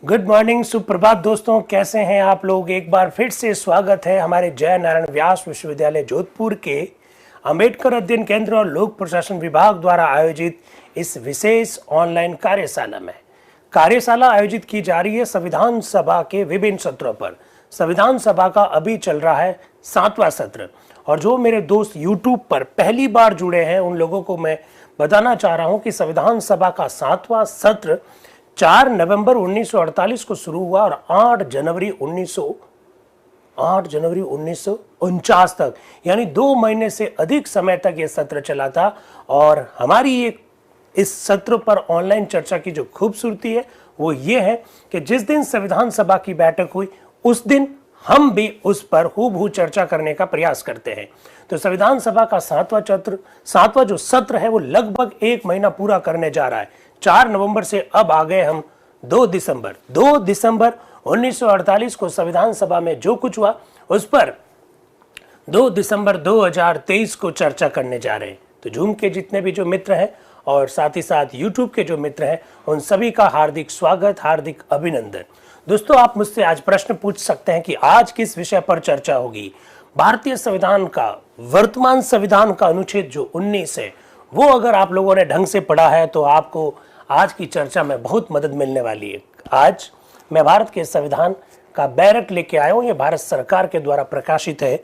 Good morning, सुप्रभात दोस्तों। कैसे हैं आप लोग? एक बार फिर से स्वागत है हमारे जय नारायण व्यास विश्वविद्यालय जोधपुर के अंबेडकर अध्ययन केंद्र और लोक प्रशासन विभाग द्वारा आयोजित इस विशेष ऑनलाइन कार्यशाला में। कार्यशाला आयोजित की जा रही है संविधान सभा के विभिन्न सत्रों पर। संविधान सभा का अभी चल रहा है 7वां सत्र, और जो मेरे दोस्त यूट्यूब पर पहली बार जुड़े हैं उन लोगों को मैं बताना चाह रहा हूं कि संविधान सभा का 7वां सत्र 4 नवंबर 1948 को शुरू हुआ और 8 जनवरी 1949 तक, यानी 2 महीने से अधिक समय तक यह सत्र चला था। और हमारी एक इस सत्र पर ऑनलाइन चर्चा की जो खूबसूरती है वो ये है कि जिस दिन संविधान सभा की बैठक हुई उस दिन हम भी उस पर हूबहू चर्चा करने का प्रयास करते हैं। तो संविधान सभा का 7वां जो सत्र है वो लगभग 1 महीना पूरा करने जा रहा है। 4 नवंबर से अब आ गए हम 2 दिसंबर 1948 को संविधान सभा में जो कुछ हुआ उस पर 2 दिसंबर 2023 को चर्चा करने जा रहे हैं। तो जूम के जितने भी जो मित्र हैं और साथ ही साथ यूट्यूब के जो मित्र हैं उन सभी का हार्दिक स्वागत, हार्दिक अभिनंदन। दोस्तों, आप मुझसे आज प्रश्न पूछ सकते हैं कि आज किस विषय पर चर्चा होगी। भारतीय संविधान का, वर्तमान संविधान का अनुच्छेद जो 19 है वो अगर आप लोगों ने ढंग से पढ़ा है तो आपको आज की चर्चा में बहुत मदद मिलने वाली है। आज मैं भारत के संविधान का बैरक लेके आया हूँ। ये भारत सरकार के द्वारा प्रकाशित है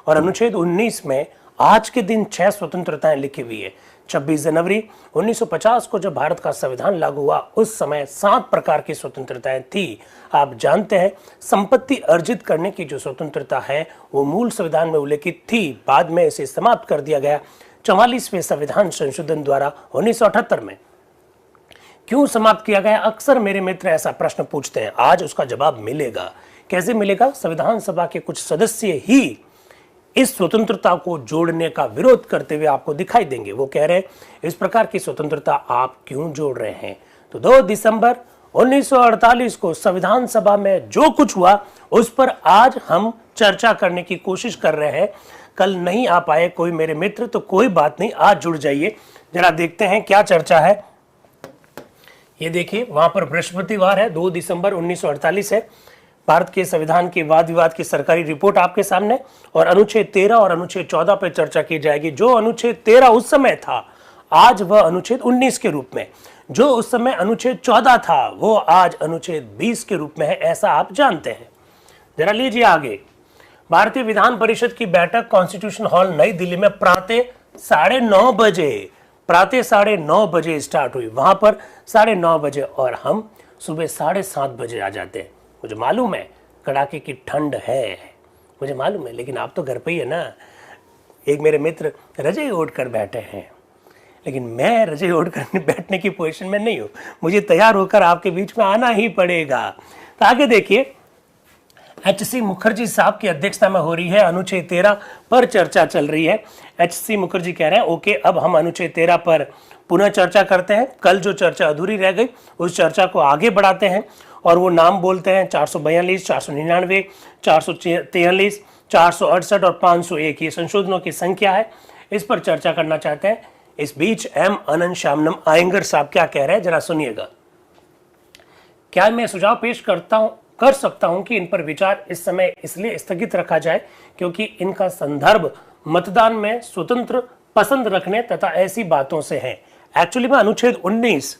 और अनुच्छेद 19 में आज के दिन 6 स्वतंत्रताएं लिखी हुई है। 26 जनवरी 1950 को जब भारत का संविधान लागू हुआ उस समय 7 प्रकार की स्वतंत्रताएं थी। आप जानते हैं संपत्ति अर्जित करने की जो स्वतंत्रता है वो मूल संविधान में उल्लेखित थी, बाद में इसे समाप्त कर दिया गया 44वें संविधान संशोधन द्वारा 1978 में। क्यों समाप्त किया गया? अक्सर मेरे मित्र ऐसा प्रश्न पूछते हैं। आज उसका जवाब मिलेगा। कैसे मिलेगा? संविधान सभा के कुछ सदस्य ही इस स्वतंत्रता को जोड़ने का विरोध करते हुए आपको दिखाई देंगे। वो कह रहे हैं इस प्रकार की स्वतंत्रता आप क्यों जोड़ रहे हैं? तो 2 दिसंबर 1948 को संविधान सभा में जो कुछ हुआ उस पर आज हम चर्चा करने की कोशिश कर रहे हैं। कल नहीं आ पाए कोई मेरे मित्र तो कोई बात नहीं, आज जुड़ जाइए। जरा देखते हैं क्या चर्चा है। ये देखिए, वहां पर बृहस्पतिवार है, 2 दिसंबर 1948 है। भारत के संविधान के वाद विवाद की सरकारी रिपोर्ट आपके सामने, और अनुच्छेद 13 और अनुच्छेद 14 पर चर्चा की जाएगी। जो अनुच्छेद 13 उस समय था आज वह अनुच्छेद 19 के रूप में, जो उस समय अनुच्छेद 14 था वो आज अनुच्छेद 20 के रूप में है, ऐसा आप जानते हैं। जरा लीजिए आगे। भारतीय विधान परिषद की बैठक कॉन्स्टिट्यूशन हॉल नई दिल्ली में प्रातः 9:30 बजे स्टार्ट हुई। वहां पर 9:30 बजे और हम सुबह 7:30 बजे आ जाते हैं। मुझे मालूम है कड़ाके की ठंड है, मुझे मालूम है, लेकिन आप तो घर पे ही है ना। एक मेरे मित्र रजाई ओढ़ कर बैठे हैं, लेकिन मैं रजाई ओढ़ कर बैठने की पोजीशन में नहीं हूं। मुझे तैयार होकर आपके बीच में आना ही पड़ेगा। तो आगे देखिए, HC मुखर्जी साहब की अध्यक्षता में हो रही है, अनुच्छेद 13 पर चर्चा चल रही है। HC मुखर्जी कह रहे हैं ओके, अब हम अनुच्छेद 13 पर पुनः चर्चा करते हैं। कल जो चर्चा अधूरी रह गई उस चर्चा को आगे बढ़ाते हैं और वो नाम बोलते हैं 442, 499, 443, 468 और 501। ये संशोधनों की संख्या है, इस पर चर्चा करना चाहते हैं। इस बीच M अनंत श्यामनम आयंगर साहब क्या कह रहे हैं, जरा सुनिएगा। क्या मैं सुझाव पेश कर सकता हूं कि इन पर विचार इस समय इसलिए स्थगित रखा जाए क्योंकि इनका संदर्भ मतदान में स्वतंत्र पसंद रखने तथा ऐसी बातों से है। एक्चुअली में अनुच्छेद 19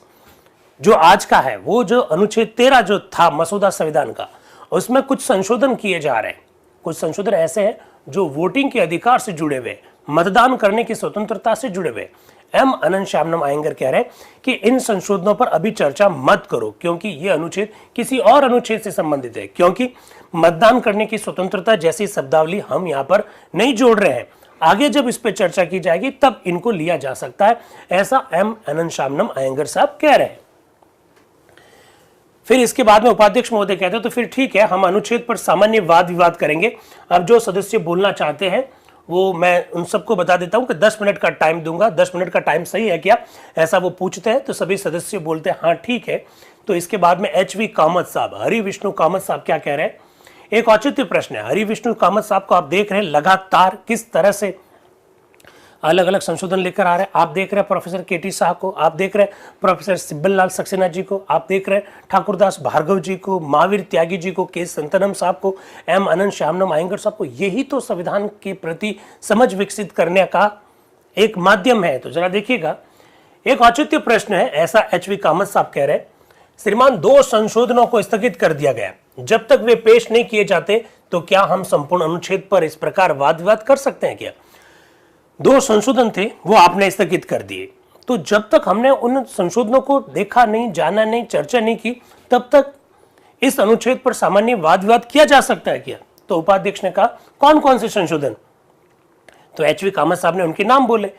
जो आज का है, वो जो अनुच्छेद 13 जो था मसौदा संविधान का, उसमें कुछ संशोधन किए जा रहे हैं। कुछ संशोधन ऐसे हैं जो वोटिंग के अधिकार से जुड़े हुए, मतदान करने की स्वतंत्रता से जुड़े हुए। M अनंत श्यामनम आयंगर कह रहे हैं कि इन संशोधनों पर अभी चर्चा मत करो क्योंकि ये अनुच्छेद किसी और अनुच्छेद से संबंधित है, क्योंकि मतदान करने की स्वतंत्रता जैसी शब्दावली हम यहाँ पर नहीं जोड़ रहे हैं। आगे जब इस पर चर्चा की जाएगी तब इनको लिया जा सकता है, ऐसा M अनंत श्यामनम आयंगर साहब कह रहे हैं। फिर इसके बाद में उपाध्यक्ष महोदय कहते हैं तो फिर ठीक है, हम अनुच्छेद पर सामान्य वाद विवाद करेंगे। अब जो सदस्य बोलना चाहते हैं वो मैं उन सबको बता देता हूं कि 10 मिनट का टाइम दूंगा। 10 मिनट का टाइम सही है क्या, ऐसा वो पूछते हैं तो सभी सदस्य बोलते हैं हाँ ठीक है। तो इसके बाद में HV कामत साहब, हरि विष्णु कामत साहब क्या कह रहे हैं? एक औचित्य प्रश्न है। हरि विष्णु कामत साहब को आप देख रहे हैं लगातार किस तरह से अलग अलग संशोधन लेकर आ रहे हैं। आप देख रहे हैं प्रोफेसर केटी शाह को, आप देख रहे हैं प्रोफेसर सिब्बल लाल सक्सेना जी को, आप देख रहे हैं ठाकुरदास भार्गव जी को, महावीर त्यागी जी को, के संतनम साहब को, एम अनंत श्यामनम अयंगर साहब को। यही तो संविधान के प्रति समझ विकसित करने का एक माध्यम है। तो जरा देखिएगा, एक औचित्य प्रश्न है, ऐसा एचवी कामत साहब कह रहे हैं, श्रीमान 2 संशोधनों को स्थगित कर दिया गया, जब तक वे पेश नहीं किए जाते तो क्या हम संपूर्ण अनुच्छेद पर इस प्रकार वाद विवाद कर सकते हैं क्या? 2 संशोधन थे, वो आपने स्थगित कर दिए, तो जब तक हमने उन संशोधनों को देखा नहीं, जाना नहीं, चर्चा नहीं की, तब तक इस अनुच्छेद पर सामान्य वाद विवाद किया जा सकता है क्या? तो उपाध्यक्ष ने कहा कौन कौन से संशोधन? तो एचवी कामत साहब ने उनके नाम बोले।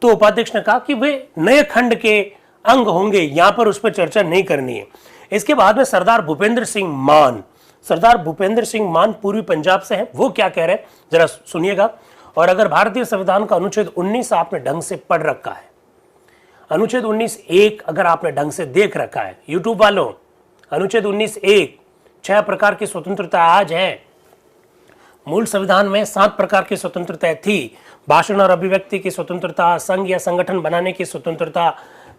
तो उपाध्यक्ष ने कहा कि वे नए खंड के अंग होंगे, यहां पर उस पर चर्चा नहीं करनी है। इसके बाद में सरदार भूपेंद्र सिंह मान, सरदार भूपेंद्र सिंह मान पूर्वी पंजाब से हैं, वो क्या कह रहे हैं जरा सुनिएगा। और अगर भारतीय संविधान का अनुच्छेद 19 आपने ढंग से पढ़ रखा है, अनुच्छेद 19(1) अगर आपने ढंग से देख रखा है, यूट्यूब वालों, अनुच्छेद 19(1) 6 प्रकार की स्वतंत्रता आज है। मूल संविधान में 7 प्रकार की स्वतंत्रता थी, भाषण और अभिव्यक्ति की स्वतंत्रता, संघ या संगठन बनाने की स्वतंत्रता,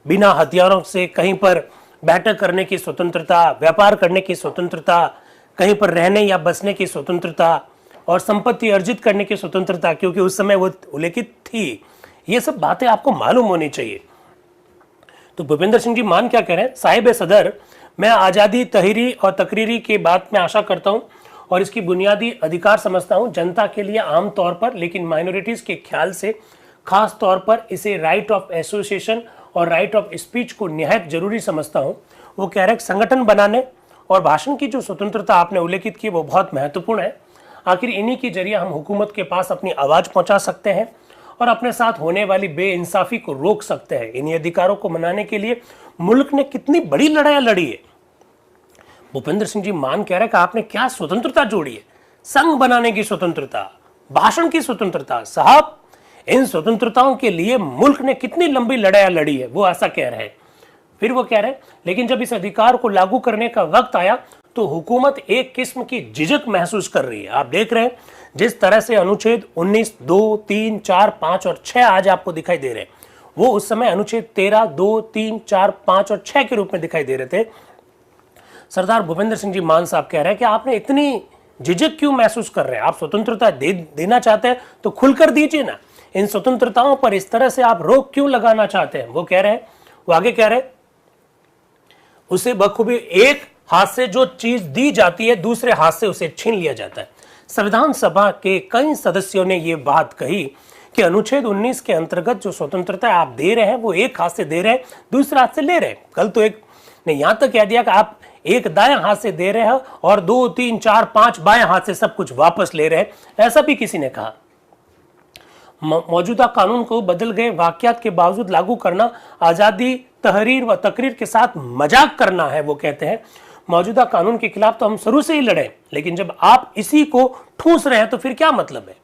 बिना हथियारों से कहीं पर बैठक करने की स्वतंत्रता, व्यापार करने की स्वतंत्रता, कहीं पर रहने या बसने की स्वतंत्रता, और संपत्ति अर्जित करने की स्वतंत्रता, क्योंकि उस समय वो उल्लेखित थी। ये सब बातें आपको मालूम होनी चाहिए। तो भूपेंद्र सिंह जी मान क्या कह रहे हैं, साहिब सदर, मैं आज़ादी तहरीरी और तकरीरी के बात में आशा करता हूं और इसकी बुनियादी अधिकार समझता हूं जनता के लिए आम तौर पर, लेकिन माइनॉरिटीज के ख्याल से खास तौर पर इसे राइट ऑफ एसोसिएशन और राइट ऑफ स्पीच को निहायत जरूरी समझता हूं। वो कह रहे हैं संगठन बनाने और भाषण की जो स्वतंत्रता आपने उल्लेखित की वो बहुत महत्वपूर्ण है। आखिर इन्हीं के जरिए हम हुकूमत के पास अपनी आवाज पहुंचा सकते हैं और अपने साथ होने वाली बेइंसाफी को रोक सकते हैं। इन्हीं अधिकारों को मनाने के लिए मुल्क ने कितनी बड़ी लड़ाई लड़ी है। भूपेंद्र सिंह जी मान कह रहे हैं कि आपने क्या स्वतंत्रता जोड़ी है, संघ बनाने की स्वतंत्रता, भाषण की स्वतंत्रता। साहब, इन स्वतंत्रताओं के लिए मुल्क ने कितनी लंबी लड़ाई लड़ी है, वो ऐसा कह रहे हैं। फिर वो कह रहे हैं लेकिन जब इस अधिकार को लागू करने का वक्त आया तो हुकूमत एक किस्म की झिझक महसूस कर रही है। आप देख रहे हैं जिस तरह से अनुच्छेद 19, 2, 3, 4, 5 और 6 आज आपको दिखाई दे रहे हैं, वो उस समय अनुच्छेद 13, 2, 3, 4, 5 और 6 के रूप में दिखाई दे रहे थे। सरदार भूपेंद्र सिंह जी मान साहब कह रहे हैं कि आपने इतनी झिझक क्यों महसूस कर रहे हैं? आप स्वतंत्रता देना चाहते हैं तो खुलकर दीजिए ना। इन स्वतंत्रताओं पर इस तरह से आप रोक क्यों लगाना चाहते हैं? वो कह रहे हैं, वो आगे कह रहे हैं, उसे बखूबी एक हाथ से जो चीज दी जाती है दूसरे हाथ से उसे छीन लिया जाता है। संविधान सभा के कई सदस्यों ने यह बात कही कि अनुच्छेद 19 के अंतर्गत जो स्वतंत्रता आप दे रहे हैं वो एक हाथ से दे रहे हैं, दूसरे हाथ से ले रहे हैं। कल तो एक ने यहां तक कह दिया कि आप एक दाएं हाथ से दे रहे हैं और 2, 3, 4, 5 बाएं हाथ से सब कुछ वापस ले रहे हैं, ऐसा भी किसी ने कहा। मौजूदा कानून को बदल गए वाकयात के बावजूद लागू करना आजादी तहरीर व तकरीर के साथ मजाक करना है। वो कहते हैं मौजूदा कानून के खिलाफ तो हम शुरू से ही लड़े, लेकिन जब आप इसी को ठूस रहे हैं तो फिर क्या मतलब है?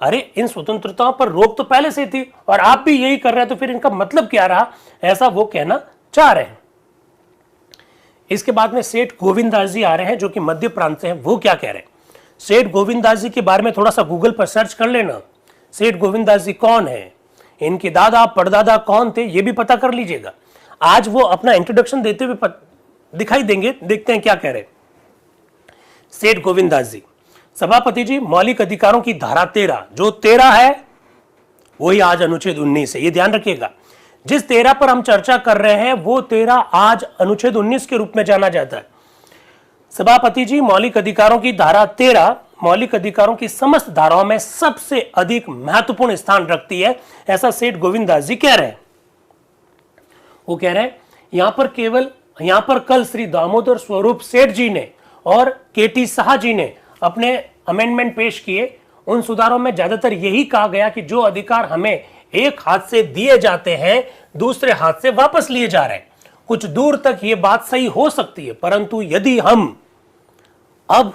अरे इन स्वतंत्रताओं पर रोक तो पहले से थी और आप भी यही कर रहे हैं, तो फिर इनका मतलब क्या रहा? ऐसा वो कहना चाह रहे हैं। इसके बाद में सेठ गोविंददास जी आ रहे हैं जो कि मध्य प्रांत से हैं। वो क्या कह रहे हैं? सेठ गोविंददास जी के बारे में थोड़ा सा गूगल पर सर्च कर लेना। सेठ गोविंददास जी कौन है, इनके दादा परदादा कौन थे, ये भी पता कर लीजिएगा। आज वो अपना इंट्रोडक्शन देते हुए दिखाई देंगे, देखते हैं क्या कह रहे हैं। सेठ गोविंददास जी, सभापति जी, मौलिक अधिकारों की धारा 13, जो 13 है वही आज अनुच्छेद 19 है, ये ध्यान रखिएगा। जिस 13 पर हम चर्चा कर रहे हैं वो 13 आज अनुच्छेद 19 के रूप में जाना जाता है। सभापति जी, मौलिक अधिकारों की धारा 13 मौलिक अधिकारों की समस्त धाराओं में सबसे अधिक महत्वपूर्ण स्थान रखती है, ऐसा सेठ गोविंददास जी कह रहे हैं। वो कह रहे हैं यहां पर कल श्री दामोदर स्वरूप सेठ जी ने और केटी शाह जी ने अपने अमेंडमेंट पेश किए। उन सुधारों में ज्यादातर यही कहा गया कि जो अधिकार हमें एक हाथ से दिए जाते हैं दूसरे हाथ से वापस लिए जा रहे हैं। कुछ दूर तक यह बात सही हो सकती है, परंतु यदि हम अब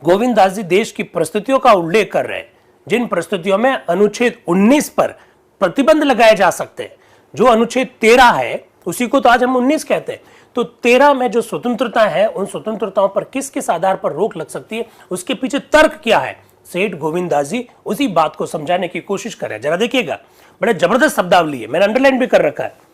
गोविंददास जी देश की परिस्थितियों का उल्लेख कर रहे हैं, जिन परिस्थितियों में अनुच्छेद 19 पर प्रतिबंध लगाए जा सकते हैं, जो अनुच्छेद 13 है उसी को तो आज हम 19 कहते हैं, तो 13 में जो स्वतंत्रता है उन स्वतंत्रताओं पर किस किस आधार पर रोक लग सकती है, उसके पीछे तर्क क्या है, सेठ गोविंददास जी उसी बात को समझाने की कोशिश कर रहे हैं। जरा देखिएगा, बड़े जबरदस्त शब्दावली है, मैंने अंडरलाइन भी कर रखा है।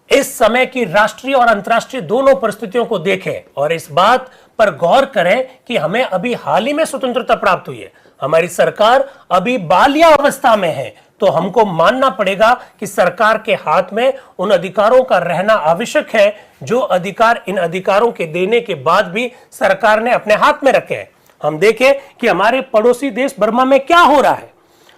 इस समय की राष्ट्रीय और अंतर्राष्ट्रीय दोनों परिस्थितियों को देखें और इस बात पर गौर करें कि हमें अभी हाल ही में स्वतंत्रता प्राप्त हुई है, हमारी सरकार अभी बालिया अवस्था में है, तो हमको मानना पड़ेगा कि सरकार के हाथ में उन अधिकारों का रहना आवश्यक है जो अधिकार इन अधिकारों के देने के बाद भी सरकार ने अपने हाथ में रखे हैं। हम देखें कि हमारे पड़ोसी देश बर्मा में क्या हो रहा है,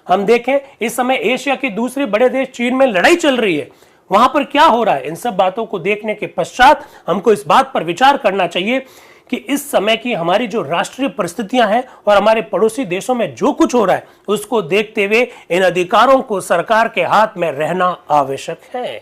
हम देखें इस समय एशिया के दूसरे बड़े देश चीन में लड़ाई चल रही है, वहां पर क्या हो रहा है। इन सब बातों को देखने के पश्चात हमको इस बात पर विचार करना चाहिए कि इस समय की हमारी जो राष्ट्रीय परिस्थितियां हैं और हमारे पड़ोसी देशों में जो कुछ हो रहा है उसको देखते हुए इन अधिकारों को सरकार के हाथ में रहना आवश्यक है।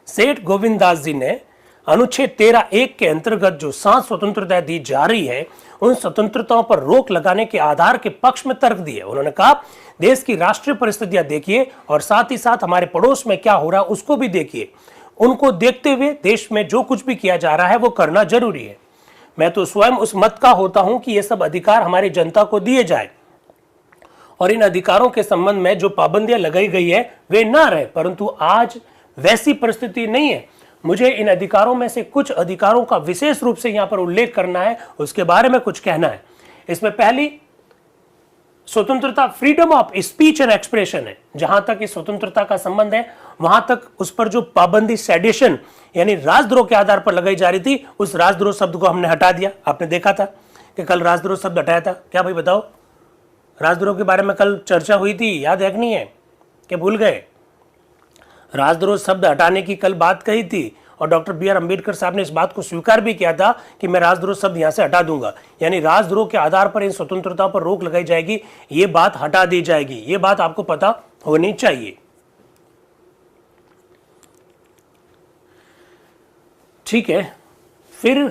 सेठ गोविंददास जी ने अनुच्छेद 13(1) के अंतर्गत जो 7 स्वतंत्रता दी जा रही है उन स्वतंत्रताओं पर रोक लगाने के आधार के पक्ष में तर्क दिए। उन्होंने कहा देश की राष्ट्रीय परिस्थितियां देखिए और साथ ही साथ हमारे पड़ोस में क्या हो रहा है उसको भी देखिए, उनको देखते हुए देश में जो कुछ भी किया जा रहा है वो करना जरूरी है। मैं तो स्वयं उस मत का होता हूं कि ये सब अधिकार हमारी जनता को दिए जाए और इन अधिकारों के संबंध में जो पाबंदियां लगाई गई है वे ना रहे, परंतु आज वैसी परिस्थिति नहीं है। मुझे इन अधिकारों में से कुछ अधिकारों का विशेष रूप से यहां पर उल्लेख करना है, उसके बारे में कुछ कहना है। इसमें पहली स्वतंत्रता freedom of speech and expression है। जहां तक इस स्वतंत्रता का संबंध है वहां तक उस पर जो पाबंदी सेडिशन यानी राजद्रोह के आधार पर लगाई जा रही थी उस राजद्रोह शब्द को हमने हटा दिया। आपने देखा था कि कल राजद्रोह शब्द हटाया था, क्या भाई बताओ? राजद्रोह के बारे में कल चर्चा हुई थी, याद है कि नहीं है कि भूल गए? राजद्रोह शब्द हटाने की कल बात कही थी और डॉक्टर बी आर अम्बेडकर साहब ने इस बात को स्वीकार भी किया था कि मैं राजद्रोह शब्द यहां से हटा दूंगा, यानी राजद्रोह के आधार पर इन स्वतंत्रता पर रोक लगाई जाएगी, ये बात हटा दी जाएगी। ये बात आपको पता होनी चाहिए, ठीक है। फिर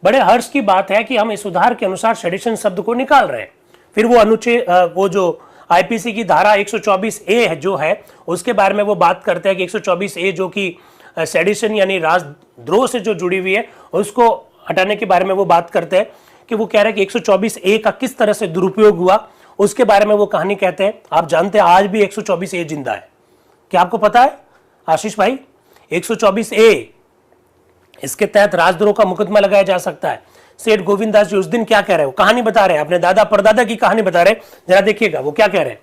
बड़े हर्ष की बात है कि हम इस सुधार के अनुसार सेडिशन शब्द को निकाल रहे हैं। फिर वो अनुच्छेद वो जो आईपीसी की धारा 124A जो है उसके बारे में वो बात करते हैं कि 124A जो कि सेडिशन यानी राजद्रोह से जो जुड़ी हुई है उसको हटाने के बारे में वो बात करते हैं कि वो कह रहे हैं कि 124A का किस तरह से दुरुपयोग हुआ उसके बारे में वो कहानी कहते हैं। आप जानते हैं आज भी 124A जिंदा है, क्या आपको पता है आशीष भाई? 124A इसके तहत राजद्रोह का मुकदमा लगाया जा सकता है। सेठ गोविंददास जी उस दिन क्या कह रहे हैं, वो कहानी बता रहे हैं, अपने दादा परदादा की कहानी बता रहे हैं। जरा देखिएगा वो क्या कह रहे हैं।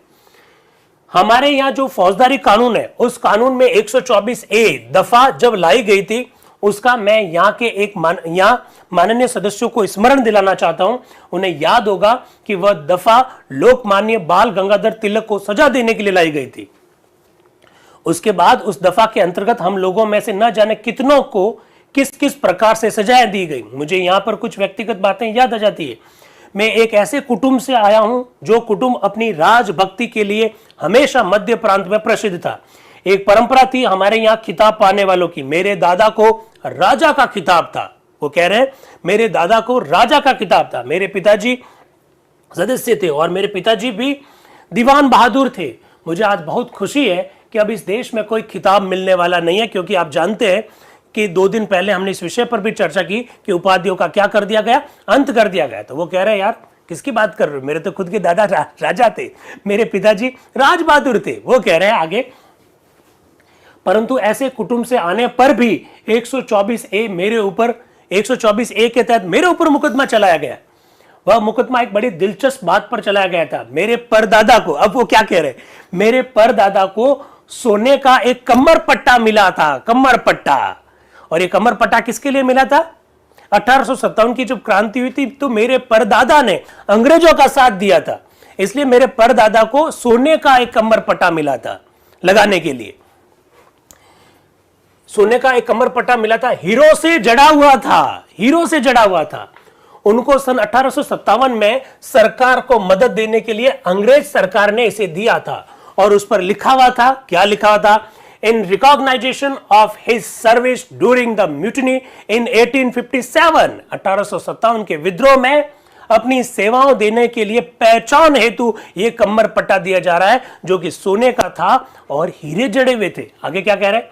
हमारे यहाँ जो फौजदारी कानून है उस कानून में 124A दफा जब लाई गई थी उसका मैं यहाँ के एक माननीय सदस्यों को स्मरण दिलाना चाहता हूं। उन्हें याद होगा कि वह दफा लोकमान्य बाल गंगाधर तिलक को सजा देने के लिए लाई गई थी। उसके बाद उस दफा के अंतर्गत हम लोगों में से न जाने कितनों को किस किस प्रकार से सजाएं दी गई। मुझे यहां पर कुछ व्यक्तिगत बातें याद आ जाती है। मैं एक ऐसे कुटुंब से आया हूं जो कुटुंब अपनी राजभक्ति के लिए हमेशा मध्य प्रांत में प्रसिद्ध था। एक परंपरा थी हमारे यहां खिताब पाने वालों की। मेरे दादा को राजा का खिताब था, वो कह रहे हैं मेरे दादा को राजा का खिताब था। मेरे पिताजी सदस्य थे और मेरे पिताजी भी दीवान बहादुर थे। मुझे आज बहुत खुशी है कि अब इस देश में कोई खिताब मिलने वाला नहीं है, क्योंकि आप जानते हैं कि 2 दिन पहले हमने इस विषय पर भी चर्चा की कि उपाधियों का क्या कर दिया गया, अंत कर दिया गया। तो वो कह रहे हैं यार किसकी बात कर रहे हो, मेरे तो खुद के दादा राजा थे, मेरे पिताजी राज बहादुर थे। वो कह रहे हैं आगे, परंतु ऐसे कुटुंब से आने पर भी 124A मेरे ऊपर 124A के तहत मेरे ऊपर मुकदमा चलाया गया। वह मुकदमा एक बड़ी दिलचस्प बात पर चलाया गया था। मेरे परदादा को, अब वो क्या कह रहे, मेरे परदादा को सोने का एक कमर पट्टा मिला था, कमर पट्टा। और ये कमर पट्टा किसके लिए मिला था? 1857 की जब क्रांति हुई थी तो मेरे परदादा ने अंग्रेजों का साथ दिया था, इसलिए मेरे परदादा को सोने का एक कमर पट्टा मिला था लगाने के लिए। सोने का एक कमर पट्टा मिला था, हीरो से जड़ा हुआ था, हीरो से जड़ा हुआ था। उनको सन 1857 में सरकार को मदद देने के लिए अंग्रेज सरकार ने इसे दिया था और उस पर लिखा हुआ था, क्या लिखा हुआ था? In recognition of his service during the mutiny in 1857, 1857 के विद्रोह में अपनी सेवाओं देने के लिए पहचान हेतु यह कमर पट्टा दिया जा रहा है जो कि सोने का था और हीरे जड़े हुए थे। आगे क्या कह रहे हैं?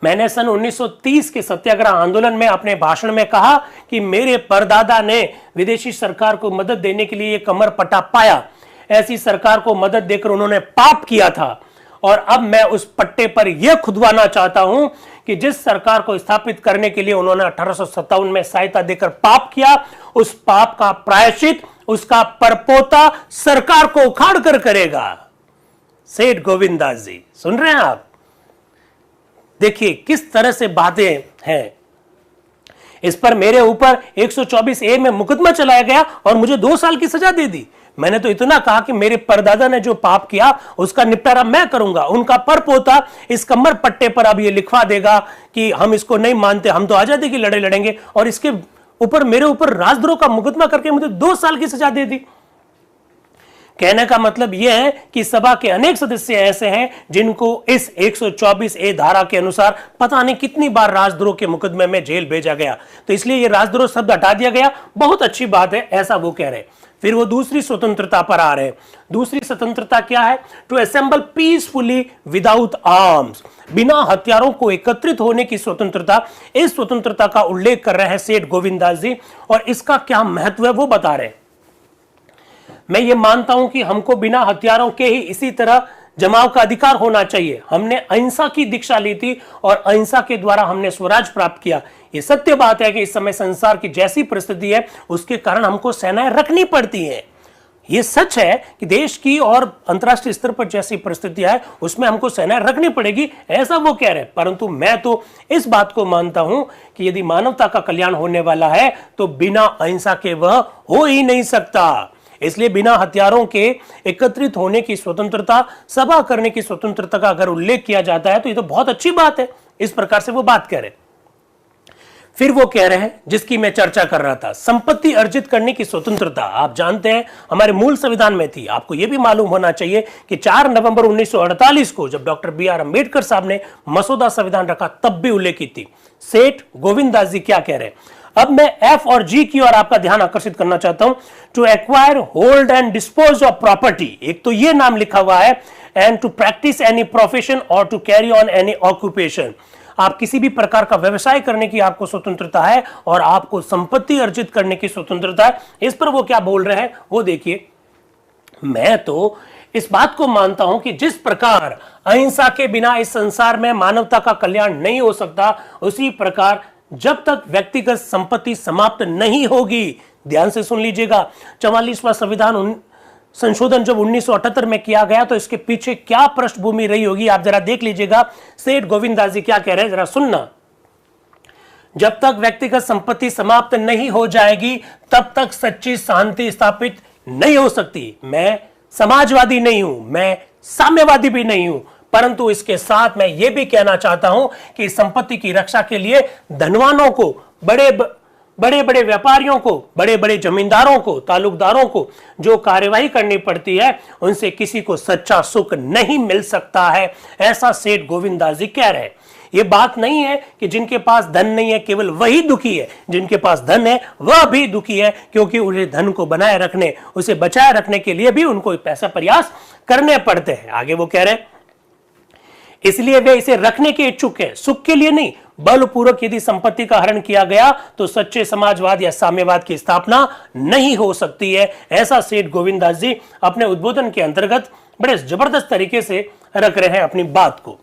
मैंने सन 1930 के सत्याग्रह आंदोलन में अपने भाषण में कहा कि मेरे परदादा ने विदेशी सरकार को मदद देने के लिए कमर पट्टा पाया। ऐसी सरकार को मदद देकर उन्होंने पाप किया था और अब मैं उस पट्टे पर यह खुदवाना चाहता हूं कि जिस सरकार को स्थापित करने के लिए उन्होंने 1857 में सहायता देकर पाप किया, उस पाप का प्रायश्चित उसका परपोता सरकार को उखाड़ कर करेगा। सेठ गोविंददास जी, सुन रहे हैं आप? देखिए किस तरह से बातें हैं। इस पर मेरे ऊपर 124A में मुकदमा चलाया गया और मुझे 2 साल की सजा दे दी। मैंने तो इतना कहा कि मेरे परदादा ने जो पाप किया उसका निपटारा मैं करूंगा। उनका परपोता इस कमर पट्टे पर अब ये लिखवा देगा कि हम इसको नहीं मानते, हम तो आजादी की लड़ाई लड़ेंगे, और इसके ऊपर मेरे ऊपर राजद्रोह का मुकदमा करके मुझे 2 साल की सजा दे दी। कहने का मतलब यह है कि सभा के अनेक सदस्य ऐसे हैं जिनको इस 124A धारा के अनुसार पता नहीं कितनी बार राजद्रोह के मुकदमे में जेल भेजा गया, तो इसलिए यह राजद्रोह शब्द हटा दिया गया। बहुत अच्छी बात है, ऐसा वो कह रहे। फिर वो दूसरी स्वतंत्रता पर आ रहे हैं। दूसरी स्वतंत्रता क्या है? To assemble peacefully without arms, बिना हथियारों को एकत्रित होने की स्वतंत्रता। इस स्वतंत्रता का उल्लेख कर रहे हैं सेठ गोविंददास जी, और इसका क्या महत्व है वो बता रहे हैं। मैं ये मानता हूं कि हमको बिना हथियारों के ही इसी तरह जमाव का अधिकार होना चाहिए। हमने अहिंसा की दीक्षा ली थी और अहिंसा के द्वारा हमने स्वराज प्राप्त किया। ये सत्य बात है कि इस समय संसार की जैसी परिस्थिति है उसके कारण हमको सेनाएं रखनी पड़ती हैं। ये सच है कि देश की और अंतर्राष्ट्रीय स्तर पर जैसी परिस्थितियां है उसमें हमको सेनाएं रखनी पड़ेगी, ऐसा वो कह रहे हैं। परंतु मैं तो इस बात को मानता हूं कि यदि मानवता का कल्याण होने वाला है तो बिना अहिंसा के वह हो ही नहीं सकता। इसलिए बिना हथियारों के एकत्रित होने की स्वतंत्रता, सभा करने की स्वतंत्रता का अगर उल्लेख किया जाता है तो ये तो बहुत अच्छी बात है। इस प्रकार से वो बात कह रहे। फिर वो कह रहे हैं जिसकी मैं चर्चा कर रहा था, संपत्ति अर्जित करने की स्वतंत्रता। आप जानते हैं हमारे मूल संविधान में थी। आपको यह भी मालूम होना चाहिए कि 4 नवंबर 1948 को जब डॉक्टर BR अम्बेडकर साहब ने मसौदा संविधान रखा तब भी उल्लेखित थी। सेठ गोविंददास जी क्या कह रहे हैं? अब मैं F और G की ओर आपका ध्यान आकर्षित करना चाहता हूं। To acquire, hold and dispose of property, एक तो ये नाम लिखा हुआ है, and to practise any profession or to carry on any occupation. आप किसी भी प्रकार का व्यवसाय करने की आपको स्वतंत्रता है और आपको संपत्ति अर्जित करने की स्वतंत्रता है। इस पर वो क्या बोल रहे हैं वो देखिए। मैं तो इस बात को मानता हूं कि जिस प्रकार अहिंसा के बिना इस संसार में मानवता का कल्याण नहीं हो सकता, उसी प्रकार जब तक व्यक्तिगत संपत्ति समाप्त नहीं होगी, ध्यान से सुन लीजिएगा, 44वां संविधान संशोधन जब 1978 में किया गया तो इसके पीछे क्या पृष्ठभूमि रही होगी आप जरा देख लीजिएगा। सेठ गोविंददास जी क्या कह रहे हैं जरा सुनना। जब तक व्यक्तिगत संपत्ति समाप्त नहीं हो जाएगी तब तक सच्ची शांति स्थापित नहीं हो सकती। मैं समाजवादी नहीं हूं, मैं साम्यवादी भी नहीं हूं, परंतु इसके साथ मैं यह भी कहना चाहता हूं कि संपत्ति की रक्षा के लिए धनवानों को, बड़े बड़े व्यापारियों को, बड़े बड़े जमींदारों को, तालुकदारों को जो कार्यवाही करनी पड़ती है उनसे किसी को सच्चा सुख नहीं मिल सकता है, ऐसा सेठ गोविंददास जी कह रहे हैं। यह बात नहीं है कि जिनके पास धन नहीं है केवल वही दुखी है, जिनके पास धन है वह भी दुखी है, क्योंकि उन्हें धन को बनाए रखने, उसे बचाए रखने के लिए भी उनको पैसा प्रयास करने पड़ते हैं। आगे वो कह रहे हैं इसलिए वे इसे रखने के इच्छुक हैं, सुख के लिए नहीं। बलपूर्वक यदि संपत्ति का हरण किया गया तो सच्चे समाजवाद या साम्यवाद की स्थापना नहीं हो सकती है, ऐसा सेठ गोविंददास जी अपने उद्बोधन के अंतर्गत बड़े जबरदस्त तरीके से रख रहे हैं अपनी बात को।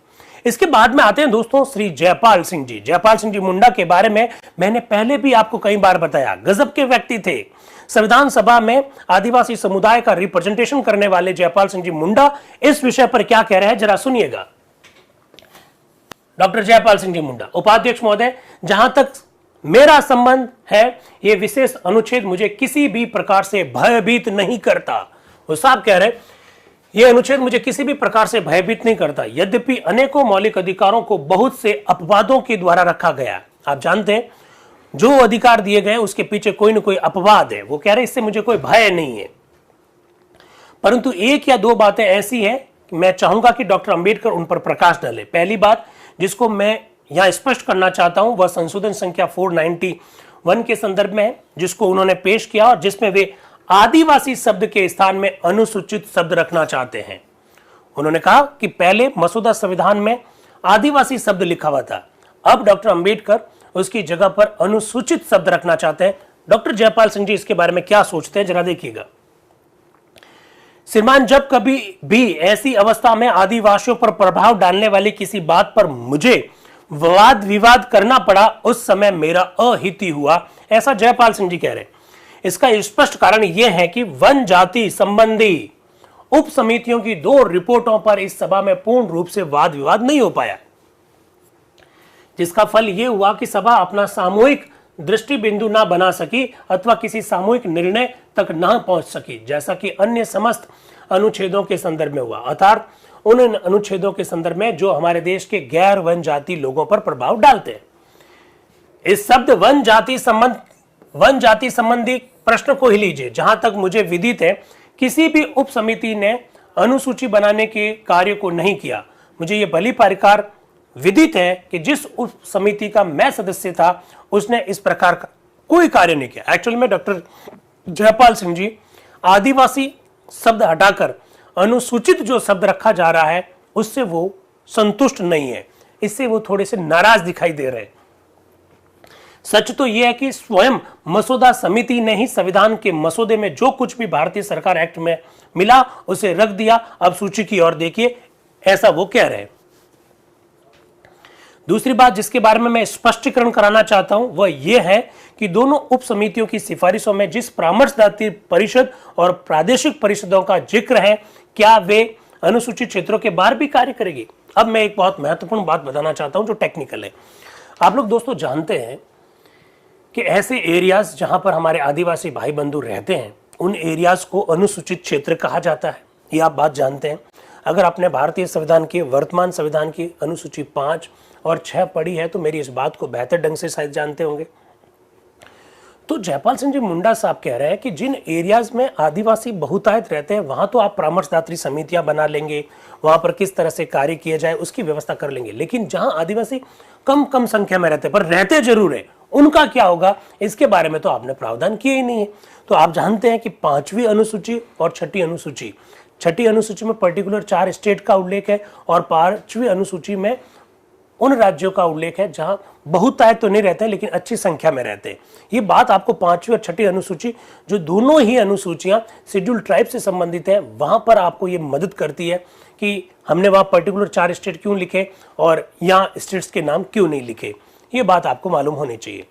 इसके बाद में आते हैं दोस्तों श्री जयपाल सिंह जी। जयपाल सिंह जी मुंडा के बारे में मैंने पहले भी आपको कई बार बताया, गजब के व्यक्ति थे। संविधान सभा में आदिवासी समुदाय का रिप्रेजेंटेशन करने वाले जयपाल सिंह जी मुंडा इस विषय पर क्या कह रहे हैं जरा सुनिएगा। डॉक्टर जयपाल सिंह जी मुंडा, उपाध्यक्ष महोदय, जहां तक मेरा संबंध है यह विशेष अनुच्छेद मुझे किसी भी प्रकार से भयभीत नहीं करता। वो साहब कह रहे यह अनुच्छेद मुझे किसी भी प्रकार से भयभीत नहीं करता, यद्यपि अनेकों मौलिक अधिकारों को बहुत से अपवादों के द्वारा रखा गया। आप जानते हैं जो अधिकार दिए गए उसके पीछे कोई ना कोई अपवाद है। वो कह रहे इससे मुझे कोई भय नहीं है, परंतु एक या दो बातें ऐसी हैं कि मैं चाहूंगा कि डॉक्टर अंबेडकर उन पर प्रकाश डाले। पहली बात जिसको मैं यहां स्पष्ट करना चाहता हूं वह संशोधन संख्या 491 के संदर्भ में है, जिसको उन्होंने पेश किया और जिसमें वे आदिवासी शब्द के स्थान में अनुसूचित शब्द रखना चाहते हैं। उन्होंने कहा कि पहले मसौदा संविधान में आदिवासी शब्द लिखा हुआ था, अब डॉक्टर अंबेडकर उसकी जगह पर अनुसूचित शब्द रखना चाहते हैं। डॉक्टर जयपाल सिंह जी इसके बारे में क्या सोचते हैं, जरा देखिएगा। श्रीमान, जब कभी भी ऐसी अवस्था में आदिवासियों पर प्रभाव डालने वाली किसी बात पर मुझे वाद विवाद करना पड़ा, उस समय मेरा अहित ही हुआ, ऐसा जयपाल सिंह जी कह रहे हैं। इसका स्पष्ट कारण यह है कि वन जाति संबंधी उप समितियों की 2 रिपोर्टों पर इस सभा में पूर्ण रूप से वाद विवाद नहीं हो पाया, जिसका फल यह हुआ कि सभा अपना सामूहिक दृष्टि बिंदु ना बना सकी अथवा किसी सामूहिक निर्णय तक ना पहुंच सकी, जैसा कि अन्य समस्त अनुच्छेदों के संदर्भ में हुआ, अर्थात उन अनुच्छेदों के संदर्भ में जो हमारे देश के गैर वन जाति लोगों पर प्रभाव डालते हैं। इस शब्द वन जाति संबंधी प्रश्न को ही लीजिए। जहां तक मुझे विदित है, किसी भी उप समिति ने अनुसूची बनाने के कार्य को नहीं किया। मुझे यह भली प्रकार विदित है कि जिस उप समिति का मैं सदस्य था, उसने इस प्रकार का कोई कार्य नहीं किया। एक्चुअल में डॉक्टर जयपाल सिंह जी आदिवासी शब्द हटाकर अनुसूचित जो शब्द रखा जा रहा है उससे वो संतुष्ट नहीं है, इससे वो थोड़े से नाराज दिखाई दे रहे हैं। सच तो यह है कि स्वयं मसौदा समिति ने ही संविधान के मसौदे में जो कुछ भी भारतीय सरकार एक्ट में मिला उसे रख दिया। अब सूची की ओर देखिए, ऐसा वो कह रहे हैं। दूसरी बात जिसके बारे में मैं स्पष्टीकरण कराना चाहता हूं वह यह है कि दोनों उप समितियों की सिफारिशों में जिस परामर्शदात्री परिषद और प्रादेशिक परिषदों का जिक्र है, क्या वे अनुसूचित क्षेत्रों के बाहर भी कार्य करेगी? अब मैं एक बहुत महत्वपूर्ण बात बताना चाहता हूं जो टेक्निकल है। आप लोग दोस्तों जानते हैं कि ऐसे एरियाज जहां पर हमारे आदिवासी भाई बंधु रहते हैं, उन एरियाज को अनुसूचित क्षेत्र कहा जाता है। ये आप बात जानते हैं। अगर आपने भारतीय संविधान की, वर्तमान संविधान की अनुसूची 5 और 6 पढ़ी है तो मेरी इस बात को बेहतर ढंग से शायद जानते होंगे। तो जयपाल सिंह जी मुंडा साहब कह रहे हैं कि जिन एरियाज में आदिवासी बहुतायत रहते हैं वहां तो आप परामर्शदात्री समितियां बना लेंगे, वहां पर किस तरह से कार्य किया जाए उसकी व्यवस्था कर लेंगे, लेकिन जहां आदिवासी कम संख्या में रहते हैं पर रहते जरूर है, उनका क्या होगा, इसके बारे में तो आपने प्रावधान किया ही नहीं है। तो आप जानते हैं कि 5वीं अनुसूची और 6ठी अनुसूची, 6ठी अनुसूची में पर्टिकुलर 4 स्टेट का उल्लेख है और 5वीं अनुसूची में उन राज्यों का उल्लेख है जहां बहुतायत तो नहीं रहते हैं लेकिन अच्छी संख्या में रहते हैं। ये बात आपको 5वीं और 6ठी अनुसूची, जो दोनों ही अनुसूचियां शेड्यूल्ड ट्राइब से संबंधित है, वहां पर आपको ये मदद करती है कि हमने वहां पर्टिकुलर 4 स्टेट क्यों लिखे और यहाँ स्टेट्स के नाम क्यों नहीं लिखे। ये बात आपको मालूम होनी चाहिए।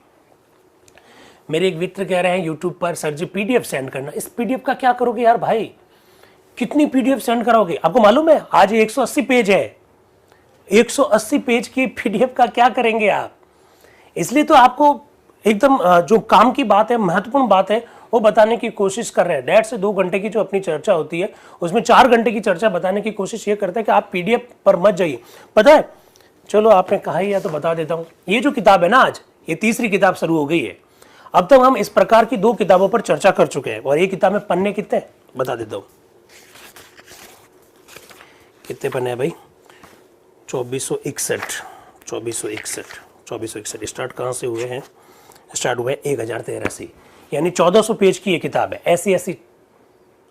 मेरे एक मित्र कह रहे हैं यूट्यूब पर, सर जी पीडीएफ सेंड करना। इस पीडीएफ का क्या करोगे यार भाई, कितनी पीडीएफ सेंड कराओगे? आपको मालूम है आज 180 पेज है, 180 पेज की पीडीएफ का क्या करेंगे आप? इसलिए तो आपको एकदम जो काम की बात है, महत्वपूर्ण बात है, वो बताने की कोशिश कर रहे हैं। 1.5 से 2 घंटे की जो अपनी चर्चा होती है उसमें 4 घंटे की चर्चा बताने की कोशिश ये करते हैं कि आप पीडीएफ पर मत जाइए। पता है, चलो आपने कहा ही है तो बता देता हूं। ये जो किताब है ना, आज ये तीसरी किताब शुरू हो गई है। अब तक हम इस प्रकार की 2 किताबों पर चर्चा कर चुके हैं और ये किताब में पन्ने कितने बता देता हूं। कितने पन्ने हैं भाई? 2461 स्टार्ट कहां से हुए हैं? स्टार्ट हुए 1013 से, यानी 1400 पेज की ये किताब है। ऐसी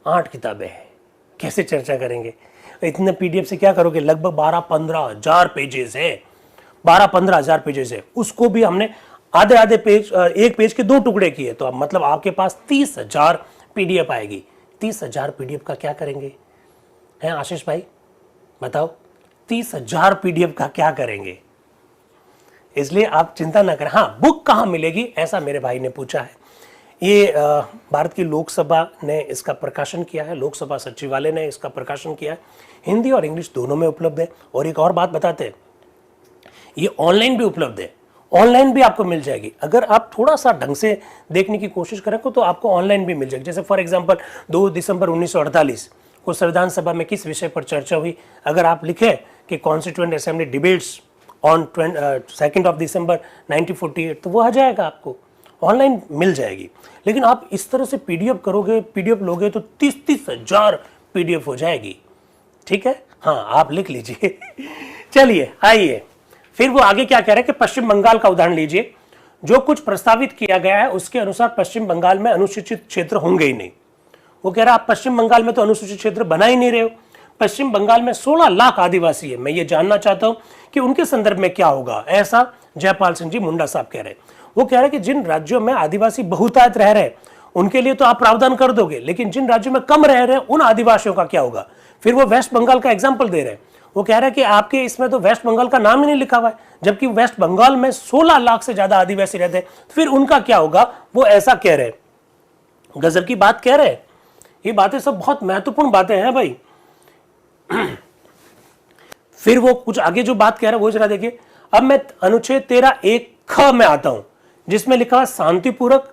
8 किताबें हैं, कैसे चर्चा करेंगे? इतने पीडीएफ से क्या करोगे? लगभग 12-15 हजार पेजेस है, 12-15 हजार पेजेस है। उसको भी हमने आधे पेज, एक पेज के 2 टुकड़े किए, तो अब मतलब आपके पास 30,000 पीडीएफ आएगी। 30,000 पीडीएफ का क्या करेंगे हैं आशीष भाई, बताओ? 30,000 पीडीएफ का क्या करेंगे? इसलिए आप चिंता ना करें। हाँ, बुक कहाँ मिलेगी ऐसा मेरे भाई ने पूछा है। ये भारत की लोकसभा ने इसका प्रकाशन किया है, लोकसभा सचिवालय ने इसका प्रकाशन किया है। हिंदी और इंग्लिश दोनों में उपलब्ध है। और एक और बात बताते हैं, ये ऑनलाइन भी उपलब्ध है, ऑनलाइन भी आपको मिल जाएगी। अगर आप थोड़ा सा ढंग से देखने की कोशिश करें तो आपको ऑनलाइन भी मिल जाएगी। जैसे फॉर एग्जांपल 2 दिसंबर 1948 को संविधान सभा में किस विषय पर चर्चा हुई, अगर आप लिखें कि कॉन्स्टिट्यूएंट असेंबली डिबेट्स ऑन 2 दिसंबर 1948 तो वो आ जाएगा, आपको ऑनलाइन मिल जाएगी। लेकिन आप इस तरह से पीडीएफ करोगे, पीडीएफ लोगे तो 30,000 पीडीएफ हो जाएगी। ठीक है, हाँ आप लिख लीजिए। चलिए आइए, फिर वो आगे क्या कह रहे हैं कि पश्चिम बंगाल का उदाहरण लीजिए। जो कुछ प्रस्तावित किया गया है उसके अनुसार पश्चिम बंगाल में अनुसूचित क्षेत्र होंगे ही नहीं। वो कह रहा है आप पश्चिम बंगाल में तो अनुसूचित क्षेत्र बना ही नहीं रहे हो। पश्चिम बंगाल में 16 लाख आदिवासी है, मैं ये जानना चाहता हूं कि उनके संदर्भ में क्या होगा। ऐसा जयपाल सिंह जी मुंडा साहब कह रहे हैं। वो कह रहे हैं कि जिन राज्यों में आदिवासी बहुतायत रह रहे हैं उनके लिए तो आप प्रावधान कर दोगे, लेकिन जिन राज्यों में कम रह रहे हैं उन आदिवासियों का क्या होगा। फिर वो वेस्ट बंगाल का एग्जाम्पल दे रहे हैं। वो कह रहे हैं कि आपके इसमें तो वेस्ट बंगाल का नाम ही नहीं लिखा हुआ है, जबकि वेस्ट बंगाल में 16 लाख से ज्यादा आदिवासी रहते हैं, फिर उनका क्या होगा। वो ऐसा कह रहे हैं, गजब की बात कह रहे हैं। ये बातें सब बहुत महत्वपूर्ण बातें हैं भाई। फिर वो कुछ आगे जो बात कह रहे हैं वो जरा देखिए। अब मैं अनुच्छेद 13(1) में आता हूं, जिसमें लिखा है शांतिपूर्वक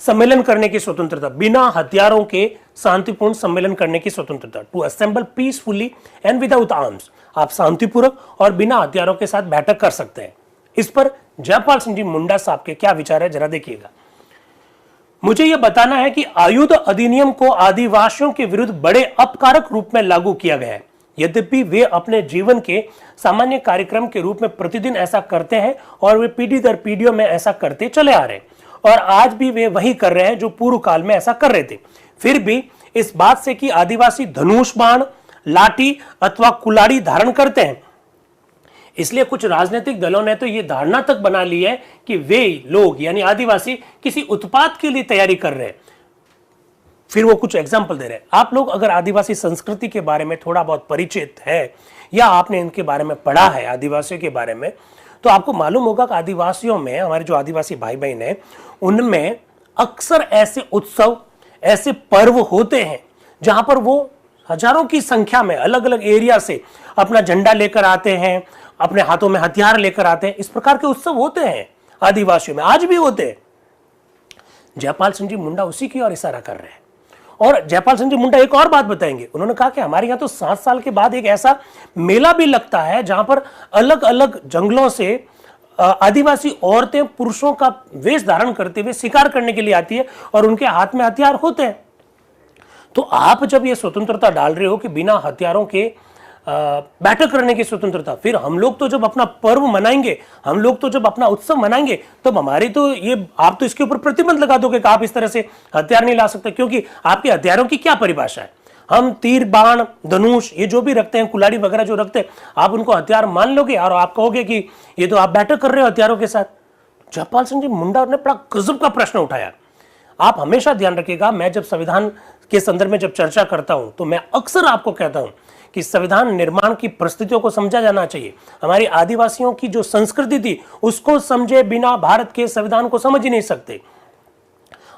सम्मेलन करने की स्वतंत्रता, बिना हथियारों के शांतिपूर्ण सम्मेलन करने की स्वतंत्रता, to assemble peacefully and without arms. आप शांतिपूर्वक और बिना हथियारों के साथ बैठक कर सकते हैं। इस पर जयपाल सिंह जी मुंडा साहब के क्या विचार है, जरा देखिएगा। मुझे यह बताना है कि आयुध अधिनियम को आदिवासियों के विरुद्ध बड़े अपकारक रूप में लागू किया गया है। यद्यपि वे अपने जीवन के सामान्य कार्यक्रम के रूप में प्रतिदिन ऐसा करते हैं और वे पीढ़ी दर पीढ़ियों में ऐसा करते चले आ रहे हैं, और आज भी वे वही कर रहे हैं जो पूर्व काल में ऐसा कर रहे थे। फिर भी इस बात से कि आदिवासी धनुष बाण, लाठी अथवा कुल्हाड़ी धारण करते हैं, इसलिए कुछ राजनीतिक दलों ने तो यह धारणा तक बना ली है कि वे लोग यानी आदिवासी किसी उत्पात के लिए तैयारी कर रहे हैं। फिर वो कुछ एग्जाम्पल दे रहे हैं। आप लोग अगर आदिवासी संस्कृति के बारे में थोड़ा बहुत परिचित है या आपने इनके बारे में पढ़ा है आदिवासियों के बारे में, तो आपको मालूम होगा कि आदिवासियों में, हमारे जो आदिवासी भाई बहन हैं, उनमें अक्सर ऐसे उत्सव, ऐसे पर्व होते हैं जहां पर वो हजारों की संख्या में अलग अलग एरिया से अपना झंडा लेकर आते हैं, अपने हाथों में हथियार लेकर आते हैं। इस प्रकार के उत्सव होते हैं आदिवासियों में, आज भी होते हैं। जयपाल सिंह जी मुंडा उसी की ओर इशारा कर रहे हैं। और जयपाल सिंह जी मुंडा एक और बात बताएंगे। उन्होंने कहा कि हमारे यहाँ तो 7 साल के बाद एक ऐसा मेला भी लगता है जहां पर अलग अलग जंगलों से आदिवासी औरतें पुरुषों का वेश धारण करते हुए शिकार करने के लिए आती है और उनके हाथ में हथियार होते हैं। तो आप जब ये स्वतंत्रता डाल रहे हो कि बिना हथियारों के बैठक करने की स्वतंत्रता, फिर हम लोग तो जब अपना पर्व मनाएंगे, हम लोग तो जब अपना उत्सव मनाएंगे, तब हमारी तो ये, आप तो इसके ऊपर प्रतिबंध लगा दोगे कि आप इस तरह से हथियार नहीं ला सकते, क्योंकि आपके हथियारों की क्या परिभाषा है। हम तीर, बाण, धनुष, ये जो भी रखते हैं, कुल्हाड़ी वगैरह जो रखते हैं, आप उनको हथियार मान लोगे और आप कहोगे कि ये तो आप बैठक कर रहे हो हथियारों के साथ। जयपाल सिंह जी मुंडा ने बड़ा गजब का प्रश्न उठाया। आप हमेशा ध्यान रखिएगा, मैं जब संविधान के संदर्भ में जब चर्चा करता हूं तो मैं अक्सर आपको कहता हूं कि संविधान निर्माण की परिस्थितियों को समझा जाना चाहिए। हमारी आदिवासियों की जो संस्कृति थी उसको समझे बिना भारत के संविधान को समझ ही नहीं सकते।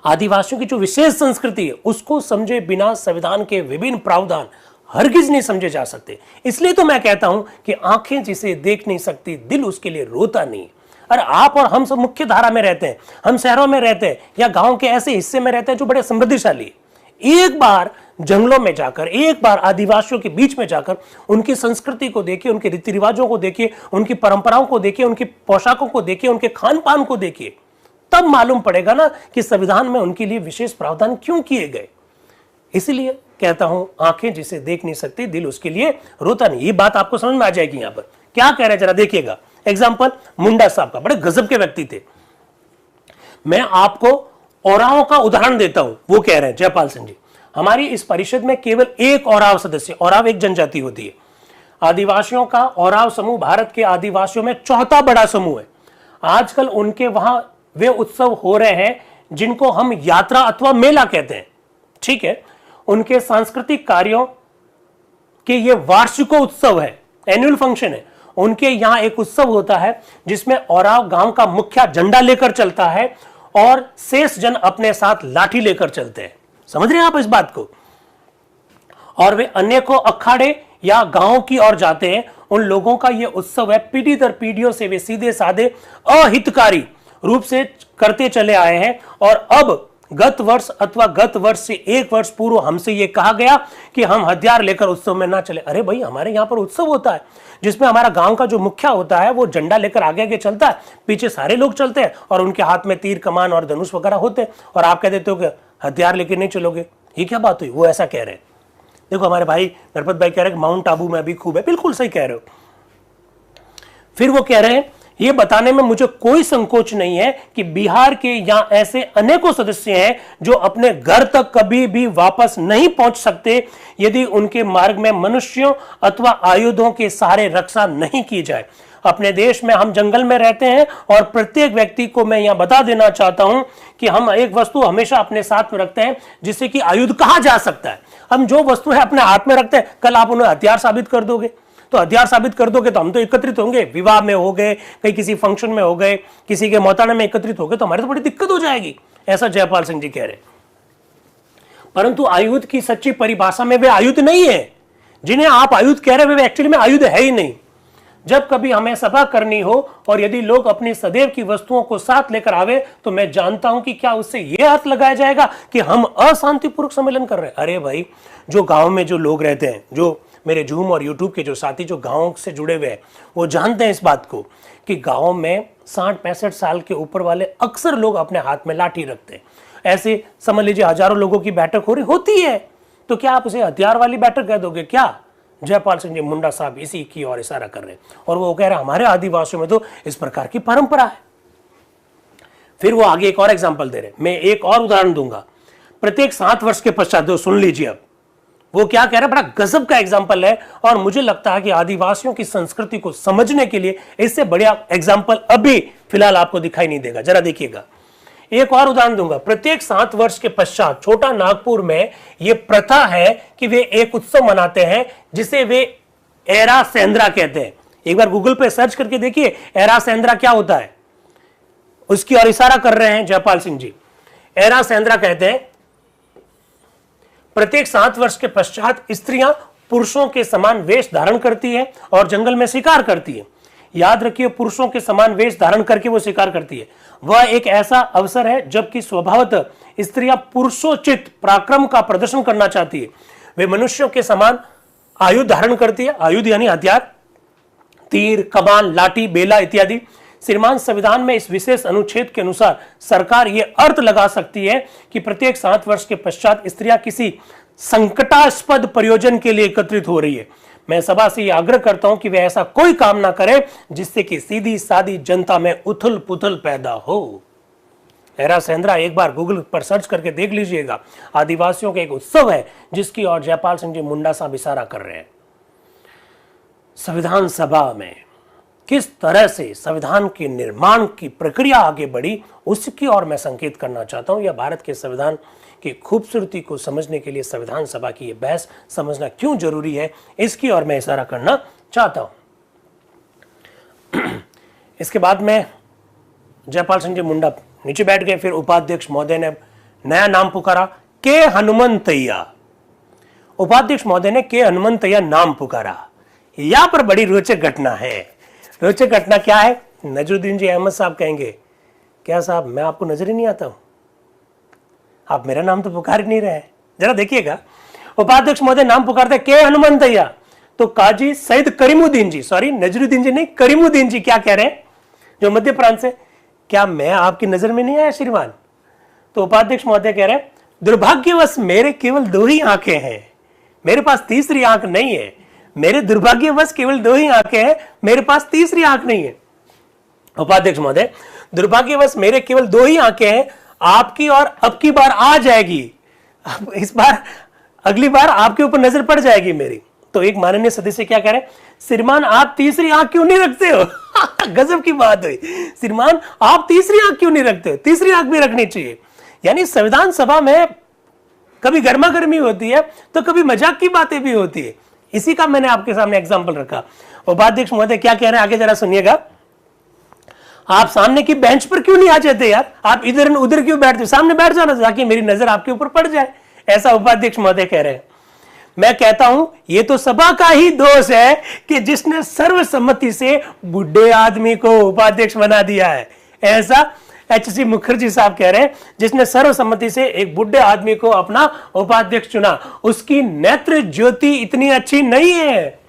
आदिवासियों की जो विशेष संस्कृति है उसको समझे बिना संविधान के विभिन्न प्रावधान हरगिज नहीं समझे जा सकते। इसलिए तो मैं कहता हूं कि आंखें जिसे देख नहीं सकती, दिल उसके लिए रोता नहीं। अरे आप और हम सब मुख्य धारा में रहते हैं, हम शहरों में रहते हैं या गांव के ऐसे हिस्से में रहते हैं जो बड़े समृद्धिशाली। एक बार जंगलों में जाकर, एक बार आदिवासियों के बीच में जाकर उनकी संस्कृति को देखिए, उनके रीति रिवाजों को देखिए, उनकी परंपराओं को देखिए, उनकी पोशाकों को देखिए, उनके खान पान को देखिए, तब मालूम पड़ेगा ना कि संविधान में उनके लिए विशेष प्रावधान क्यों किए गए। इसलिए कहता हूं, आंखें जिसे देख नहीं सकती, दिल उसके लिए रोता नहीं। ये बात आपको समझ में आ जाएगी। यहां पर क्या कह रहे हैं जरा देखिएगा। एग्जाम्पल मुंडा साहब का, बड़े गजब के व्यक्ति थे। मैं आपको ओराव का उदाहरण देता हूं। वो कह रहे हैं जयपाल सिंह जी, हमारी इस परिषद में केवल एक ओराव सदस्य, ओराव एक जनजाति होती है। आदिवासियों का ओराव समूह भारत के आदिवासियों में चौथा बड़ा समूह है। आजकल उनके वहां वे उत्सव हो रहे हैं जिनको हम यात्रा अथवा मेला कहते हैं, ठीक है। उनके सांस्कृतिक कार्यों के ये वार्षिकों उत्सव है, एनुअल फंक्शन है। उनके यहां एक उत्सव होता है जिसमें ओराव गांव का मुखिया झंडा लेकर चलता है और शेष जन अपने साथ लाठी लेकर चलते हैं। समझ रहे हैं आप इस बात को। और वे अन्य को अखाड़े या गांव की ओर जाते हैं। उन लोगों का यह उत्सव है, पीढ़ी दर पीढ़ियों से वे सीधे साधे अहितकारी रूप से करते चले आए हैं। और अब गत वर्ष अथवा गत वर्ष से 1 वर्ष पूर्व हमसे यह कहा गया कि हम हथियार लेकर उत्सव में ना चले। अरे भाई, हमारे यहां पर उत्सव होता है जिसमें हमारा गांव का जो मुखिया होता है वो झंडा लेकर आगे आगे चलता है, पीछे सारे लोग चलते हैं और उनके हाथ में तीर, कमान और धनुष वगैरह होते हैं, और आप कह देते हो कि हथियार लेकर नहीं चलोगे। ये क्या बात हुई? वो ऐसा कह रहे हैं। देखो हमारे भाई नरपत भाई कह रहे हैं कि माउंट आबू में भी खूब है। बिल्कुल सही कह रहे हो। फिर वो कह रहे हैं ये बताने में मुझे कोई संकोच नहीं है कि बिहार के यहां ऐसे अनेकों सदस्य हैं जो अपने घर तक कभी भी वापस नहीं पहुंच सकते यदि उनके मार्ग में मनुष्यों अथवा आयुधों के सहारे रक्षा नहीं की जाए। अपने देश में हम जंगल में रहते हैं और प्रत्येक व्यक्ति को मैं यहां बता देना चाहता हूं कि हम एक वस्तु हमेशा अपने साथ में रखते हैं जिससे कि आयुध कहा जा सकता है। हम जो वस्तु है अपने हाथ में रखते हैं, कल आप उन्हें हथियार साबित कर दोगे, तो हथियार साबित कर दोगे तो हम तो एकत्रित होंगे, विवाह में हो गए, कहीं किसी फंक्शन में हो गए, किसी के मौताने में एकत्रित हो गए, तो हमारे तो बड़ी दिक्कत हो जाएगी, ऐसा जयपाल सिंह जी कह रहे। परंतु आयुध की सच्ची परिभाषा में वे आयुध नहीं है, जिन्हें आप आयुध कह रहे हैं वे एक्चुअली में आयुध है ही नहीं। जब कभी हमें सभा करनी हो और यदि लोग अपनी सदैव की वस्तुओं को साथ लेकर आवे तो मैं जानता हूं कि क्या उससे यह अर्थ लगाया जाएगा कि हम अशांतिपूर्वक सम्मेलन कर रहे हैं। अरे भाई, जो गांव में जो लोग रहते हैं, जो मेरे जूम और यूट्यूब के जो साथी जो गांव से जुड़े हुए हैं, वो जानते हैं इस बात को कि गांव में 60-65 साल के ऊपर वाले अक्सर लोग अपने हाथ में लाठी रखते हैं। ऐसे समझ लीजिए हजारों लोगों की बैठक हो रही होती है, तो क्या आप उसे हथियार वाली बैठक कह दोगे क्या? जयपाल सिंह जी मुंडा साहब इसी की ओर इशारा कर रहे हैं और वो कह रहे हैं हमारे आदिवासियों में तो इस प्रकार की परंपरा है। फिर वो आगे एक और एग्जांपल दे रहे हैं, मैं एक और उदाहरण दूंगा। प्रत्येक 7 वर्ष के पश्चात, दो सुन लीजिए अब वो क्या कह रहे हैं, बड़ा गजब का एग्जाम्पल है और मुझे लगता है कि आदिवासियों की संस्कृति को समझने के लिए इससे बढ़िया एग्जाम्पल अभी फिलहाल आपको दिखाई नहीं देगा। जरा देखिएगा, एक और उदाहरण दूंगा। प्रत्येक 7 वर्ष के पश्चात छोटा नागपुर में यह प्रथा है कि वे एक उत्सव मनाते हैं जिसे वे एरा सेंद्रा कहते हैं। एक बार गूगल पे सर्च करके देखिए एरा सेंद्रा क्या होता है, उसकी ओर इशारा कर रहे हैं जयपाल सिंह जी। एरा सेंद्रा कहते हैं प्रत्येक 7 वर्ष के पश्चात स्त्रियां पुरुषों के समान वेश धारण करती है और जंगल में शिकार करती है। याद रखिए, पुरुषों के समान वेश धारण करके वो शिकार करती है। वह एक ऐसा अवसर है जबकि स्वभावतः स्त्रियां पुरुषोचित पराक्रम का प्रदर्शन करना चाहती है। वे मनुष्यों के समान आयुध धारण करती है, आयुध यानी हथियार, तीर, कमान, लाठी, बेला इत्यादि। श्रीमान संविधान में इस विशेष अनुच्छेद के अनुसार सरकार यह अर्थ लगा सकती है कि प्रत्येक 7 वर्ष के पश्चात स्त्रियां किसी संकटास्पद प्रयोजन के लिए एकत्रित हो रही है। मैं सभा से यह आग्रह करता हूं कि वे ऐसा कोई काम ना करें जिससे कि सीधी सादी जनता में उथल पुथल पैदा हो। एरा सेंद्रा एक बार गूगल पर सर्च करके देख लीजिएगा। आदिवासियों का एक उत्सव है जिसकी ओर जयपाल सिंह जी मुंडा साहब इशारा कर रहे हैं। संविधान सभा में किस तरह से संविधान के निर्माण की प्रक्रिया आगे बढ़ी उसकी ओर मैं संकेत करना चाहता हूं। यह भारत के संविधान की खूबसूरती को समझने के लिए संविधान सभा की यह बहस समझना क्यों जरूरी है, इसकी ओर मैं इशारा करना चाहता हूं। इसके बाद में जयपाल सिंह जी मुंडा नीचे बैठ गए। फिर उपाध्यक्ष महोदय ने नया नाम पुकारा, के हनुमंतैया। उपाध्यक्ष महोदय ने के हनुमंतैया नाम पुकारा। यहां पर बड़ी रोचक घटना है। रोचक घटना क्या है? नजरुद्दीन जी अहमद साहब कहेंगे, क्या साहब मैं आपको नजर ही नहीं आता हूं? आप मेरा नाम तो पुकार ही नहीं रहे। जरा देखिएगा, उपाध्यक्ष महोदय नाम पुकारते के हनुमंतैया, तो काजी सईद करीमुद्दीन जी, सॉरी नजरुद्दीन जी नहीं, करीमुद्दीन जी क्या कह रहे हैं, जो मध्य प्रांत से, क्या मैं आपकी नजर में नहीं आया श्रीमान? तो उपाध्यक्ष महोदय कह रहे हैं, दुर्भाग्यवश मेरे केवल 2 ही आंखें हैं, मेरे पास तीसरी आंख नहीं है। मेरे दुर्भाग्यवश केवल 2 ही आंखें हैं, मेरे पास तीसरी आंख नहीं है। उपाध्यक्ष महोदय, दुर्भाग्यवश मेरे केवल 2 ही आंखें हैं, आपकी और अब की बार आ जाएगी, इस बार अगली बार आपके ऊपर नजर पड़ जाएगी मेरी। तो एक माननीय सदस्य क्या कह रहे हैं, श्रीमान आप तीसरी आंख क्यों नहीं रखते हो? गजब की बात हुई, श्रीमान आप तीसरी आंख क्यों नहीं रखते हो? तीसरी आंख भी रखनी चाहिए। यानी संविधान सभा में कभी गर्मा गर्मी होती है तो कभी मजाक की बातें भी होती है। इसी का मैंने आपके सामने एग्जाम्पल रखा। उपाध्यक्ष महोदय क्या कह रहे हैं आगे जरा सुनिएगा। आप सामने की बेंच पर क्यों नहीं आ जाते यार? आप इधर उधर क्यों बैठते? सामने बैठ जाना ताकि मेरी नजर आपके ऊपर पड़ जाए, ऐसा उपाध्यक्ष महोदय कह रहे हैं। मैं कहता हूं ये तो सभा का ही दोष है कि जिसने सर्वसम्मति से बुढ़े आदमी को उपाध्यक्ष बना दिया है। ऐसा एच.सी. मुखर्जी साहब कह रहे हैं, जिसने सर्वसम्मति से एक बुढ़े आदमी को अपना उपाध्यक्ष चुना, उसकी नेत्र ज्योति इतनी अच्छी नहीं है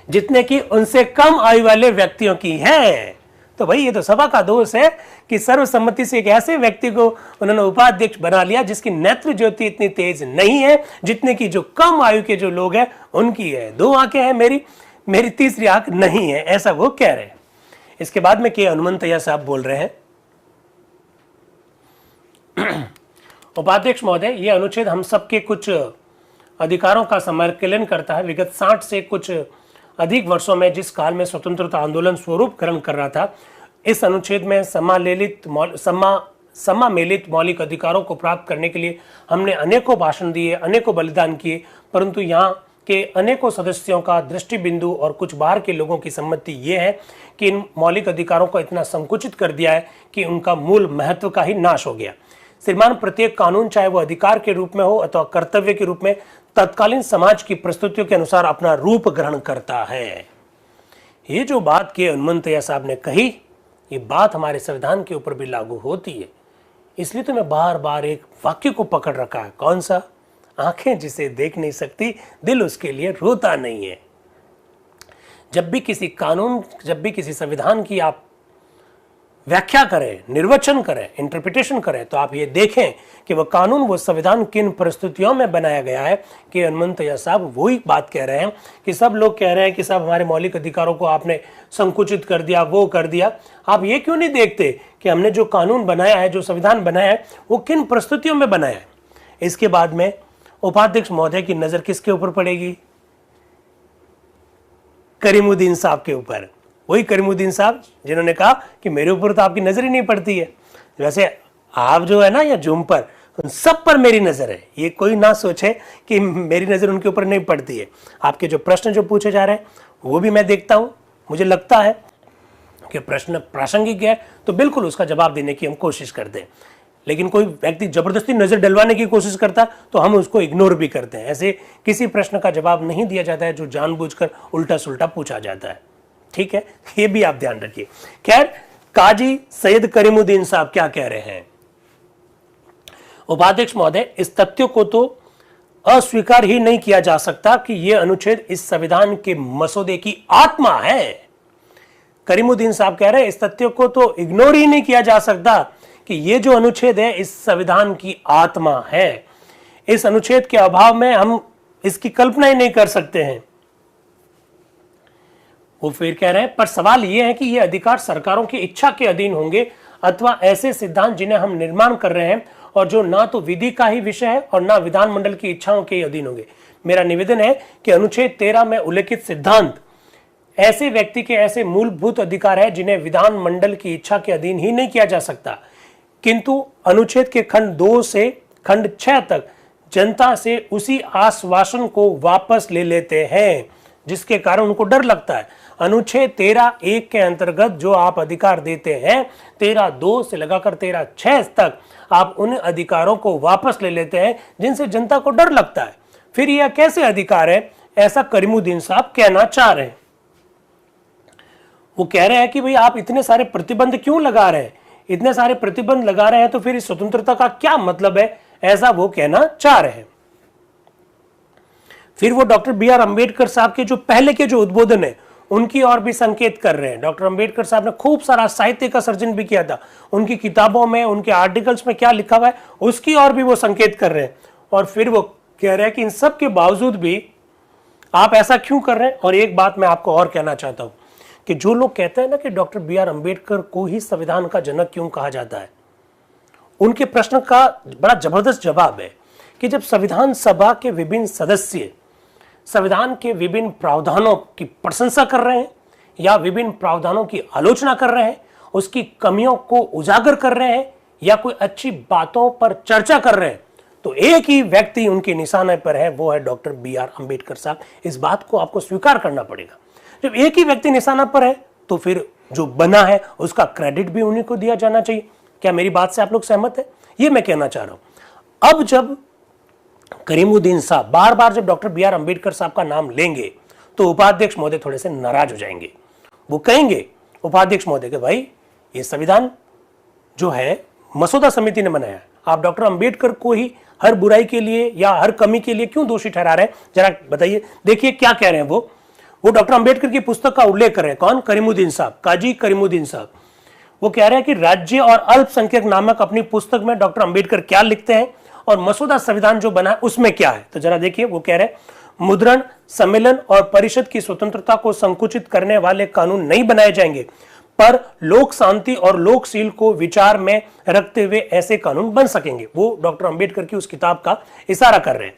जितने की उनसे कम आयु वाले व्यक्तियों की है। तो भाई ये तो सभा का दोष है कि सर्वसम्मति से एक ऐसे व्यक्ति को उन्होंने उपाध्यक्ष बना लिया जिसकी नेत्र ज्योति इतनी तेज नहीं है जितने की जो कम आयु के जो लोग हैं उनकी है। 2 आंखें हैं मेरी तीसरी आंख नहीं है, ऐसा वो कह रहे हैं। इसके बाद में के हनुमंतैया साहब बोल रहे हैं, उपाध्यक्ष महोदय, यह अनुच्छेद हम सबके कुछ अधिकारों का समकलन करता है। विगत 60 से कुछ अधिक वर्षों में जिस काल में स्वतंत्रता आंदोलन स्वरूप ग्रहण कर रहा था, इस अनुच्छेद में समामेलित मौलिक अधिकारों को प्राप्त करने के लिए हमने अनेकों भाषण दिए, अनेकों बलिदान किए, परंतु यहाँ के अनेकों सदस्यों का दृष्टि बिंदु और कुछ बाहर के लोगों की सम्मति ये है कि इन मौलिक अधिकारों को इतना संकुचित कर दिया है कि उनका मूल महत्व का ही नाश हो गया। श्रीमान, प्रत्येक कानून चाहे वो अधिकार के रूप में हो अथवा कर्तव्य के रूप में तत्कालीन समाज की परिस्थितियों के अनुसार अपना रूप ग्रहण करता है। ये जो बात के हनुमंतैया साहब ने कही, ये बात हमारे संविधान के ऊपर भी लागू होती है। इसलिए तो मैं बार बार एक वाक्य को पकड़ रखा है, कौन सा? आंखें जिसे देख नहीं सकती, दिल उसके लिए रोता नहीं है। जब भी किसी कानून, जब भी किसी संविधान की आप व्याख्या करें, निर्वचन करें, इंटरप्रिटेशन करें, तो आप ये देखें कि वह कानून, वो संविधान किन परिस्थितियों में बनाया गया है। कि हनुमंतैया साहब वही बात कह रहे हैं कि सब लोग कह रहे हैं कि साहब हमारे मौलिक अधिकारों को आपने संकुचित कर दिया, वो कर दिया। आप ये क्यों नहीं देखते कि हमने जो कानून बनाया है, जो संविधान बनाया है, वो किन परिस्थितियों में बनाया है। इसके बाद में उपाध्यक्ष महोदय की नजर किसके ऊपर पड़ेगी? करीमुद्दीन साहब के ऊपर। वही करीमुद्दीन साहब जिन्होंने कहा कि मेरे ऊपर तो आपकी नजर ही नहीं पड़ती है। वैसे आप जो है ना, या जूम पर, उन सब पर मेरी नजर है। ये कोई ना सोचे कि मेरी नजर उनके ऊपर नहीं पड़ती है। आपके जो प्रश्न जो पूछे जा रहे हैं वो भी मैं देखता हूं। मुझे लगता है कि प्रश्न प्रासंगिक है तो बिल्कुल उसका जवाब देने की हम कोशिश करते हैं। लेकिन कोई व्यक्ति जबरदस्ती नजर डलवाने की कोशिश करता तो हम उसको इग्नोर भी करते हैं। ऐसे किसी प्रश्न का जवाब नहीं दिया जाता है जो जानबूझकर उल्टा सुल्टा पूछा जाता है। ठीक है, ये भी आप ध्यान रखिए। खैर, काजी सैयद करीमुद्दीन साहब क्या कह रहे हैं? उपाध्यक्ष महोदय, इस तथ्य को तो अस्वीकार ही नहीं किया जा सकता कि यह अनुच्छेद इस संविधान के मसौदे की आत्मा है। करीमुद्दीन साहब कह रहे हैं इस तथ्य को तो इग्नोर ही नहीं किया जा सकता कि यह जो अनुच्छेद है इस संविधान की आत्मा है। इस अनुच्छेद के अभाव में हम इसकी कल्पना ही नहीं कर सकते हैं। वो फिर कह रहे हैं, पर सवाल यह है कि ये अधिकार सरकारों की इच्छा के अधीन होंगे अथवा ऐसे सिद्धांत जिन्हें हम निर्माण कर रहे हैं और जो ना तो विधि का ही विषय है और ना विधानमंडल की इच्छाओं के अधीन होंगे। मेरा निवेदन है कि अनुच्छेद 13 में उल्लेखित सिद्धांत ऐसे व्यक्ति के ऐसे मूलभूत अधिकार है जिन्हें विधानमंडल की इच्छा के अधीन ही नहीं किया जा सकता, किंतु अनुच्छेद के खंड 2 से खंड 6 तक जनता से उसी आश्वासन को वापस ले लेते हैं जिसके कारण उनको डर लगता है। अनुच्छेद 13(1) के अंतर्गत जो आप अधिकार देते हैं, 13(2) से लगाकर 13(6) तक आप उन अधिकारों को वापस ले लेते हैं जिनसे जनता को डर लगता है। फिर यह कैसे अधिकार है, ऐसा करीमुद्दीन साहब कहना चाह रहे हैं। वो कह रहे हैं कि भाई आप इतने सारे प्रतिबंध क्यों लगा रहे हैं, इतने सारे प्रतिबंध लगा रहे हैं तो फिर इस स्वतंत्रता का क्या मतलब है, ऐसा वो कहना चाह रहे हैं। फिर वो डॉक्टर बी.आर. अंबेडकर साहब के जो पहले के जो उद्बोधन है उनकी ओर भी संकेत कर रहे हैं। डॉक्टर अंबेडकर साहब ने खूब सारा साहित्य का सर्जन भी किया था। उनकी किताबों में, उनके आर्टिकल्स में क्या लिखा हुआ है उसकी ओर भी वो संकेत कर रहे हैं। और फिर वो कह रहे हैं कि इन सब के बावजूद भी आप ऐसा क्यों कर रहे हैं। और एक बात मैं आपको और कहना चाहता हूं कि जो लोग कहते हैं ना कि डॉक्टर बी.आर. अंबेडकर को ही संविधान का जनक क्यों कहा जाता है, उनके प्रश्न का बड़ा जबरदस्त जवाब है कि जब संविधान सभा के विभिन्न सदस्य संविधान के विभिन्न प्रावधानों की प्रशंसा कर रहे हैं या विभिन्न प्रावधानों की आलोचना कर रहे हैं, उसकी कमियों को उजागर कर रहे हैं या कोई अच्छी बातों पर चर्चा कर रहे हैं, तो एक ही व्यक्ति उनके निशाने पर है, वो है डॉक्टर बी.आर. अंबेडकर साहब। इस बात को आपको स्वीकार करना पड़ेगा। जब एक ही व्यक्ति निशाना पर है तो फिर जो बना है उसका क्रेडिट भी उन्हीं को दिया जाना चाहिए। क्या मेरी बात से आप लोग सहमत है? ये मैं कहना चाह रहा हूं। अब जब करीमुद्दीन साहब बार बार जब डॉक्टर बी.आर. अंबेडकर साहब का नाम लेंगे तो उपाध्यक्ष महोदय थोड़े से नाराज हो जाएंगे। वो कहेंगे उपाध्यक्ष महोदय के भाई ये संविधान जो है मसौदा समिति ने बनाया है, आप डॉक्टर अंबेडकर को ही हर बुराई के लिए या हर कमी के लिए क्यों दोषी ठहरा रहे हैं, जरा बताइए। देखिए क्या कह रहे हैं वो डॉक्टर अंबेडकर की पुस्तक का उल्लेख कर रहे हैं। कौन? करीमुद्दीन साहब, काजी करीमुद्दीन साहब। वो कह रहे हैं कि राज्य और अल्पसंख्यक नामक अपनी पुस्तक में डॉक्टर अंबेडकर क्या लिखते हैं और मसौदा संविधान जो बना है उसमें क्या है। तो जरा देखिए, वो कह रहे हैं मुद्रण, सम्मेलन और परिषद की स्वतंत्रता को संकुचित करने वाले कानून नहीं बनाए जाएंगे, पर लोक शांति और लोकशील को विचार में रखते हुए ऐसे कानून बन सकेंगे। वो डॉक्टर अंबेडकर की उस किताब का इशारा कर रहे हैं।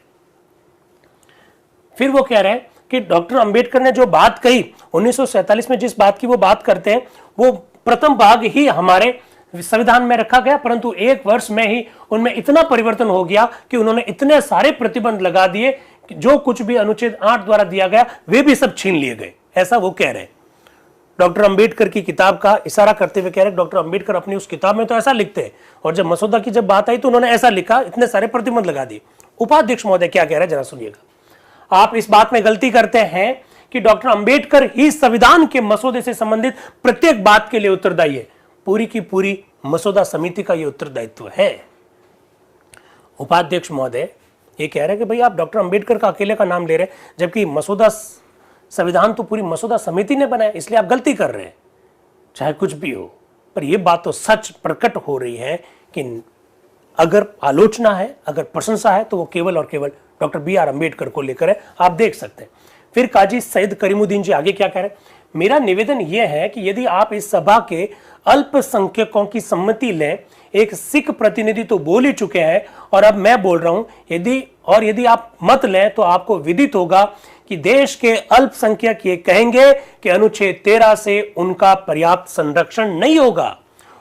फिर वो कह रहे हैं कि डॉक्टर अंबेडकर ने जो बात कही 1947 में, जिस बात की वो बात करते हैं, वो प्रथम भाग ही हमारे संविधान में रखा गया, परंतु एक वर्ष में ही उनमें इतना परिवर्तन हो गया कि उन्होंने इतने सारे प्रतिबंध लगा दिए कि जो कुछ भी अनुच्छेद 8 द्वारा दिया गया वे भी सब छीन लिए गए। ऐसा वो कह रहे हैं। डॉक्टर अंबेडकर की किताब का इशारा करते हुए कह रहे हैं, डॉक्टर अंबेडकर अपनी उस किताब में तो ऐसा लिखते हैं, और जब मसौदा की जब बात आई तो उन्होंने ऐसा लिखा, इतने सारे प्रतिबंध लगा दिए। उपाध्यक्ष महोदय क्या कह रहे हैं, जरा सुनिएगा। आप इस बात में गलती करते हैं कि डॉक्टर अंबेडकर ही संविधान के मसौदे से संबंधित प्रत्येक बात के लिए उत्तरदायी है। पूरी की पूरी मसौदा समिति का यह उत्तरदायित्व है। उपाध्यक्ष महोदय ये कह रहे हैं कि भाई आप डॉक्टर अंबेडकर का अकेले का नाम ले रहे हैं, जबकि मसौदा संविधान तो पूरी मसौदा समिति ने बनाया, इसलिए आप गलती कर रहे हैं, चाहे कुछ भी हो। पर यह बात तो सच प्रकट हो रही है कि अगर आलोचना है, अगर प्रशंसा है, तो वो केवल और केवल डॉक्टर BR अंबेडकर को लेकर है। आप देख सकते हैं। फिर काजी सैयद करीमुद्दीन जी आगे क्या कह रहे हैं, मेरा निवेदन यह है कि यदि आप इस सभा के अल्पसंख्यकों की सम्मति लें, एक सिख प्रतिनिधि तो बोल ही चुके हैं और अब मैं बोल रहा हूं, यदि आप मत लें तो आपको विदित होगा कि देश के अल्पसंख्यक ये कहेंगे कि अनुच्छेद 13 से उनका पर्याप्त संरक्षण नहीं होगा।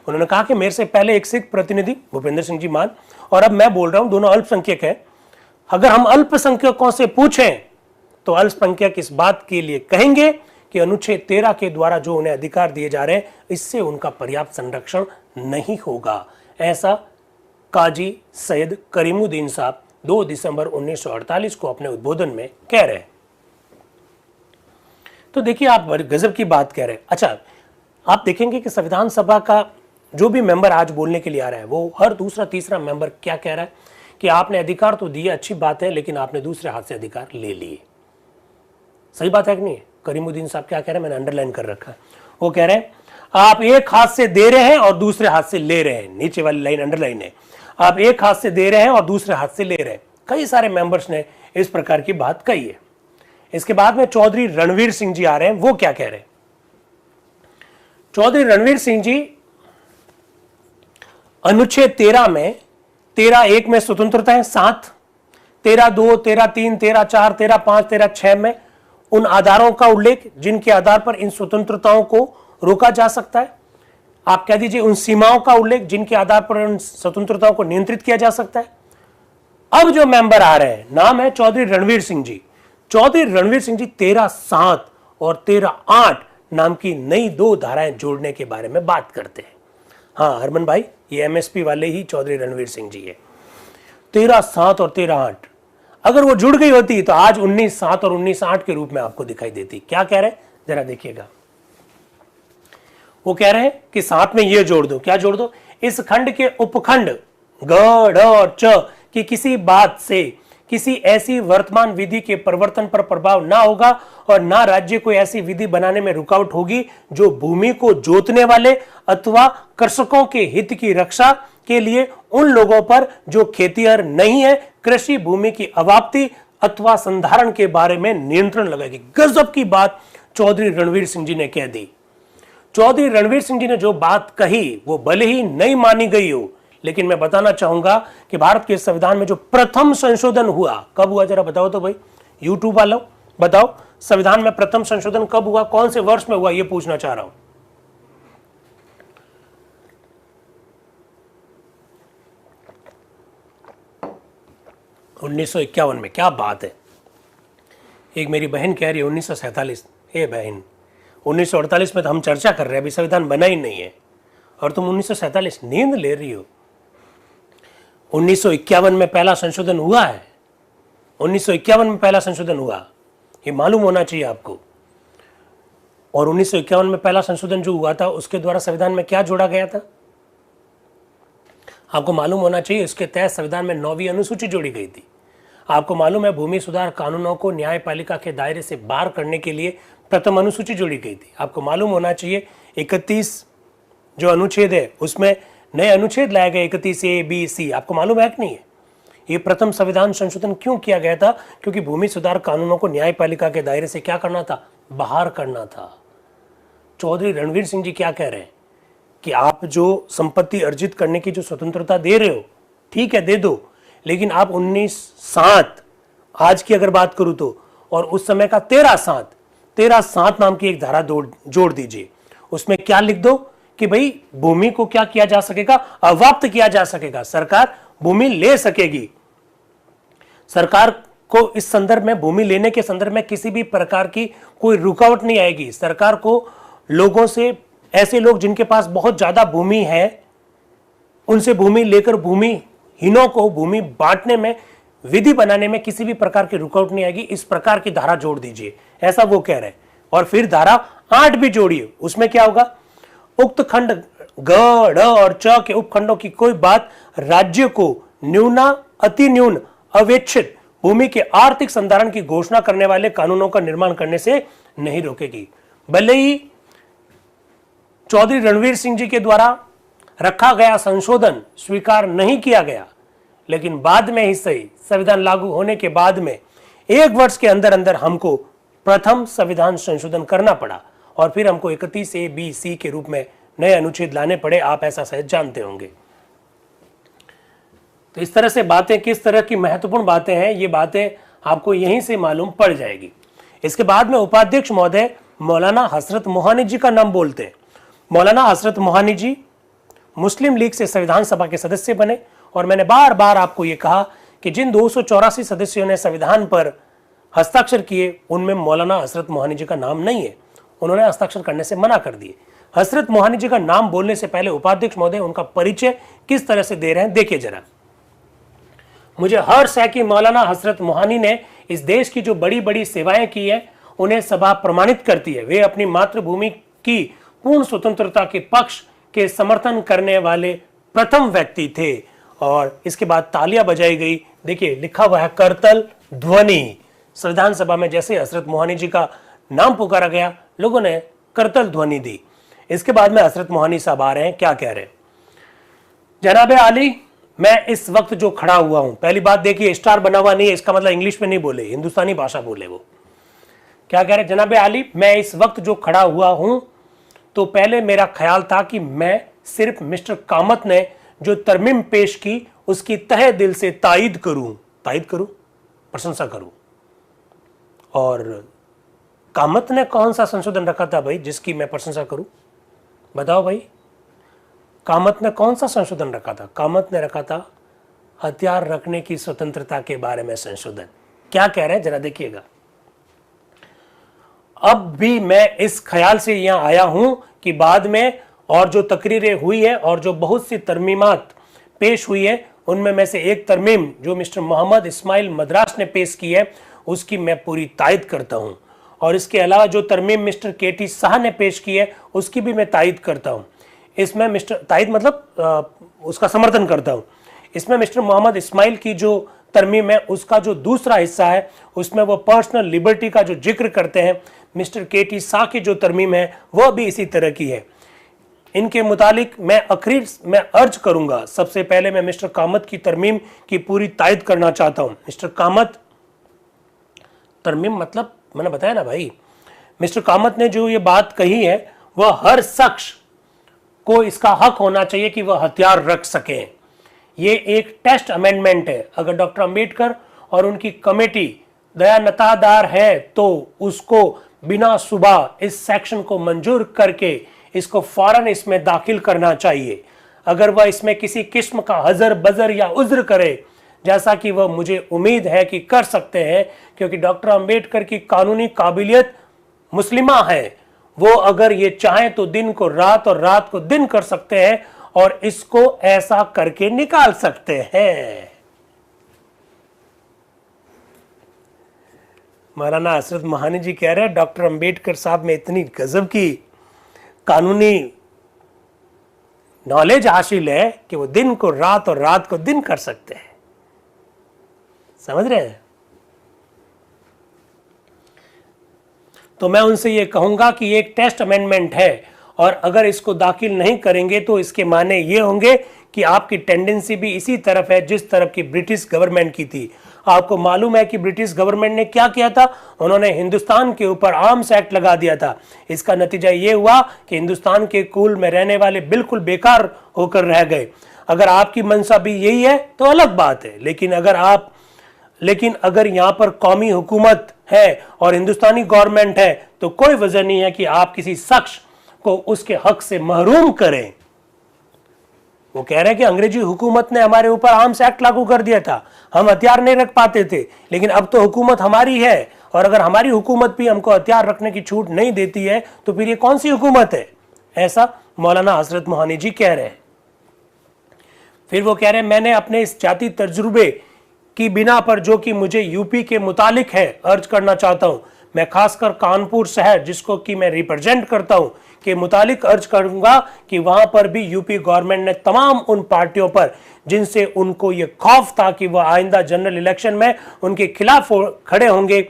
उन्होंने कहा कि मेरे से पहले एक सिख प्रतिनिधि भूपेंद्र सिंह जी मान, और अब मैं बोल रहा हूं, दोनों अल्पसंख्यक है। अगर हम अल्पसंख्यकों से पूछें तो अल्पसंख्यक इस बात के लिए कहेंगे कि अनुच्छेद 13 के द्वारा जो उन्हें अधिकार दिए जा रहे हैं, इससे उनका पर्याप्त संरक्षण नहीं होगा। ऐसा काजी सैयद करीमुद्दीन साहब 2 दिसंबर 1948 को अपने उद्बोधन में कह रहे हैं। तो देखिए, आप गजब की बात कह रहे हैं। अच्छा, आप देखेंगे कि संविधान सभा का जो भी मेंबर आज बोलने के लिए आ रहा है, वो हर दूसरा तीसरा मेंबर क्या कह रहा है कि आपने अधिकार तो दिए, अच्छी बात है, लेकिन आपने दूसरे हाथ से अधिकार ले लिए। सही बात है कि नहीं है? करीमुद्दीन साहब क्या कह रहे हैं, मैंने अंडरलाइन कर रखा है। वो कह रहे हैं आप एक हाथ से दे रहे हैं और दूसरे हाथ से ले रहे हैं। नीचे वाली लाइन अंडरलाइन है, आप एक हाथ से दे रहे हैं और दूसरे हाथ से ले रहे हैं। कई सारे मेंबर्स ने इस प्रकार की बात कही है। इसके बाद में चौधरी रणवीर सिंह जी आ रहे हैं। वो क्या कह रहे हैं? चौधरी रणवीर सिंह जी अनुच्छेद 13 में 13(1) में स्वतंत्रता है 7, 13(2), 13(3), 13(4), 13(5), 13(6) में उन आधारों का उल्लेख जिनके आधार पर इन स्वतंत्रताओं को रोका जा सकता है। आप कह दीजिए उन सीमाओं का उल्लेख जिनके आधार पर उन स्वतंत्रताओं को नियंत्रित किया जा सकता है। अब जो मेंबर आ रहे हैं, नाम है चौधरी रणवीर सिंह जी। चौधरी रणवीर सिंह जी 13(7) और 13(8) नाम की नई 2 धाराएं जोड़ने के बारे में बात करते हैं। हाँ हरमन भाई, ये MSP वाले ही चौधरी रणवीर सिंह जी है। 13(7) और 13(8) अगर वो जुड़ गई होती तो आज 19(7) और 19(8) के रूप में आपको दिखाई देती। क्या कह रहे हैं जरा देखिएगा। वो कह रहे हैं कि साथ में ये जोड़ दो। क्या जोड़ दो? इस खंड के उपखंड ग, ढ और च की किसी बात से किसी ऐसी वर्तमान विधि के परिवर्तन पर प्रभाव ना होगा और ना राज्य को ऐसी विधि बनाने में रुकावट होगी जो भूमि को जोतने वाले अथवा कृषकों के हित की रक्षा के लिए उन लोगों पर जो खेतीहर नहीं है कृषि भूमि की अवाप्ति अथवा संधारण के बारे में नियंत्रण लगाएगी। गजब की बात चौधरी रणवीर सिंह जी ने कह दी। चौधरी रणवीर सिंह जी ने जो बात कही वो भले ही नहीं मानी गई हो, लेकिन मैं बताना चाहूंगा कि भारत के संविधान में जो प्रथम संशोधन हुआ, कब हुआ जरा बताओ तो भाई, यूट्यूब वालों बताओ, संविधान में प्रथम संशोधन कब हुआ, कौन से वर्ष में हुआ, यह पूछना चाह रहा हूं। उन्नीस सौ 51 में। क्या बात है। एक मेरी बहन कह रही है 1947। हे बहन, 1948 में तो हम चर्चा कर रहे हैं, अभी संविधान बना ही नहीं है, और तुम 1947 नींद ले रही हो। 1951 में पहला संशोधन हुआ है। 1951 में पहला संशोधन हुआ, ये मालूम होना चाहिए आपको। और 1951 में पहला संशोधन जो हुआ था उसके द्वारा संविधान में क्या जोड़ा गया था आपको मालूम होना चाहिए। इसके तहत संविधान में 9वीं अनुसूची जोड़ी गई थी। आपको मालूम है भूमि सुधार कानूनों को न्यायपालिका के दायरे से बाहर करने के लिए प्रथम अनुसूची जोड़ी गई थी। आपको मालूम होना चाहिए 31 जो अनुच्छेद है उसमें नए अनुच्छेद लाए गए 31A, B, C। आपको मालूम है कि नहीं है? ये प्रथम संविधान संशोधन क्यों किया गया था? क्योंकि भूमि सुधार कानूनों को न्यायपालिका के दायरे से क्या करना था? बाहर करना था। चौधरी रणवीर सिंह जी क्या कह रहे हैं कि आप जो संपत्ति अर्जित करने की जो स्वतंत्रता दे रहे हो, ठीक है दे दो, लेकिन आप 19/7 आज की अगर बात करूं तो, और उस समय का 13/7 नाम की एक धारा जोड़ दीजिए। उसमें क्या लिख दो कि भाई भूमि को क्या किया जा सकेगा, अवाप्त किया जा सकेगा, सरकार भूमि ले सकेगी। सरकार को इस संदर्भ में, भूमि लेने के संदर्भ में किसी भी प्रकार की कोई रुकावट नहीं आएगी। सरकार को लोगों से, ऐसे लोग जिनके पास बहुत ज्यादा भूमि है, उनसे भूमि लेकर भूमिहीनों को भूमि बांटने में, विधि बनाने में किसी भी प्रकार की रुकावट नहीं आएगी। इस प्रकार की धारा जोड़ दीजिए, ऐसा वो कह रहे हैं। और फिर धारा 8 भी जोड़िए। उसमें क्या होगा, उक्त खंड ग, ढ और च के उपखंडों की कोई बात राज्य को न्यूना, अति न्यून, अवेक्षित भूमि के आर्थिक संधारण की घोषणा करने वाले कानूनों का निर्माण करने से नहीं रोकेगी। भले ही चौधरी रणवीर सिंह जी के द्वारा रखा गया संशोधन स्वीकार नहीं किया गया, लेकिन बाद में ही सही, संविधान लागू होने के बाद में 1 वर्ष के अंदर अंदर हमको प्रथम संविधान संशोधन करना पड़ा और फिर हमको 31A, B, C के रूप में नए अनुच्छेद लाने पड़े। आप ऐसा शायद जानते होंगे। तो इस तरह से बातें, किस तरह की महत्वपूर्ण बातें हैं, ये बातें आपको यहीं से मालूम पड़ जाएगी। इसके बाद में उपाध्यक्ष महोदय मौलाना हसरत मोहानी जी का नाम बोलते हैं। मौलाना हसरत मोहानी जी मुस्लिम लीग से संविधान सभा के सदस्य बने और मैंने बार बार आपको यह कहा कि जिन 284 सदस्यों ने संविधान पर हस्ताक्षर किए, उनमें मौलाना हसरत मोहानी जी का नाम नहीं है। उन्होंने हस्ताक्षर करने से मना कर दिए। हसरत मोहानी जी का नाम बोलने से पहले उपाध्यक्ष महोदय उनका परिचय किस तरह से दे रहे हैं, देखिए जरा। मुझे हर्ष है कि मौलाना हसरत मोहानी ने इस देश की जो बड़ी बड़ी सेवाएं की है, उन्हें सभा प्रमाणित करती है। वे अपनी मातृभूमि की पूर्ण स्वतंत्रता के पक्ष के समर्थन करने वाले प्रथम व्यक्ति थे। और इसके बाद तालियां बजाई गई। देखिए लिखा हुआ है करतल ध्वनि। संविधान सभा में जैसे हसरत मोहानी जी का नाम पुकारा गया, लोगों ने करतल ध्वनि दी। इसके बाद में हसरत मोहानी साहब आ रहे हैं, क्या कह रहे हैं। जनाबे आली, मैं इस वक्त जो खड़ा हुआ हूं, पहली बात देखिए स्टार बना हुआ नहीं है, इसका मतलब इंग्लिश में नहीं बोले, हिंदुस्तानी भाषा बोले। वो क्या कह रहे हैं, जनाबे आली मैं इस वक्त जो खड़ा हुआ हूं, तो पहले मेरा ख्याल था कि मैं सिर्फ मिस्टर कामत ने जो तरमीम पेश की उसकी तहे दिल से तायद करूं, प्रशंसा करूं। और कामत ने कौन सा संशोधन रखा था भाई जिसकी मैं प्रशंसा करूं, बताओ भाई। कामत ने कौन सा संशोधन रखा था? कामत ने रखा था हथियार रखने की स्वतंत्रता के बारे में संशोधन। क्या कह रहे हैं जरा देखिएगा। अब भी मैं इस ख्याल से यहां आया हूं कि बाद में और जो तकरीरें हुई है और जो बहुत सी तरमीमात पेश हुई है, उनमें में से एक तरमीम जो मिस्टर मोहम्मद इस्माइल मद्रास ने पेश की है, उसकी मैं पूरी तायद करता हूं। और इसके अलावा जो तरमीम मिस्टर KT शाह ने पेश की है, उसकी भी मैं तायद करता हूं। इसमें मिस्टर तायद मतलब उसका समर्थन करता हूं। इसमें मिस्टर मोहम्मद इस्माइल की जो तरमीम है, उसका जो दूसरा हिस्सा है, उसमें वो पर्सनल लिबर्टी का जो जिक्र करते हैं। मिस्टर KT शाह की जो तरमीम है, वह भी इसी तरह की है। इनके मुतालिक मैं अर्ज करूंगा। सबसे पहले मैं मिस्टर कामत की तरमीम की पूरी तायद करना चाहता हूं। मिस्टर कामत, तरमीम मतलब मैंने बताया ना भाई, मिस्टर कामत ने जो ये बात कही है, वह हर शख्स को इसका हक होना चाहिए कि वह हथियार रख सके। ये एक टेस्ट अमेंडमेंट है। अगर डॉक्टर अंबेडकर और उनकी कमेटी दयानतादार है तो उसको बिना सुबह इस सेक्शन को मंजूर करके इसको फौरन इसमें दाखिल करना चाहिए। अगर वह इसमें किसी किस्म का हजर बजर या उज्र करे, जैसा कि वह मुझे उम्मीद है कि कर सकते हैं, क्योंकि डॉक्टर अंबेडकर की कानूनी काबिलियत मुस्लिमा है। वो अगर ये चाहें तो दिन को रात और रात को दिन कर सकते हैं और इसको ऐसा करके निकाल सकते हैं। मौलाना हसरत मोहानी जी कह रहे हैं डॉक्टर अंबेडकर साहब में इतनी गजब की कानूनी नॉलेज हासिल है कि वो दिन को रात और रात को दिन कर सकते हैं। समझ रहे हैं? तो मैं उनसे ये कहूंगा कि एक टेस्ट अमेंडमेंट है और अगर इसको दाखिल नहीं करेंगे तो इसके माने ये होंगे कि आपकी टेंडेंसी भी इसी तरफ है जिस तरफ की ब्रिटिश गवर्नमेंट की थी। आपको मालूम है कि ब्रिटिश गवर्नमेंट ने क्या किया था? उन्होंने हिंदुस्तान के ऊपर आर्म्स एक्ट लगा दिया था। इसका नतीजा यह हुआ कि हिंदुस्तान के कुल में रहने वाले बिल्कुल बेकार होकर रह गए। अगर आपकी मंशा भी यही है तो अलग बात है, लेकिन अगर यहां पर कौमी हुकूमत है और हिंदुस्तानी गवर्नमेंट है तो कोई वजह नहीं है कि आप किसी शख्स को उसके हक से महरूम करें। वो कह रहे हैं कि अंग्रेजी हुकूमत ने हमारे ऊपर आर्म्स एक्ट लागू कर दिया था, हम हथियार नहीं रख पाते थे, लेकिन अब तो हुकूमत हमारी है, और अगर हमारी हुकूमत भी हमको हथियार रखने की छूट नहीं देती है तो फिर ये कौन सी हुकूमत है? ऐसा मौलाना हजरत मोहानी जी कह रहे हैं। फिर वो कह रहे हैं, मैंने अपने इस जाति तजुर्बे की बिना पर जो कि मुझे यूपी के मुतालिक है अर्ज करना चाहता हूं। मैं खासकर कानपुर शहर, जिसको कि मैं रिप्रेजेंट करता हूं, के मुतालिक अर्ज करूंगा कि वहां पर भी यूपी गवर्नमेंट ने तमाम उन पार्टियों पर जिनसे उनको ये खौफ था कि वह आइंदा जनरल इलेक्शन में उनके खिलाफ खड़े होंगे,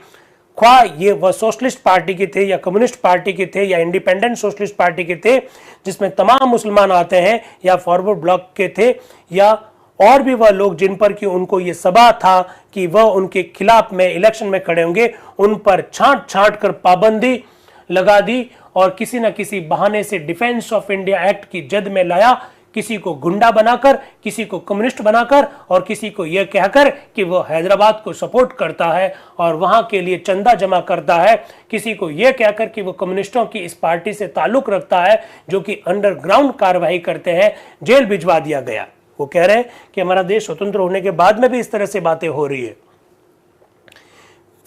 ख्वाह ये वह सोशलिस्ट पार्टी के थे या कम्युनिस्ट पार्टी के थे या इंडिपेंडेंट सोशलिस्ट पार्टी के थे जिसमें तमाम मुसलमान आते हैं, या फॉरवर्ड ब्लॉक के थे, या और भी वह लोग जिन पर कि उनको ये सबा था कि वह उनके खिलाफ में इलेक्शन में खड़े होंगे, उन पर छांट छांट कर पाबंदी लगा दी और किसी न किसी बहाने से डिफेंस ऑफ इंडिया एक्ट की जद में लाया, किसी को गुंडा बनाकर, किसी को कम्युनिस्ट बनाकर और किसी को यह कहकर कि वह हैदराबाद को सपोर्ट करता है और वहां के लिए चंदा जमा करता है, किसी को यह कहकर कि वह कम्युनिस्टों की इस पार्टी से ताल्लुक रखता है जो कि अंडरग्राउंड कार्रवाई करते हैं, जेल भिजवा दिया गया। वो कह रहे हैं कि हमारा देश स्वतंत्र होने के बाद में भी इस तरह से बातें हो रही है।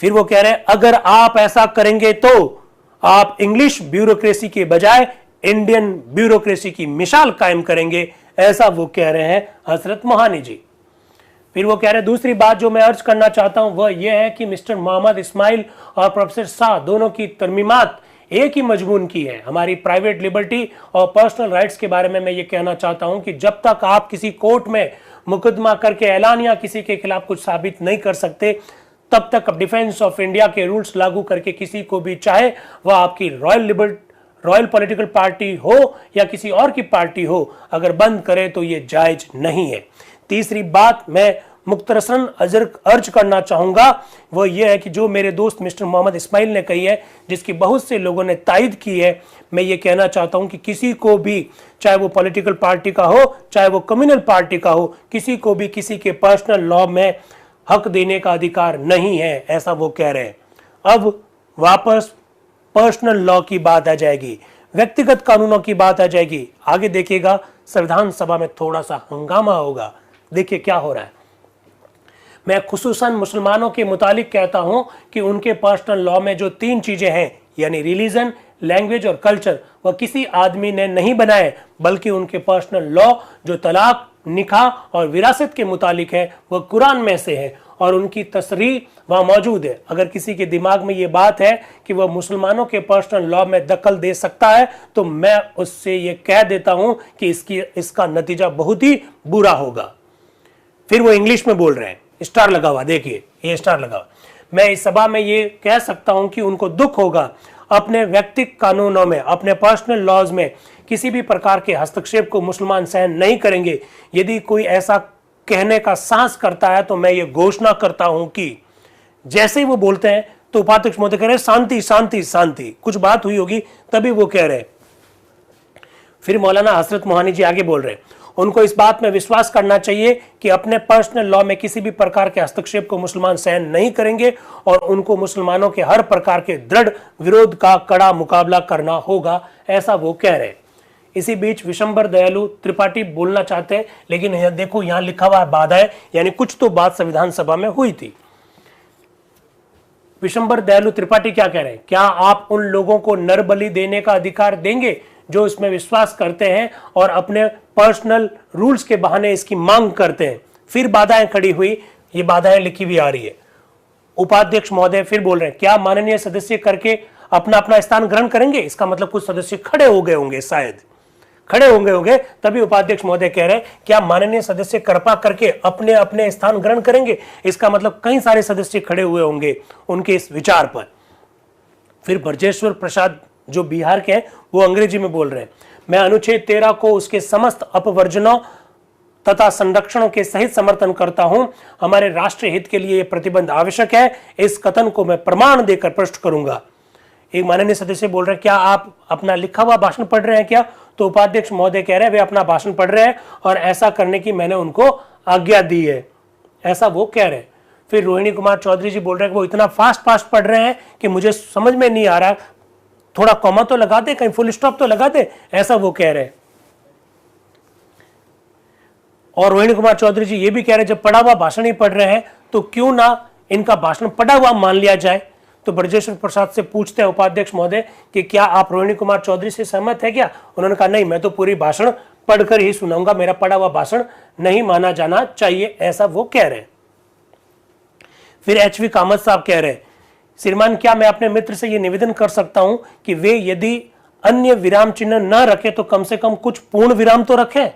फिर वो कह रहे हैं, अगर आप ऐसा करेंगे तो आप इंग्लिश ब्यूरोक्रेसी के बजाय इंडियन ब्यूरोक्रेसी की मिसाल कायम करेंगे, ऐसा वो कह रहे हैं हजरत मोहानी जी। फिर वो कह रहे हैं, दूसरी बात जो मैं अर्ज करना चाहता हूं वह यह है कि मिस्टर मोहम्मद इस्माइल और प्रोफेसर शाह दोनों की तरमीमात एक ही मजमून की है। हमारी प्राइवेट लिबर्टी और पर्सनल राइट्स के बारे में मैं ये कहना चाहता हूं कि जब तक आप किसी कोर्ट में मुकदमा करके ऐलान या किसी के खिलाफ कुछ साबित नहीं कर सकते, तब तक अब डिफेंस ऑफ इंडिया के रूल्स लागू करके किसी को भी, चाहे वह आपकी रॉयल पॉलिटिकल पार्टी हो या किसी और की पार्टी हो, अगर बंद करे तो ये जायज नहीं है। तीसरी बात मैं मुख्तसरन अर्ज करना चाहूंगा वो ये है कि जो मेरे दोस्त मिस्टर मोहम्मद इस्माइल ने कही है, जिसकी बहुत से लोगों ने तायद की है, मैं ये कहना चाहता हूं कि किसी को भी, चाहे वो पॉलिटिकल पार्टी का हो चाहे वो कम्युनल पार्टी का हो, किसी को भी किसी के पर्सनल लॉ में हक देने का अधिकार नहीं है, ऐसा वो कह रहे हैं। अब वापस पर्सनल लॉ की बात आ जाएगी, व्यक्तिगत कानूनों की बात आ जाएगी। आगे देखिएगा संविधान सभा में थोड़ा सा हंगामा होगा, देखिए क्या हो रहा है। मैं खुसूसन मुसलमानों के मुतालिक कहता हूं कि उनके पर्सनल लॉ में जो 3 चीजें हैं, यानी रिलीजन, लैंग्वेज और कल्चर, वह किसी आदमी ने नहीं बनाए, बल्कि उनके पर्सनल लॉ जो तलाक, निकाह और विरासत के मुतालिक है वह कुरान में से है और उनकी तसरीह वहां मौजूद है। अगर किसी के दिमाग में यह बात है कि वह मुसलमानों के पर्सनल लॉ में दखल दे सकता है तो मैं उससे यह कह देता हूं कि इसका नतीजा बहुत ही बुरा होगा। फिर वो इंग्लिश में बोल रहे हैं, स्टार लगा हुआ, देखिए ये स्टार लगा हुआ। मैं इस सभा में ये कह सकता हूं कि उनको दुख होगा अपने व्यक्तिगत कानूनों में, अपने पर्सनल लॉज में किसी भी प्रकार के हस्तक्षेप को मुसलमान सहन नहीं करेंगे। यदि कोई ऐसा कहने का साहस करता है तो मैं ये घोषणा करता हूं कि जैसे ही वो बोलते हैं तो उपाध्यक्ष महोदय कह रहे हैं शांति शांति शांति, कुछ बात हुई होगी तभी वो कह रहे हैं। फिर मौलाना हजरत मोहानी जी आगे बोल रहे हैं, उनको इस बात में विश्वास करना चाहिए कि अपने पर्सनल लॉ में किसी भी प्रकार के हस्तक्षेप को मुसलमान सहन नहीं करेंगे और उनको मुसलमानों के हर प्रकार के दृढ़ विरोध का कड़ा मुकाबला करना होगा, ऐसा वो कह रहे हैं। इसी बीच विशंबर दयालु त्रिपाठी बोलना चाहते हैं, लेकिन देखो यहां लिखा हुआ बाधाएं, यानी कुछ तो बात संविधान सभा में हुई थी। विशंबर दयालु त्रिपाठी क्या कह रहे हैं, क्या आप उन लोगों को नर बलि देने का अधिकार देंगे जो इसमें विश्वास करते हैं और अपने पर्सनल रूल्स के बहाने इसकी मांग करते हैं? फिर बाधाएं खड़ी हुई, ये बाधाएं लिखी हुई आ रही है। उपाध्यक्ष महोदय फिर बोल रहे हैं, क्या माननीय सदस्य करके अपना अपना स्थान ग्रहण करेंगे? इसका मतलब कुछ सदस्य खड़े हो गए होंगे, शायद खड़े होंगे तभी उपाध्यक्ष महोदय कह रहे हैं क्या माननीय सदस्य कृपा करके अपने अपने स्थान ग्रहण करेंगे? इसका मतलब कई सारे सदस्य खड़े हुए होंगे उनके इस विचार पर। फिर ब्रजेश्वर प्रसाद जो बिहार के हैं वो अंग्रेजी में बोल रहे हैं, मैं अनुच्छेद 13 को उसके समस्त अपवर्जनों तथा संरक्षण के सहित समर्थन करता हूं। हमारे राष्ट्रीय हित के लिए यह प्रतिबंध आवश्यक है। इस कथन को मैं प्रमाण देकर प्रश्न करूंगा। एक माननीय सदस्य बोल रहे हैं, क्या आप अपना लिखा हुआ भाषण पढ़ रहे हैं क्या? तो उपाध्यक्ष महोदय कह रहे हैं वे अपना भाषण पढ़ रहे हैं और ऐसा करने की मैंने उनको आज्ञा दी है, ऐसा वो कह रहे हैं। फिर रोहिणी कुमार चौधरी जी बोल रहे हैं वो इतना फास्ट पढ़ रहे हैं कि मुझे समझ में नहीं आ रहा, थोड़ा कॉमा तो लगा दे, कहीं फुल स्टॉप तो लगा दे, ऐसा वो कह रहे हैं। और रोहिणी कुमार चौधरी जी ये भी कह रहे हैं जब पढ़ा हुआ भाषण ही पढ़ रहे हैं तो क्यों ना इनका भाषण पढ़ा हुआ मान लिया जाए। तो ब्रजेश्वर प्रसाद से पूछते हैं उपाध्यक्ष महोदय कि क्या आप रोहिणी कुमार चौधरी से सहमत है क्या? उन्होंने कहा नहीं, मैं तो पूरी भाषण पढ़कर ही सुनाऊंगा, मेरा पढ़ा हुआ भाषण नहीं माना जाना चाहिए, ऐसा वो कह रहे हैं। फिर एचवी कामत साहब कह रहे हैं, श्रीमान क्या मैं अपने मित्र से यह निवेदन कर सकता हूं कि वे यदि अन्य विराम चिन्ह न रखे तो कम से कम कुछ पूर्ण विराम तो रखें।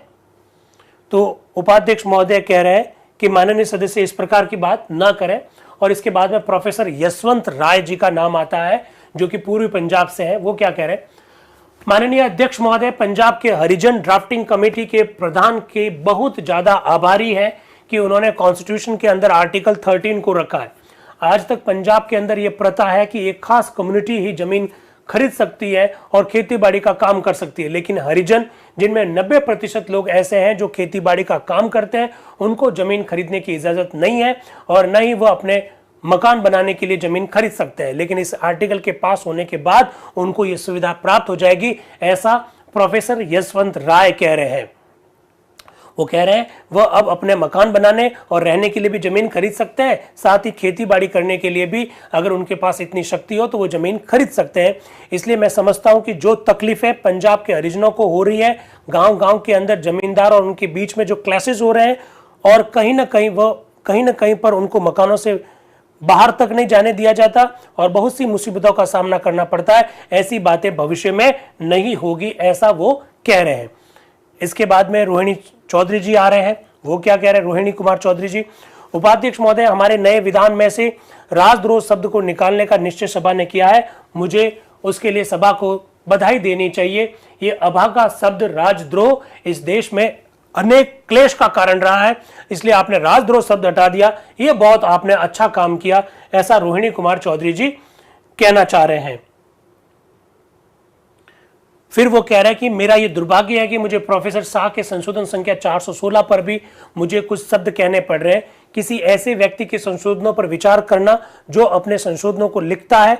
तो उपाध्यक्ष महोदय कह रहे हैं कि माननीय सदस्य इस प्रकार की बात न करें। और इसके बाद में प्रोफेसर यशवंत राय जी का नाम आता है जो कि पूर्वी पंजाब से है। वो क्या कह रहे हैं, माननीय अध्यक्ष महोदय, पंजाब के हरिजन ड्राफ्टिंग कमेटी के प्रधान के बहुत ज्यादा आभारी है कि उन्होंने कॉन्स्टिट्यूशन के अंदर आर्टिकल 13 को रखा है। आज तक पंजाब के अंदर यह प्रथा है कि एक खास कम्युनिटी ही जमीन खरीद सकती है और खेतीबाड़ी का काम कर सकती है, लेकिन हरिजन जिनमें 90% लोग ऐसे हैं जो खेतीबाड़ी का काम करते हैं, उनको जमीन खरीदने की इजाजत नहीं है और न ही वो अपने मकान बनाने के लिए जमीन खरीद सकते हैं। लेकिन इस आर्टिकल के पास होने के बाद उनको ये सुविधा प्राप्त हो जाएगी, ऐसा प्रोफेसर यशवंत राय कह रहे हैं। वो कह रहे हैं वह अब अपने मकान बनाने और रहने के लिए भी जमीन खरीद सकते हैं, साथ ही खेती बाड़ी करने के लिए भी अगर उनके पास इतनी शक्ति हो तो वो जमीन खरीद सकते हैं। इसलिए मैं समझता हूं कि जो तकलीफें पंजाब के हरिजनों को हो रही है, गांव-गांव के अंदर जमींदार और उनके बीच में जो क्लैशेस हो रहे हैं और कहीं ना कहीं पर उनको मकानों से बाहर तक नहीं जाने दिया जाता और बहुत सी मुसीबतों का सामना करना पड़ता है, ऐसी बातें भविष्य में नहीं होगी, ऐसा वो कह रहे हैं। इसके बाद में रोहिणी चौधरी जी आ रहे हैं। वो क्या कह रहे हैं, रोहिणी कुमार चौधरी जी, उपाध्यक्ष महोदय, हमारे नए विधान में से राजद्रोह शब्द को निकालने का निश्चय सभा ने किया है। मुझे उसके लिए सभा को बधाई देनी चाहिए। ये अभागा शब्द राजद्रोह इस देश में अनेक क्लेश का कारण रहा है, इसलिए आपने राजद्रोह शब्द हटा दिया, ये बहुत आपने अच्छा काम किया, ऐसा रोहिणी कुमार चौधरी जी कहना चाह रहे हैं। फिर वो कह रहे हैं कि मेरा ये दुर्भाग्य है कि मुझे प्रोफेसर शाह के संशोधन संख्या 416 पर भी मुझे कुछ शब्द कहने पड़ रहे हैं। किसी ऐसे व्यक्ति के संशोधनों पर विचार करना जो अपने संशोधनों को लिखता है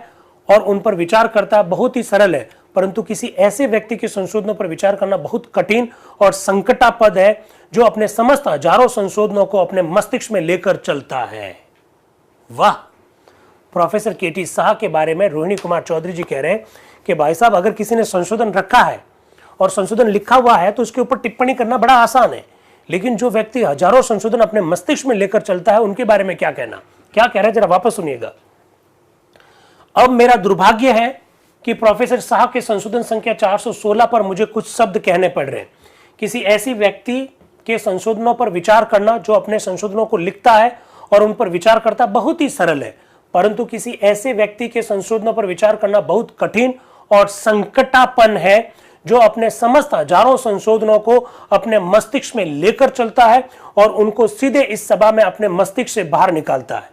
और उन पर विचार करता है बहुत ही सरल है, परंतु किसी ऐसे व्यक्ति के संशोधनों पर विचार करना बहुत कठिन और संकटापद है जो अपने समस्त हजारों संशोधनों को अपने मस्तिष्क में लेकर चलता है। वाह! प्रोफेसर केटी शाह के बारे में रोहिणी कुमार चौधरी जी कह रहे हैं कि भाई साहब, अगर किसी ने संशोधन रखा है और संशोधन लिखा हुआ है तो उसके ऊपर टिप्पणी करना बड़ा आसान है, लेकिन जो व्यक्ति हजारों संशोधन अपने मस्तिष्क में लेकर चलता है उनके बारे में क्या कहना। क्या कह रहे हैं जरा वापस सुनिएगा। अब मेरा दुर्भाग्य है कि प्रोफेसर शाह के संशोधन संख्या 416 पर मुझे कुछ शब्द कहने पड़ रहे हैं। किसी ऐसी व्यक्ति के संशोधनों पर विचार करना जो अपने संशोधनों को लिखता है और उन पर विचार करता बहुत ही सरल है, परंतु किसी ऐसे व्यक्ति के संशोधनों पर विचार करना बहुत कठिन और संकटापन है जो अपने समस्त हजारों संशोधनों को अपने मस्तिष्क में लेकर चलता है और उनको सीधे इस सभा में अपने मस्तिष्क से बाहर निकालता है।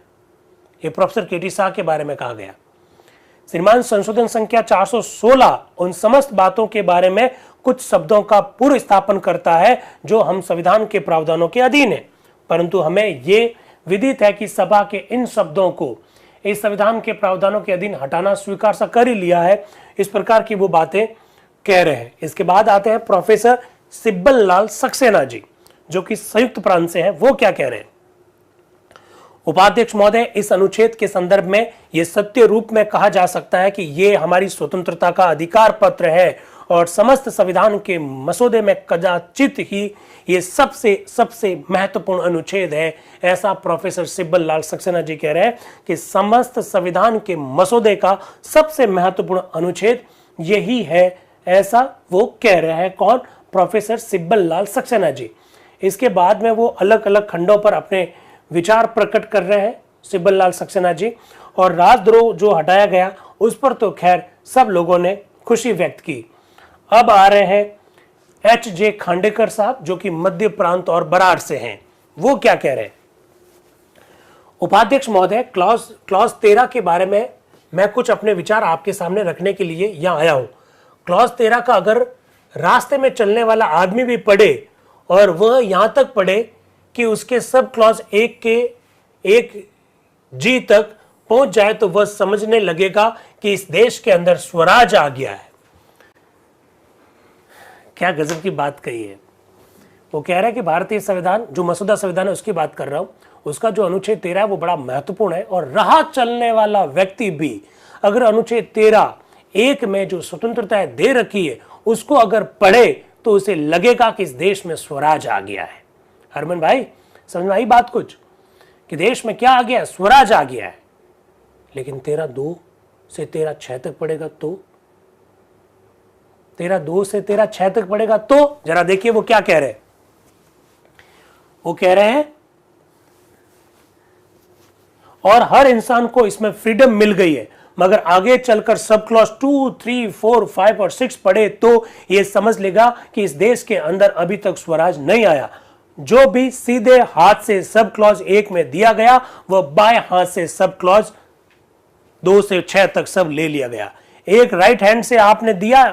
ये प्रोफेसर केटी शाह के बारे में कहा गया। श्रीमान, संशोधन संख्या 416 उन समस्त बातों के बारे में कुछ शब्दों का पूर्व स्थापन करता है जो हम संविधान के प्रावधानों के अधीन है, परंतु हमें ये विदित है कि सभा के इन शब्दों को इस संविधान के प्रावधानों के अधीन हटाना स्वीकार सा कर ही लिया है। इस प्रकार की वो बातें कह रहे हैं। इसके बाद आते हैं प्रोफेसर सिब्बल लाल सक्सेना जी जो कि संयुक्त प्रांत से हैं। वो क्या कह रहे हैं, उपाध्यक्ष महोदय, इस अनुच्छेद के संदर्भ में यह सत्य रूप में कहा जा सकता है कि यह हमारी स्वतंत्रता का अधिकार पत्र है और समस्त संविधान के मसौदे में कदाचित ही ये सबसे महत्वपूर्ण अनुच्छेद है, ऐसा प्रोफेसर सिब्बल लाल सक्सेना जी कह रहे हैं कि समस्त संविधान के मसौदे का सबसे महत्वपूर्ण अनुच्छेद यही है, ऐसा वो कह रहे हैं। कौन? प्रोफेसर सिब्बल लाल सक्सेना जी। इसके बाद में वो अलग अलग खंडों पर अपने विचार प्रकट कर रहे हैं सिब्बल लाल सक्सेना जी, और राजद्रोह जो हटाया गया उस पर तो खैर सब लोगों ने खुशी व्यक्त की। अब आ रहे हैं H.J. खांडेकर साहब, जो कि मध्य प्रांत और बराड़ से हैं, वो क्या कह रहे हैं। उपाध्यक्ष महोदय, क्लॉज 13 के बारे में मैं कुछ अपने विचार आपके सामने रखने के लिए यहां आया हूं। क्लॉज 13 का अगर रास्ते में चलने वाला आदमी भी पढ़े और वह यहां तक पढ़े कि उसके सब क्लॉज 1 के 1G तक पहुंच जाए तो वह समझने लगेगा कि इस देश के अंदर स्वराज आ गया है। क्या गजब की बात कही है। वो कह रहा है कि भारतीय संविधान, जो मसौदा संविधान है उसकी बात कर रहा हूं, उसका जो अनुच्छेद 13 है वो बड़ा महत्वपूर्ण है, और राह चलने वाला व्यक्ति भी अगर अनुच्छेद 13(1) में जो स्वतंत्रता दे रखी है उसको अगर पढ़े तो उसे लगेगा कि इस देश में स्वराज आ गया है। हरमन भाई, समझ में आई बात कुछ, कि देश में क्या आ गया है, स्वराज आ गया है। लेकिन 13(2) से 13(6) तक पढ़ेगा तो 13(2) से 13(6) तक पढ़ेगा तो जरा देखिए वो क्या कह रहे हैं। वो कह रहे हैं और हर इंसान को इसमें फ्रीडम मिल गई है, मगर आगे चलकर सब क्लॉज 2, 3, 4, 5 और 6 पढ़े तो यह समझ लेगा कि इस देश के अंदर अभी तक स्वराज नहीं आया। जो भी सीधे हाथ से सब क्लॉज 1 में दिया गया वह बाएं हाथ से सब क्लॉज 2 से 6 तक सब ले लिया गया। एक राइट हैंड से आपने दिया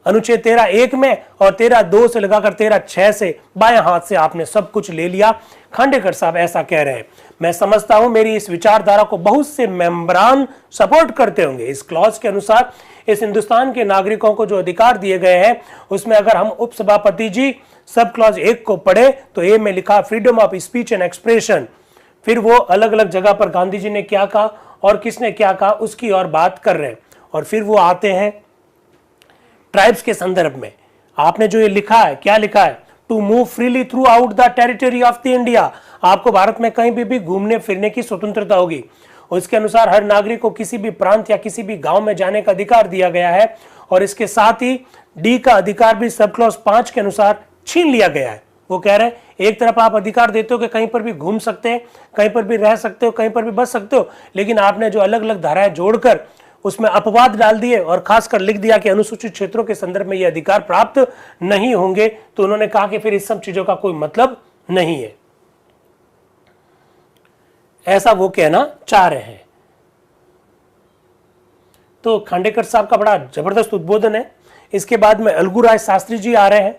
अनुच्छेद 13(1) में, और 13(2) से लगाकर 13(6) से बाएं हाथ से आपने सब कुछ ले लिया। खांडेकर साहब ऐसा कह रहे हैं। मैं समझता हूं मेरी इस विचारधारा को बहुत से मेंबरान सपोर्ट करते होंगे। इस क्लॉज के अनुसार इस हिंदुस्तान के नागरिकों को जो अधिकार दिए गए हैं उसमें अगर हम उपसभापति जी सब क्लॉज 1 को पढ़े तो ए में लिखा freedom of speech and expression. फिर वो अलग अलग जगह पर गांधी जी ने क्या कहा और किसने क्या कहा उसकी और बात कर रहे हैं। और फिर वो आते हैं ट्राइब्स के संदर्भ में। आपने जो ये लिखा है, क्या लिखा है, to move freely throughout the territory of the India. आपको भारत में कहीं भी घूमने फिरने की स्वतंत्रता होगी। उसके अनुसार हर नागरिक को किसी भी प्रांत या किसी भी गांव में जाने का अधिकार दिया गया है, और इसके साथ ही डी का अधिकार भी सब क्लॉज 5 के अनुसार छीन लिया गया है। वो कह रहे हैं एक तरफ आप अधिकार देते हो कि कहीं पर भी घूम सकते हैं, कहीं पर भी रह सकते हो, कहीं पर भी बच सकते हो, लेकिन आपने जो अलग अलग धाराएं जोड़कर उसमें अपवाद डाल दिए और खासकर लिख दिया कि अनुसूचित क्षेत्रों के संदर्भ में ये अधिकार प्राप्त नहीं होंगे, तो उन्होंने कहा कि फिर इस सब चीजों का कोई मतलब नहीं है, ऐसा वो कहना चाह रहे हैं। तो खांडेकर साहब का बड़ा जबरदस्त उद्बोधन है। इसके बाद में अलगू राय शास्त्री जी आ रहे हैं।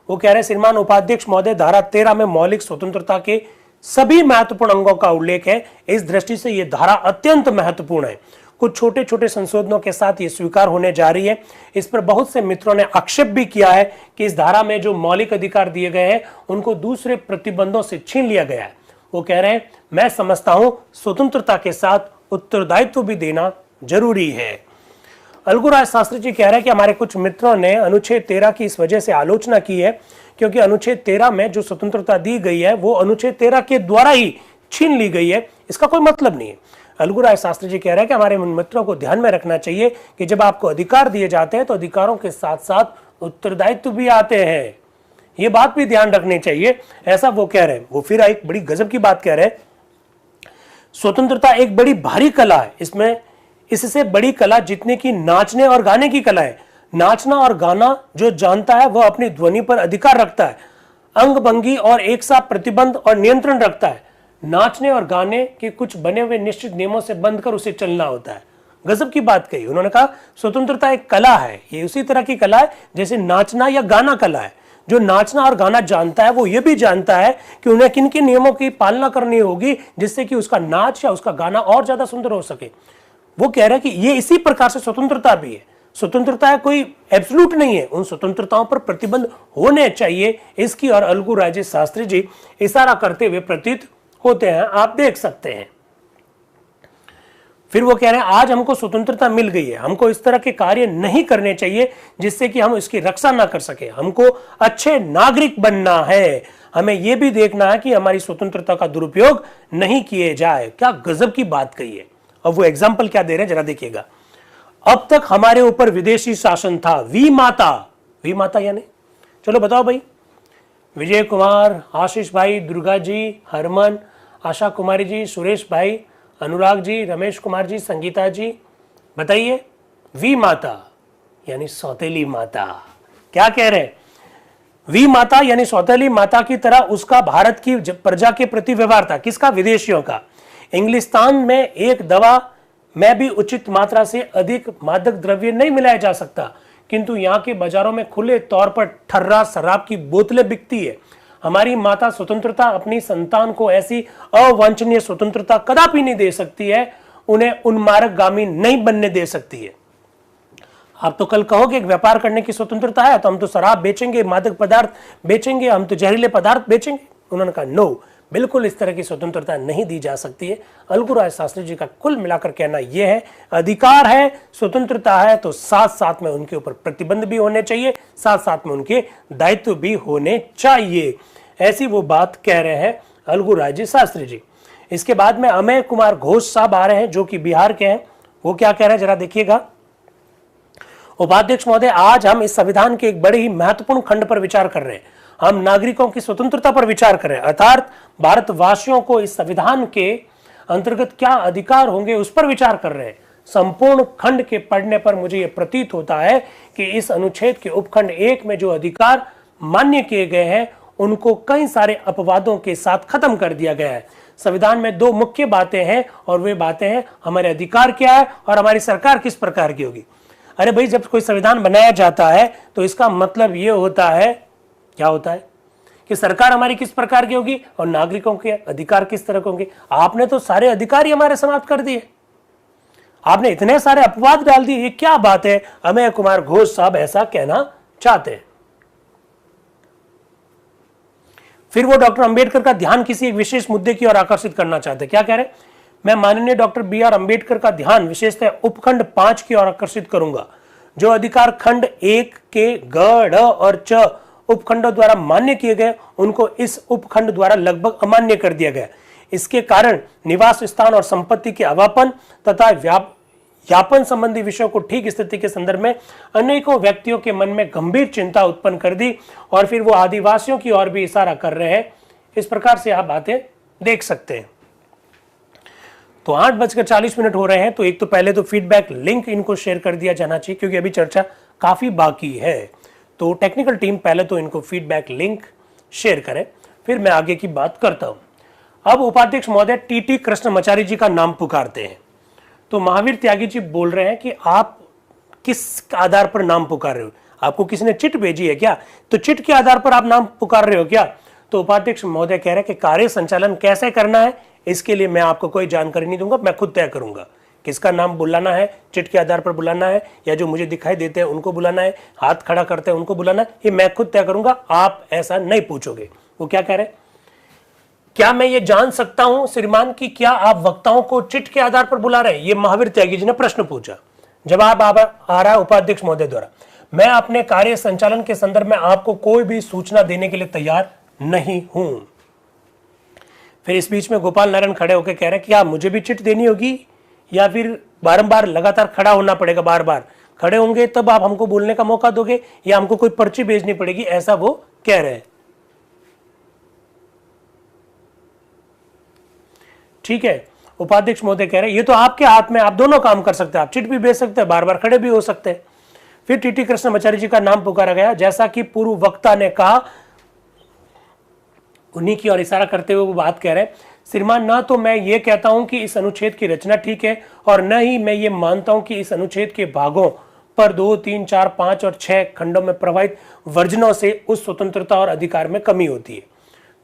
वो कह रहे हैं श्रीमान उपाध्यक्ष महोदय, धारा 13 में मौलिक स्वतंत्रता के सभी महत्वपूर्ण अंगों का उल्लेख है। इस दृष्टि से यह धारा अत्यंत महत्वपूर्ण है। कुछ छोटे छोटे संशोधनों के साथ ये स्वीकार होने जा रही है। इस पर बहुत से मित्रों ने आक्षेप भी किया है कि इस धारा में जो मौलिक अधिकार दिए गए हैं उनको दूसरे प्रतिबंधों से छीन लिया गया है। वो कह रहे हैं मैं समझता हूं स्वतंत्रता के साथ उत्तरदायित्व भी देना जरूरी है। अलगू राय शास्त्री जी कह रहे हैं कि हमारे कुछ मित्रों ने अनुच्छेद 13 की इस वजह से आलोचना की है क्योंकि अनुच्छेद 13 में जो स्वतंत्रता दी गई है वो अनुच्छेद 13 के द्वारा ही छीन ली गई है। इसका कोई मतलब नहीं है। अलगू राय शास्त्री जी कह रहे हैं कि हमारे मित्रों को ध्यान में रखना चाहिए कि जब आपको अधिकार दिए जाते हैं तो अधिकारों के साथ साथ उत्तरदायित्व भी आते हैं। ये बात भी ध्यान रखनी चाहिए, ऐसा वो कह रहे हैं। वो फिर एक बड़ी गजब की बात कह रहे हैं, स्वतंत्रता एक बड़ी भारी कला है, इसमें इससे बड़ी कला जितने की नाचने और गाने की कला है। नाचना और गाना जो जानता है वह अपनी ध्वनि पर अधिकार रखता है, अंग भंगी और एक साथ प्रतिबंध और नियंत्रण रखता है। नाचने और गाने के कुछ बने हुए निश्चित नियमों से बंध कर उसे चलना होता है। गजब की बात कही उन्होंने। कहा स्वतंत्रता एक कला है, ये उसी तरह की कला है जैसे नाचना या गाना कला है। जो नाचना और गाना जानता है वो ये भी जानता है कि उन्हें किन किन नियमों की पालना करनी होगी जिससे कि उसका नाच या उसका गाना और ज्यादा सुंदर हो सके। वो कह रहे हैं कि ये इसी प्रकार से स्वतंत्रता भी है। स्वतंत्रता कोई एब्सोल्यूट नहीं है, उन स्वतंत्रताओं पर प्रतिबंध होने चाहिए। इसकी और अलगू राय शास्त्री जी इशारा करते हुए प्रतीत होते हैं, आप देख सकते हैं। फिर वो कह रहे हैं आज हमको स्वतंत्रता मिल गई है, हमको इस तरह के कार्य नहीं करने चाहिए जिससे कि हम इसकी रक्षा ना कर सके। हमको अच्छे नागरिक बनना है, हमें यह भी देखना है कि हमारी स्वतंत्रता का दुरुपयोग नहीं किए जाए। क्या गजब की बात कही है। अब वो एग्जाम्पल क्या दे रहे हैं जरा देखिएगा। अब तक हमारे ऊपर विदेशी शासन था, वी माता यानी, चलो बताओ भाई, विजय कुमार, आशीष भाई, दुर्गा जी, हरमन, आशा कुमारी जी, सुरेश भाई, अनुराग जी, रमेश कुमार जी, संगीता जी, बताइए वी माता यानी सौतेली माता। क्या कह रहे हैं वी माता यानी सौतेली माता की तरह उसका भारत की प्रजा के प्रति व्यवहार था। किसका? विदेशियों का। इंग्लिस्तान में एक दवा में भी उचित मात्रा से अधिक मादक द्रव्य नहीं मिलाया जा सकता, किंतु यहाँ के बाजारों में खुले तौर पर ठर्रा शराब की बोतलें बिकती है। हमारी माता स्वतंत्रता अपनी संतान को ऐसी अवांछनीय स्वतंत्रता कदापि नहीं दे सकती है, उन्हें उन्मार्गगामी नहीं बनने दे सकती है। आप तो कल कहोगे व्यापार करने की स्वतंत्रता है तो हम तो शराब बेचेंगे, मादक पदार्थ बेचेंगे, हम तो जहरीले पदार्थ बेचेंगे। उन्होंने कहा नो, बिल्कुल इस तरह की स्वतंत्रता नहीं दी जा सकती है। अलगू राय शास्त्री जी का कुल मिलाकर कहना यह है, अधिकार है, स्वतंत्रता है, तो साथ साथ में उनके ऊपर प्रतिबंध भी होने चाहिए, साथ साथ में उनके दायित्व भी होने चाहिए। ऐसी वो बात कह रहे हैं अलगू राय जी शास्त्री जी। इसके बाद में अमेय कुमार घोष साहब आ रहे हैं जो कि बिहार के हैं। वो क्या कह रहे हैं जरा देखिएगा। उपाध्यक्ष महोदय, आज हम इस संविधान के एक बड़े ही महत्वपूर्ण खंड पर विचार कर रहे हैं। हम नागरिकों की स्वतंत्रता पर विचार कर रहे हैं, अर्थात भारतवासियों को इस संविधान के अंतर्गत क्या अधिकार होंगे उस पर विचार कर रहे हैं। संपूर्ण खंड के पढ़ने पर मुझे यह प्रतीत होता है कि इस अनुच्छेद के उपखंड 1 में जो अधिकार मान्य किए गए हैं उनको कई सारे अपवादों के साथ खत्म कर दिया गया है। संविधान में दो मुख्य बातें हैं और वे बातें हैं हमारे अधिकार क्या है और हमारी सरकार किस प्रकार की होगी। अरे भाई, जब कोई संविधान बनाया जाता है तो इसका मतलब यह होता है, क्या होता है कि सरकार हमारी किस प्रकार की होगी और नागरिकों के अधिकार किस तरह के होंगे। आपने तो सारे अधिकार ही हमारे समाप्त कर दिए, आपने इतने सारे अपवाद डाल दिए, ये क्या बात है। अमेय कुमार घोष साहब ऐसा कहना चाहते हैं। फिर वो डॉक्टर अंबेडकर का ध्यान किसी एक विशेष मुद्दे की ओर आकर्षित करना चाहते हैं। क्या कह रहे हैं? मैं माननीय डॉक्टर बी.आर. अंबेडकर का ध्यान विशेषतः उपखंड 5 की ओर आकर्षित करूंगा। जो अधिकार खंड 1 के ग, ढ और च उपखंडों द्वारा मान्य किए गए उनको इस उपखंड द्वारा लगभग अमान्य कर दिया गया। इसके कारण निवास स्थान और संपत्ति के अवापन तथा व्यापन संबंधी विषयों को ठीक स्थिति के संदर्भ में अनेकों व्यक्तियों के मन में गंभीर चिंता उत्पन्न कर दी और फिर वो आदिवासियों की ओर भी इशारा कर रहे हैं। इस प्रकार से आप बातें देख सकते हैं। तो 8:40 हो रहे हैं, तो एक तो पहले तो फीडबैक लिंक इनको शेयर कर दिया जाना चाहिए क्योंकि अभी चर्चा काफी बाकी है। तो टेक्निकल टीम पहले तो इनको फीडबैक लिंक शेयर करे, फिर मैं आगे की बात करता हूं। अब उपाध्यक्ष महोदय टीटी कृष्णमाचारी जी का नाम पुकारते हैं। तो महावीर त्यागी जी बोल रहे हैं कि आप किस आधार पर नाम पुकार रहे हो, आपको किसी ने चिट भेजी है क्या? तो चिट के आधार पर आप नाम पुकार रहे हो क्या? तो उपाध्यक्ष महोदय कह रहे हैं कि कार्य संचालन कैसे करना है इसके लिए मैं आपको कोई जानकारी नहीं दूंगा, मैं खुद तय करूंगा किसका नाम बुलाना है, चिट के आधार पर बुलाना है या जो मुझे दिखाई देते हैं उनको बुलाना है, हाथ खड़ा करते हैं उनको बुलाना है, ये मैं खुद तय करूंगा, आप ऐसा नहीं पूछोगे। वो क्या कह रहे हैं? क्या मैं ये जान सकता हूं श्रीमान कि क्या आप वक्ताओं को चिट के आधार पर बुला रहे हैं? ये महावीर त्यागी जी ने प्रश्न पूछा। जवाब आ रहा है उपाध्यक्ष महोदय द्वारा, मैं अपने कार्य संचालन के संदर्भ में आपको कोई भी सूचना देने के लिए तैयार नहीं हूं। फिर इस बीच में गोपाल नारायण खड़े होकर कह रहे हैं क्या मुझे भी चिट देनी होगी या फिर बारंबार लगातार खड़ा होना पड़ेगा? बार बार खड़े होंगे तब आप हमको बोलने का मौका दोगे या हमको कोई पर्ची भेजनी पड़ेगी, ऐसा वो कह रहे हैं। ठीक है, उपाध्यक्ष महोदय कह रहे हैं ये तो आपके हाथ में, आप दोनों काम कर सकते हैं, आप चिट भी भेज सकते हैं, बार बार खड़े भी हो सकते हैं। फिर टीटी कृष्णमाचारी जी का नाम पुकारा गया। जैसा कि पूर्व वक्ता ने कहा, उन्हीं की ओर इशारा करते हुए वो बात कह रहे हैं, श्रीमान ना तो मैं ये कहता हूं कि इस अनुच्छेद की रचना ठीक है और न ही मैं ये मानता हूं कि इस अनुच्छेद के भागों पर 2, 3, 4, 5 और 6 खंडों में प्रवाहित वर्जनों से उस स्वतंत्रता और अधिकार में कमी होती है।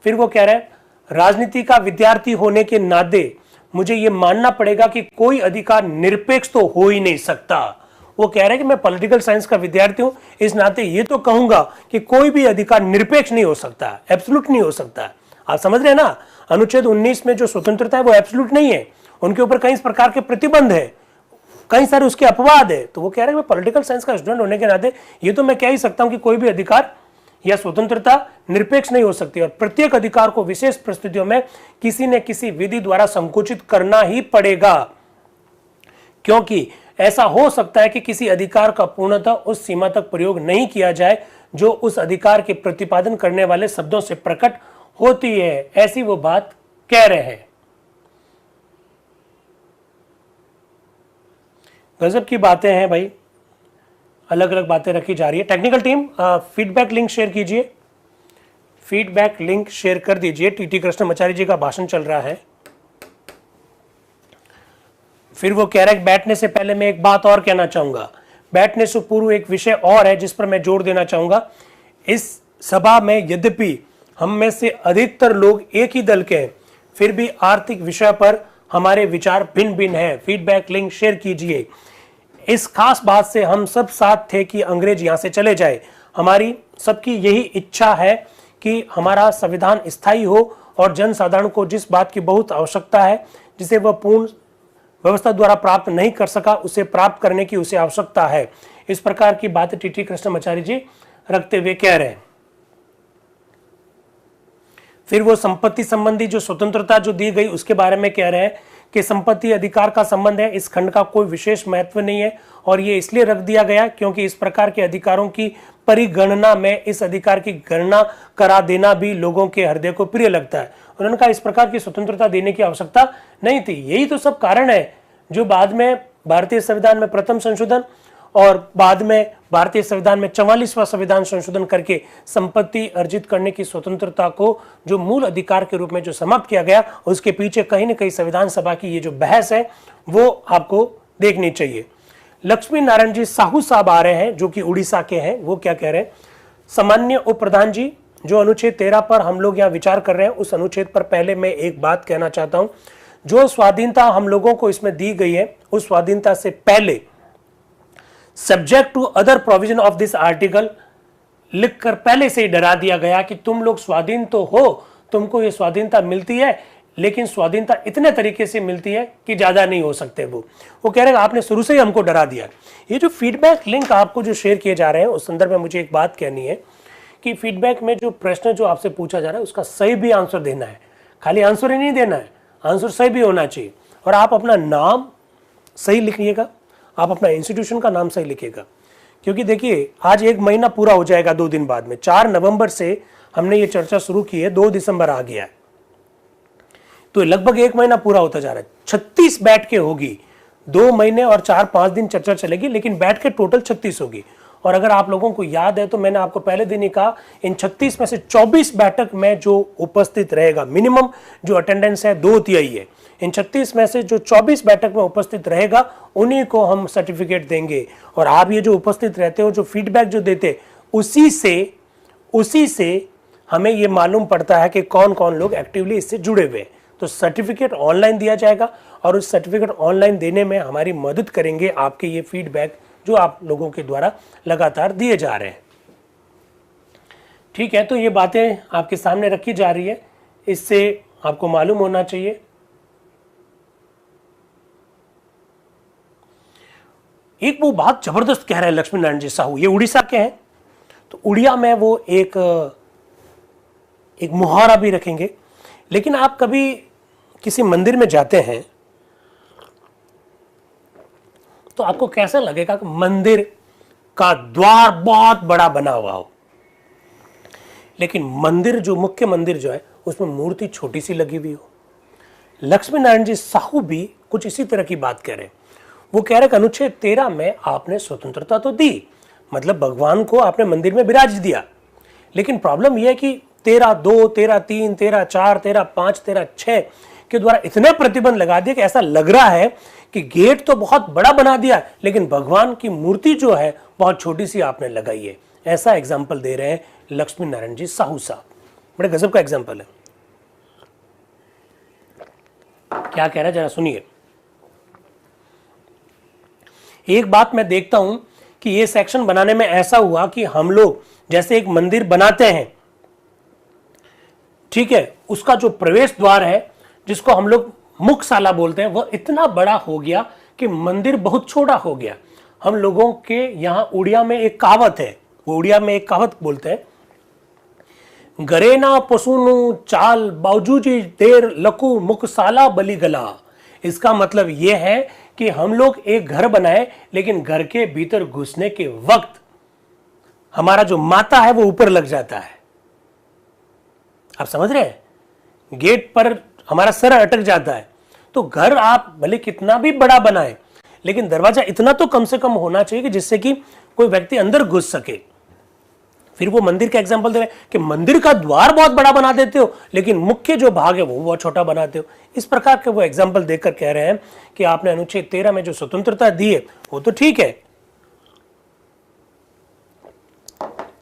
फिर वो कह रहे हैं राजनीति का विद्यार्थी होने के नाते मुझे ये मानना पड़ेगा कि कोई अधिकार निरपेक्ष तो हो ही नहीं सकता। वो कह रहे हैं कि मैं पॉलिटिकल साइंस का विद्यार्थी हूं, इस नाते ये तो कहूंगा कि कोई भी अधिकार निरपेक्ष नहीं हो सकता, एब्सोल्यूट नहीं हो सकता। आप समझ रहे हैं ना, अनुच्छेद 19 में जो स्वतंत्रता है वो एब्सोल्यूट नहीं है, उनके ऊपर कई प्रकार के प्रतिबंध है, कई सारे उसके अपवाद है। तो वो कह रहे हैं मैं पॉलिटिकल साइंस का स्टूडेंट होने के नाते ये तो मैं कह ही सकता हूं कि कोई भी अधिकार या स्वतंत्रता निरपेक्ष नहीं हो सकती और प्रत्येक अधिकार को विशेष परिस्थितियों में किसी न किसी विधि द्वारा संकुचित करना ही पड़ेगा, क्योंकि ऐसा हो सकता है कि किसी अधिकार का पूर्णतः उस सीमा तक प्रयोग नहीं किया जाए जो उस अधिकार के प्रतिपादन करने वाले शब्दों से प्रकट होती है। ऐसी वो बात कह रहे हैं। गजब की बातें हैं भाई, अलग अलग बातें रखी जा रही है। Technical team feedback link share कीजिए। फीडबैक लिंक शेयर कर दीजिए। टीटी कृष्णमाचार्य जी का भाषण चल रहा है। फिर वो कह रहे हैं बैठने से पहले मैं एक बात और कहना चाहूंगा। बैठने से पूर्व एक विषय और है जिस पर मैं जोर देना चाहूंगा। इस सभा में यद्यपि हम में से अधिकतर लोग एक ही दल के हैं, फिर भी आर्थिक विषय पर हमारे विचार भिन्न भिन्न हैं। फीडबैक लिंक शेयर कीजिए। इस खास बात से हम सब साथ थे कि अंग्रेज यहां से चले जाए। हमारी सबकी यही इच्छा है कि हमारा संविधान स्थायी हो और जनसाधारण को जिस बात की बहुत आवश्यकता है, जिसे वह पूर्ण व्यवस्था द्वारा प्राप्त नहीं कर सका, उसे प्राप्त करने की उसे आवश्यकता है। इस प्रकार की बात टीटी कृष्णमाचार्य जी रखते हुए कह रहे हैं। फिर वो संपत्ति संबंधी जो स्वतंत्रता जो दी गई उसके बारे में कह रहे हैं कि संपत्ति अधिकार का संबंध है, इस खंड का कोई विशेष महत्व नहीं है और ये इसलिए रख दिया गया क्योंकि इस प्रकार के अधिकारों की परिगणना में इस अधिकार की गणना करा देना भी लोगों के हृदय को प्रिय लगता है। उन्होंने कहा इस प्रकार की स्वतंत्रता देने की आवश्यकता नहीं थी। यही तो सब कारण है जो बाद में भारतीय संविधान में प्रथम संशोधन और बाद में भारतीय संविधान में 44वां संविधान संशोधन करके संपत्ति अर्जित करने की स्वतंत्रता को जो मूल अधिकार के रूप में जो समाप्त किया गया, उसके पीछे कहीं न कहीं संविधान सभा की ये जो बहस है वो आपको देखनी चाहिए। लक्ष्मी नारायण जी साहू साहब आ रहे हैं जो कि उड़ीसा के हैं। वो क्या कह रहे हैं? सामान्य उप प्रधान जी, जो अनुच्छेद 13 पर हम लोग यहाँ विचार कर रहे हैं, उस अनुच्छेद पर पहले मैं एक बात कहना चाहता हूं। जो स्वाधीनता हम लोगों को इसमें दी गई है, उस स्वाधीनता से पहले subject to other provision of this article लिखकर पहले से ही डरा दिया गया कि तुम लोग स्वाधीन तो हो, तुमको ये स्वाधीनता मिलती है, लेकिन स्वाधीनता इतने तरीके से मिलती है कि ज्यादा नहीं हो सकते। वो कह रहे हैं आपने शुरू से ही हमको डरा दिया। ये जो फीडबैक लिंक आपको जो शेयर किए जा रहे हैं, उस संदर्भ में मुझे एक बात कहनी है कि फीडबैक में जो प्रश्न जो आपसे पूछा जा रहा है उसका सही भी आंसर देना है। खाली आंसर ही नहीं देना है, आंसर सही भी होना चाहिए। और आप अपना नाम सही लिखिएगा, आप अपना इंस्टीट्यूशन का नाम सही लिखिएगा। क्योंकि देखिए आज 1 महीना पूरा हो जाएगा 2 दिन बाद में। 4 नवंबर से हमने ये चर्चा शुरू की है, 2 दिसंबर आ गया है, तो लगभग 1 महीना पूरा होता जा रहा है। 36 बैठकें होगी, 2 महीने और 4-5 दिन चर्चा चलेगी, लेकिन बैठकें टोटल 36 होगी। और अगर आप लोगों को याद है तो मैंने आपको पहले दिन ही कहा, इन 36 में से 24 बैठक में जो उपस्थित रहेगा, मिनिमम जो अटेंडेंस है 2/3 है, इन 36 में से जो 24 बैठक में उपस्थित रहेगा उन्हीं को हम सर्टिफिकेट देंगे। और आप ये जो उपस्थित रहते हो, जो फीडबैक जो देते, उसी से हमें ये मालूम पड़ता है कि कौन कौन लोग एक्टिवली इससे जुड़े हुए हैं। तो सर्टिफिकेट ऑनलाइन दिया जाएगा और उस सर्टिफिकेट ऑनलाइन देने में हमारी मदद करेंगे आपके ये फीडबैक जो आप लोगों के द्वारा लगातार दिए जा रहे हैं। ठीक है, तो ये बातें आपके सामने रखी जा रही है, इससे आपको मालूम होना चाहिए। एक वो बात जबरदस्त कह रहे हैं लक्ष्मी नारायण जी साहू, ये उड़ीसा के हैं, तो उड़िया में वो एक मुहावरा भी रखेंगे। लेकिन आप कभी किसी मंदिर में जाते हैं तो आपको कैसा लगेगा कि मंदिर का द्वार बहुत बड़ा बना हुआ हो, लेकिन मंदिर जो मुख्य मंदिर जो है उसमें मूर्ति छोटी सी लगी हुई हो। लक्ष्मी नारायण जी साहू भी कुछ इसी तरह की बात कह रहे हैं। वो कह रहे हैं अनुच्छेद 13 में आपने स्वतंत्रता तो दी, मतलब भगवान को आपने मंदिर में विराज दिया, लेकिन प्रॉब्लम यह है कि 13(2), 13(3), 13(4), 13(5), 13(6) के द्वारा इतने प्रतिबंध लगा दिए कि ऐसा लग रहा है कि गेट तो बहुत बड़ा बना दिया, लेकिन भगवान की मूर्ति जो है बहुत छोटी सी आपने लगाई है। ऐसा एग्जाम्पल दे रहे हैं लक्ष्मी नारायण जी साहू साहब। बड़े गजब का एग्जाम्पल है। क्या कह रहा है जरा सुनिए। एक बात मैं देखता हूं कि ये सेक्शन बनाने में ऐसा हुआ कि हम लोग जैसे एक मंदिर बनाते हैं, ठीक है, उसका जो प्रवेश द्वार है जिसको हम लोग मुखशाला बोलते हैं, वह इतना बड़ा हो गया कि मंदिर बहुत छोटा हो गया। हम लोगों के यहां उड़िया में एक कहावत है, वो उड़िया में एक कहावत बोलते हैं, गरेना पशुनु चाल बावजूजी देर लकू मुखशाला बली गला। इसका मतलब यह है कि हम लोग एक घर बनाए, लेकिन घर के भीतर घुसने के वक्त हमारा जो माथा है वो ऊपर लग जाता है। आप समझ रहे हैं, गेट पर हमारा सर अटक जाता है। तो घर आप भले कितना भी बड़ा बनाए, लेकिन दरवाजा इतना तो कम से कम होना चाहिए कि जिससे कि कोई व्यक्ति अंदर घुस सके। फिर वो मंदिर का एग्जांपल दे रहे हैं कि मंदिर का द्वार बहुत बड़ा बना देते हो लेकिन मुख्य जो भाग है वो बहुत छोटा बनाते हो। इस प्रकार के वो एग्जांपल देकर कह रहे हैं कि आपने अनुच्छेद 13 में जो स्वतंत्रता दी है वो तो ठीक है,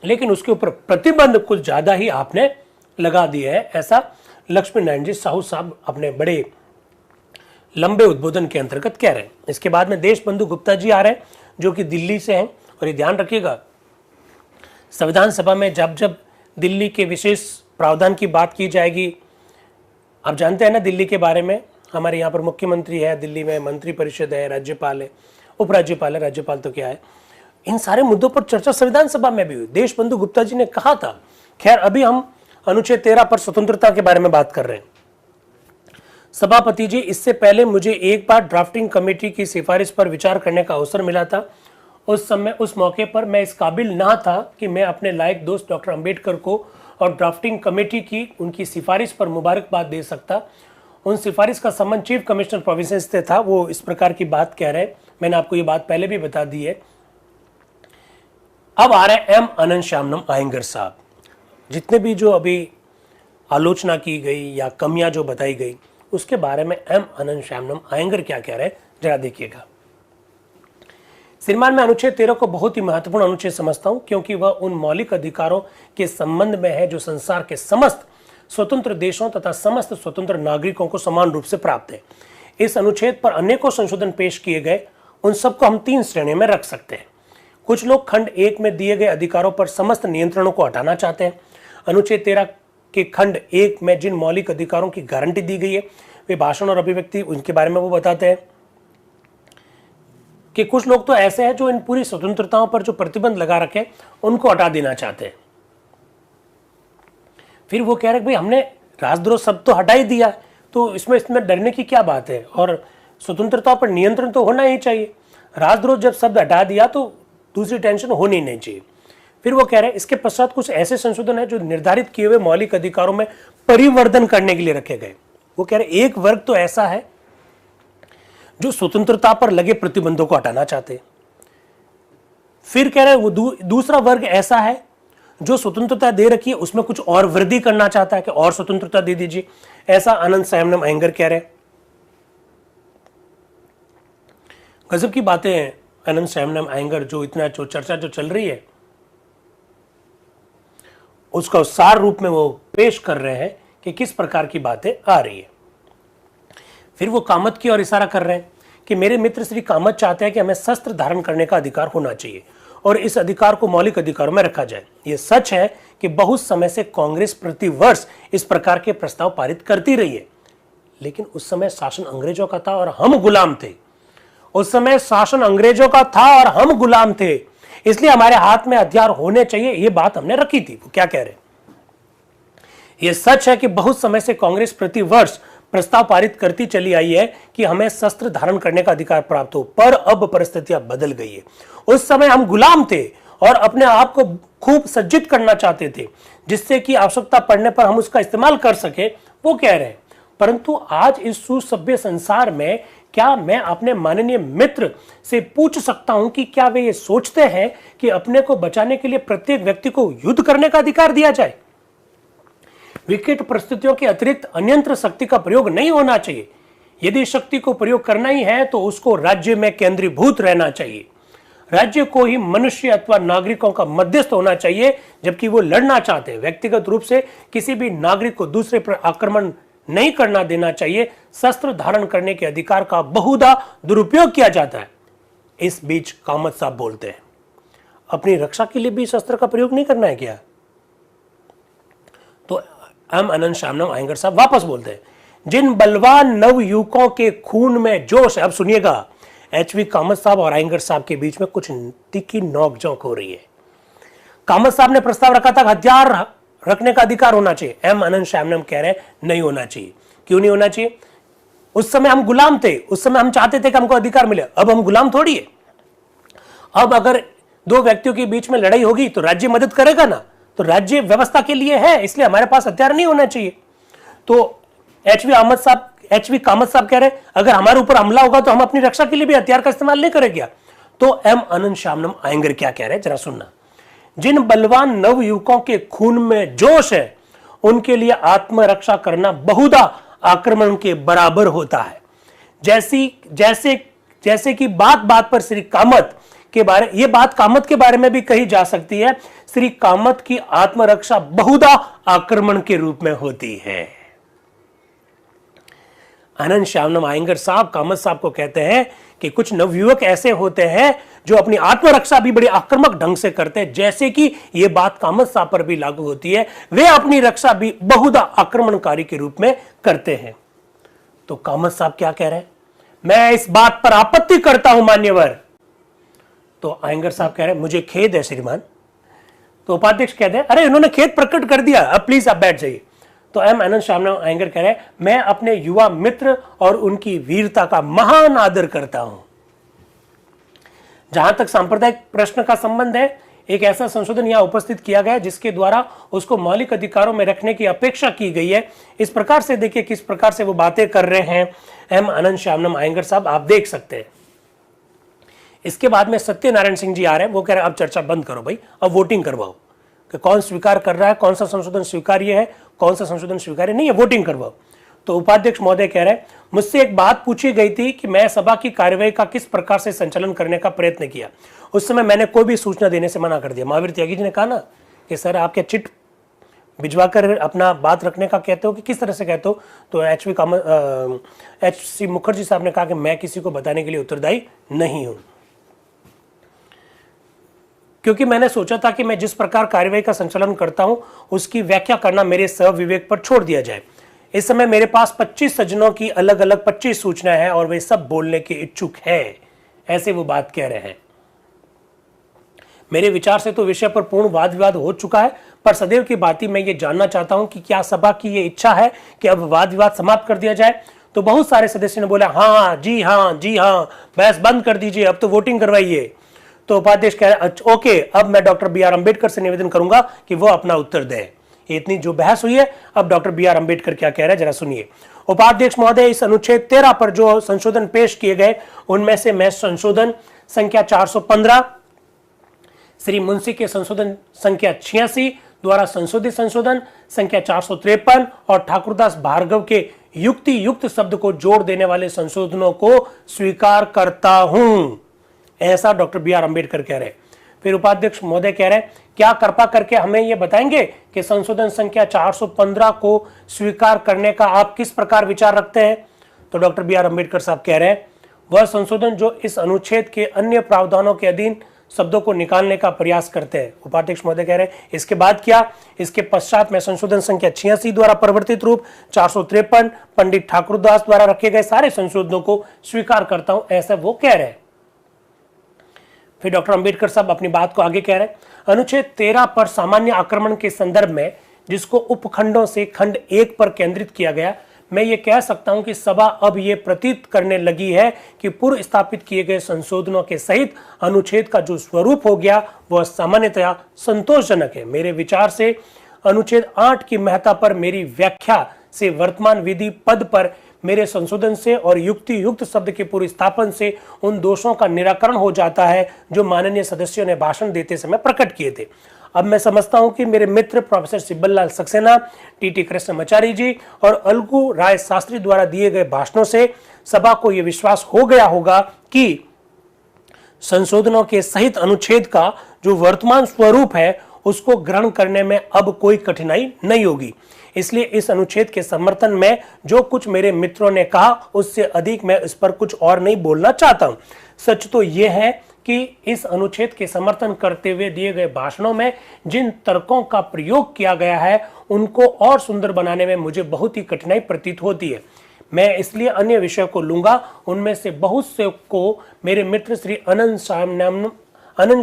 लेकिन उसके ऊपर प्रतिबंध कुछ ज्यादा ही आपने लगा दिए है। ऐसा लक्ष्मी नारायण जी साहू साहब अपने बड़े लंबे उद्बोधन के अंतर्गत कह रहे हैं। इसके बाद में देशबंधु गुप्ता जी आ रहे हैं जो कि दिल्ली से हैं, और ये ध्यान रखिएगा संविधान सभा में जब जब दिल्ली के विशेष प्रावधान की बात की जाएगी, आप जानते हैं ना दिल्ली के बारे में, हमारे यहाँ पर मुख्यमंत्री है, दिल्ली में मंत्री परिषद है, राज्यपाल है, उपराज्यपाल है, राज्यपाल तो क्या है, इन सारे मुद्दों पर चर्चा संविधान सभा में भी हुई। देशबंधु गुप्ता जी ने कहा था। खैर अभी हम अनुच्छेद 13 पर स्वतंत्रता के बारे में बात कर रहे हैं। सभापति जी, इससे पहले मुझे एक बार ड्राफ्टिंग कमेटी की सिफारिश पर विचार करने का अवसर मिला था। उस मौके पर मैं इस काबिल ना था कि मैं अपने लायक दोस्त डॉक्टर अंबेडकर को और ड्राफ्टिंग कमेटी की उनकी सिफारिश पर मुबारकबाद दे सकता। उन सिफारिश का संबंध चीफ कमिश्नर प्रोविंसेस से था। वो इस प्रकार की बात कह रहे हैं, मैंने आपको ये बात पहले भी बता दी है। अब आ रहे हैं एम अनंत श्यामनम अयंगर साहब। जितने भी जो अभी आलोचना की गई या कमियां जो बताई गई उसके बारे में एम अनंत श्यामनम अयंगर क्या कह रहे हैं जरा देखिएगा। श्रीमान, मैं अनुच्छेद 13 को बहुत ही महत्वपूर्ण अनुच्छेद समझता हूं क्योंकि वह उन मौलिक अधिकारों के संबंध में है जो संसार के समस्त स्वतंत्र देशों तथा समस्त स्वतंत्र नागरिकों को समान रूप से प्राप्त है। इस अनुच्छेद पर अनेकों संशोधन पेश किए गए, उन सबको हम 3 श्रेणियों में रख सकते हैं। कुछ लोग खंड 1 में दिए गए अधिकारों पर समस्त नियंत्रणों को हटाना चाहते हैं। अनुच्छेद 13 के खंड 1 में जिन मौलिक अधिकारों की गारंटी दी गई है वे भाषण और अभिव्यक्ति, उनके बारे में वो बताते हैं कि कुछ लोग तो ऐसे हैं जो इन पूरी स्वतंत्रताओं पर जो प्रतिबंध लगा रखे उनको हटा देना चाहते हैं। फिर वो कह रहे हैं भाई हमने राजद्रोह सब तो हटा ही दिया, तो इसमें डरने की क्या बात है, और स्वतंत्रता पर नियंत्रण तो होना ही चाहिए। राजद्रोह जब शब्द हटा दिया तो दूसरी टेंशन होनी नहीं चाहिए। फिर वो कह रहे हैं इसके पश्चात कुछ ऐसे संशोधन है जो निर्धारित किए हुए मौलिक अधिकारों में परिवर्तन करने के लिए रखे गए। वो कह रहे हैं एक वर्ग तो ऐसा है जो स्वतंत्रता पर लगे प्रतिबंधों को हटाना चाहते हैं। फिर कह रहे हैं वो दूसरा वर्ग ऐसा है जो स्वतंत्रता दे रखी है उसमें कुछ और वृद्धि करना चाहता है कि और स्वतंत्रता दे दीजिए, ऐसा अनंत श्यामनम अयंगर कह रहे हैं। गजब की बातें हैं अनंत श्यामनम अयंगर, जो इतना जो चर्चा जो चल रही है उसका सार रूप में वो पेश कर रहे हैं कि किस प्रकार की बातें आ रही है। फिर वो कामत की ओर इशारा कर रहे हैं कि मेरे मित्र श्री कामत चाहते हैं कि हमें शस्त्र धारण करने का अधिकार होना चाहिए और इस अधिकार को मौलिक अधिकारों में रखा जाए। यह सच है कि बहुत समय से कांग्रेस प्रति वर्ष इस प्रकार के प्रस्ताव पारित करती रही है, लेकिन उस समय शासन अंग्रेजों का था और हम गुलाम थे। उस समय शासन अंग्रेजों का था और हम गुलाम थे, इसलिए हमारे हाथ में हथियार होने चाहिए, यह बात हमने रखी थी। वो क्या कह रहे हैं, यह सच है कि बहुत समय से कांग्रेस प्रति वर्ष प्रस्ताव पारित करती चली आई है कि हमें शस्त्र धारण करने का अधिकार प्राप्त हो, पर अब परिस्थितियां बदल गई है। उस समय हम गुलाम थे और अपने आप को खूब सज्जित करना चाहते थे जिससे कि आवश्यकता पड़ने पर हम उसका इस्तेमाल कर सके, वो कह रहे हैं। परंतु आज इस सुसभ्य संसार में क्या मैं अपने माननीय मित्र से पूछ सकता हूं कि क्या वे ये सोचते हैं कि अपने को बचाने के लिए प्रत्येक व्यक्ति को युद्ध करने का अधिकार दिया जाए? विकट परिस्थितियों के अतिरिक्त अन्यंत्र शक्ति का प्रयोग नहीं होना चाहिए। यदि शक्ति को प्रयोग करना ही है तो उसको राज्य में केंद्रीभूत रहना चाहिए। राज्य को ही मनुष्य अथवा नागरिकों का मध्यस्थ होना चाहिए, जबकि वो लड़ना चाहते हैं। व्यक्तिगत रूप से किसी भी नागरिक को दूसरे पर आक्रमण नहीं करना देना चाहिए। शस्त्र धारण करने के अधिकार का बहुधा दुरुपयोग किया जाता है। इस बीच कामत साहब बोलते हैं अपनी रक्षा के लिए भी शस्त्र का प्रयोग नहीं करना है क्या? तो एम अनंत श्यामनम अयंगर साहब वापस बोलते हैं जिन बलवान नव युवकों के खून में जोश है। अब सुनिएगा, एचवी कामत साहब और अयंगर साहब के बीच में कुछ तीखी नोकझोंक हो रही है। कामत साहब ने प्रस्ताव रखा था हथियार रखने का अधिकार होना चाहिए। एम अनंत श्यामनम कह रहे हैं नहीं होना चाहिए। क्यों नहीं होना चाहिए? उस समय हम गुलाम थे, उस समय हम चाहते थे कि हमको अधिकार मिले। अब हम गुलाम थोड़ी है। अब अगर दो व्यक्तियों के बीच में लड़ाई होगी तो राज्य मदद करेगा ना, तो राज्य व्यवस्था के लिए है, इसलिए हमारे पास हथियार नहीं होना चाहिए। तो एचवी कामत साहब कह रहे हैं अगर हमारे ऊपर हमला होगा तो हम अपनी रक्षा के लिए भी हथियार का इस्तेमाल नहीं करेंगे। तो एम अनंत श्यामनम अयंगर क्या कह रहे हैं जरा सुनना। जिन बलवान नवयुवकों के खून में जोश है उनके लिए आत्मरक्षा करना बहुधा आक्रमण के बराबर होता है। जैसे कि बात बात पर श्री कामत के बारे, ये बात कामत के बारे में भी कही जा सकती है। श्री कामत की आत्मरक्षा बहुधा आक्रमण के रूप में होती है। आनंद श्यामनम आयंगर साहब कामत साहब को कहते हैं कि कुछ नवयुवक ऐसे होते हैं जो अपनी आत्मरक्षा भी बड़ी आक्रामक ढंग से करते हैं, जैसे कि यह बात कामत साहब पर भी लागू होती है। वे अपनी रक्षा भी बहुधा आक्रमणकारी के रूप में करते हैं। तो कामत साहब क्या कह रहे हैं? मैं इस बात पर आपत्ति करता हूं मान्यवर। तो आयंगर साहब कह रहे हैं मुझे खेद है श्रीमान। तो उपाध्यक्ष कहते हैं अरे इन्होंने खेद प्रकट कर दिया, अब प्लीज आप बैठ जाइए। तो एम आनंद श्यामनम आयंगर कह रहे हैं मैं अपने युवा मित्र और उनकी वीरता का महान आदर करता हूं। जहां तक सांप्रदायिक प्रश्न का संबंध है, एक ऐसा संशोधन यहां उपस्थित किया गया जिसके द्वारा उसको मौलिक अधिकारों में रखने की अपेक्षा की गई है। इस प्रकार से देखिए किस प्रकार से वो बातें कर रहे हैं एम आनंद श्यामनम आयंगर साहब, आप देख सकते हैं। इसके बाद में सत्यनारायण सिंह जी आ रहे हैं, वो कह रहे हैं अब चर्चा बंद करो भाई, अब वोटिंग करवाओ कि कौन स्वीकार कर रहा है, कौन सा संशोधन स्वीकार्य है, कौन सा संशोधन स्वीकार्य नहीं है, वोटिंग करवाओ। तो उपाध्यक्ष महोदय कह रहे हैं मुझसे एक बात पूछी गई थी कि मैं सभा की कार्यवाही का किस प्रकार से संचालन करने का प्रयत्न किया। उस समय मैंने कोई भी सूचना देने से मना कर दिया। महावीर त्यागी जी ने कहा ना कि सर आप क्या चिट भिजवाकर अपना बात रखने का कहते हो कि किस तरह से कहते हो? तो एच.सी. मुखर्जी साहब ने कहा कि मैं किसी को बताने के लिए उत्तरदायी नहीं हूं, क्योंकि मैंने सोचा था कि मैं जिस प्रकार कार्यवाही का संचालन करता हूं उसकी व्याख्या करना मेरे स्वविवेक पर छोड़ दिया जाए। इस समय मेरे पास 25 सज्जनों की अलग अलग 25 सूचनाएं हैं और वे सब बोलने के इच्छुक हैं, ऐसे वो बात कह रहे हैं। मेरे विचार से तो विषय पर पूर्ण वाद विवाद हो चुका है, पर सदैव की बात मैं ये जानना चाहता हूं कि क्या सभा की ये इच्छा है कि अब वाद विवाद समाप्त कर दिया जाए। तो बहुत सारे सदस्यों ने बोला हाँ जी हाँ जी हाँ, बहस बंद कर दीजिए, अब तो वोटिंग करवाइए। तो उपाध्यक्ष कह रहे हैं ओके, अब मैं डॉक्टर बी.आर. अम्बेडकर से निवेदन करूंगा कि वो अपना उत्तर दें। इतनी जो बहस हुई है, अब डॉक्टर बी.आर. अम्बेडकर क्या कह रहे हैं जरा सुनिए। उपाध्यक्ष महोदय, इस अनुच्छेद 13 पर जो संशोधन पेश किए गए उनमें से मैं संशोधन संख्या 415, श्री मुंशी के संशोधन संख्या 86 द्वारा संशोधित संशोधन संख्या 453 और ठाकुरदास भार्गव के युक्ति युक्त शब्द को जोड़ देने वाले संशोधनों को स्वीकार करता हूं, ऐसा डॉक्टर बी.आर. अम्बेडकर कह रहे हैं। फिर उपाध्यक्ष महोदय कह रहे हैं क्या कृपा करके हमें यह बताएंगे कि संशोधन संख्या 415 को स्वीकार करने का आप किस प्रकार विचार रखते हैं? तो डॉक्टर बी.आर. अम्बेडकर साहब कह रहे हैं वह संशोधन जो इस अनुच्छेद के अन्य प्रावधानों के अधीन शब्दों को निकालने का प्रयास करते हैं। उपाध्यक्ष महोदय कह रहे हैं इसके बाद क्या? इसके पश्चात मैं संशोधन संख्या 86 द्वारा परिवर्तित रूप 453 पंडित ठाकुरदास द्वारा रखे गए सारे संशोधनों को स्वीकार करता हूं, ऐसा वो कह रहे हैं। फिर डॉक्टर अंबेडकर साहब अपनी बात को आगे कह रहे हैं अनुच्छेद 13 पर सामान्य आक्रमण के संदर्भ में जिसको उपखंडों से खंड 1 पर केंद्रित किया गया, मैं ये कह सकता हूं कि सभा अब ये प्रतीत करने लगी है कि पूर्व स्थापित किए गए संशोधनों के सहित अनुच्छेद का जो स्वरूप हो गया वह सामान्यतया संतोषजनक है। मेरे विचार से अनुच्छेद 8 की महत्ता पर मेरी व्याख्या से वर्तमान विधि पद पर मेरे संशोधन से और युक्ति युक्त शब्द के पूर्व स्थापन से उन दोषों का निराकरण हो जाता है जो माननीय सदस्यों ने भाषण देते समय प्रकट किए थे। अब मैं समझता हूं कि मेरे मित्र प्रोफेसर सिब्बललाल सक्सेना, टी.टी. कृष्णमाचारी जी और अलगू राय शास्त्री द्वारा दिए गए भाषणों से सभा को यह विश्वास हो गया होगा कि संशोधनों के सहित अनुच्छेद का जो वर्तमान स्वरूप है उसको ग्रहण करने में अब कोई कठिनाई नहीं होगी। इसलिए इस अनुच्छेद के समर्थन में जो कुछ मेरे मित्रों ने कहा उससे अधिक मैं इस पर कुछ और नहीं बोलना चाहता हूं। सच तो यह है कि इस अनुच्छेद के समर्थन करते हुए दिए गए भाषणों में जिन तर्कों का प्रयोग किया गया है उनको और सुंदर बनाने में मुझे बहुत ही कठिनाई प्रतीत होती है। मैं इसलिए अन्य विषयों को लूंगा, उनमें से बहुत से को मेरे मित्र श्री अनंत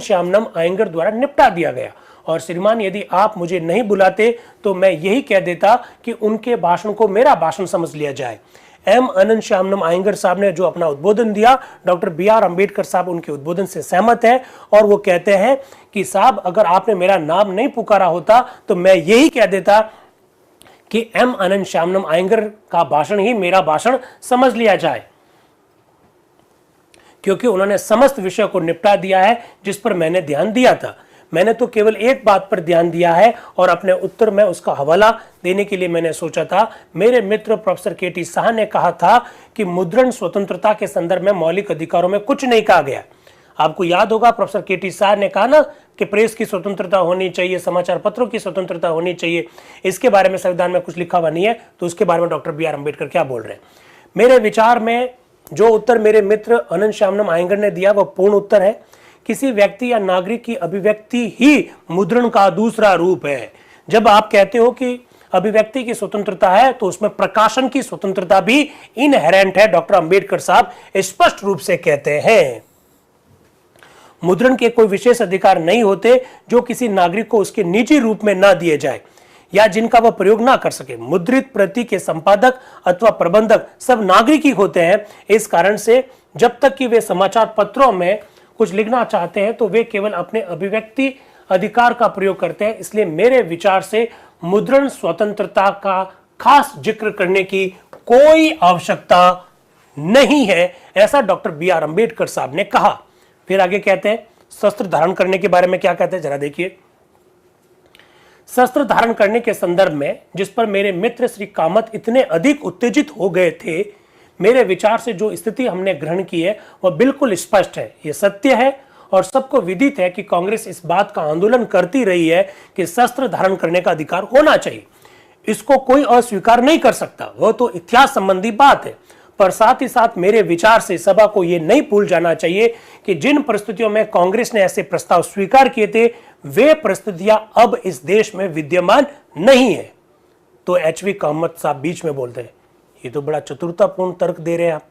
श्यामनम आयंगर द्वारा निपटा दिया गया। और श्रीमान यदि आप मुझे नहीं बुलाते तो मैं यही कह देता कि उनके भाषण को मेरा भाषण समझ लिया जाए। एम अनंत श्यामनम आयंगर साहब ने जो अपना उद्बोधन दिया, डॉक्टर बी.आर. अम्बेडकर साहब उनके उद्बोधन से सहमत है और वो कहते हैं कि साहब अगर आपने मेरा नाम नहीं पुकारा होता तो मैं यही कह देता कि एम अनंत श्यामनम आयंगर का भाषण ही मेरा भाषण समझ लिया जाए, क्योंकि उन्होंने समस्त विषय को निपटा दिया है जिस पर मैंने ध्यान दिया था। मैंने तो केवल एक बात पर ध्यान दिया है और अपने उत्तर में उसका हवाला देने के लिए मैंने सोचा था। मेरे मित्र प्रोफेसर केटी शाह ने कहा था कि मुद्रण स्वतंत्रता के संदर्भ में मौलिक अधिकारों में कुछ नहीं कहा गया। आपको याद होगा प्रोफेसर केटी शाह ने कहा ना कि प्रेस की स्वतंत्रता होनी चाहिए, समाचार पत्रों की स्वतंत्रता होनी चाहिए, इसके बारे में संविधान में कुछ लिखा हुआ नहीं है। तो उसके बारे में डॉक्टर बी.आर. अम्बेडकर क्या बोल रहे हैं? मेरे विचार में जो उत्तर मेरे मित्र अनंत श्यामनम आयंगर ने दिया वह पूर्ण उत्तर है। किसी व्यक्ति या नागरिक की अभिव्यक्ति ही मुद्रण का दूसरा रूप है। जब आप कहते हो कि अभिव्यक्ति की स्वतंत्रता है तो उसमें प्रकाशन की स्वतंत्रता भी इनहेरेंट है। डॉक्टर अंबेडकर साहब स्पष्ट रूप से कहते हैं मुद्रण के कोई विशेष अधिकार नहीं होते जो किसी नागरिक को उसके निजी रूप में ना दिए जाए या जिनका वह प्रयोग ना कर सके। मुद्रित प्रति के संपादक अथवा प्रबंधक सब नागरिक ही होते हैं। इस कारण से जब तक कि वे समाचार पत्रों में कुछ लिखना चाहते हैं तो वे केवल अपने अभिव्यक्ति अधिकार का प्रयोग करते हैं। इसलिए मेरे विचार से मुद्रण स्वतंत्रता का खास जिक्र करने की कोई आवश्यकता नहीं है, ऐसा डॉक्टर बी.आर. अम्बेडकर साहब ने कहा। फिर आगे कहते हैं शस्त्र धारण करने के बारे में क्या कहते हैं, जरा देखिए। शस्त्र धारण करने के संदर्भ में जिस पर मेरे मित्र श्री कामत इतने अधिक उत्तेजित हो गए थे, मेरे विचार से जो स्थिति हमने ग्रहण की है वह बिल्कुल स्पष्ट है। यह सत्य है और सबको विदित है कि कांग्रेस इस बात का आंदोलन करती रही है कि शस्त्र धारण करने का अधिकार होना चाहिए। इसको कोई अस्वीकार नहीं कर सकता, वह तो इतिहास संबंधी बात है। पर साथ ही साथ मेरे विचार से सभा को यह नहीं भूल जाना चाहिए कि जिन परिस्थितियों में कांग्रेस ने ऐसे प्रस्ताव स्वीकार किए थे वे परिस्थितियां अब इस देश में विद्यमान नहीं है। तो एच.वी. कामत साहब बीच में बोलते हैं, ये तो बड़ा चतुरतापूर्ण तर्क दे रहे हैं आप।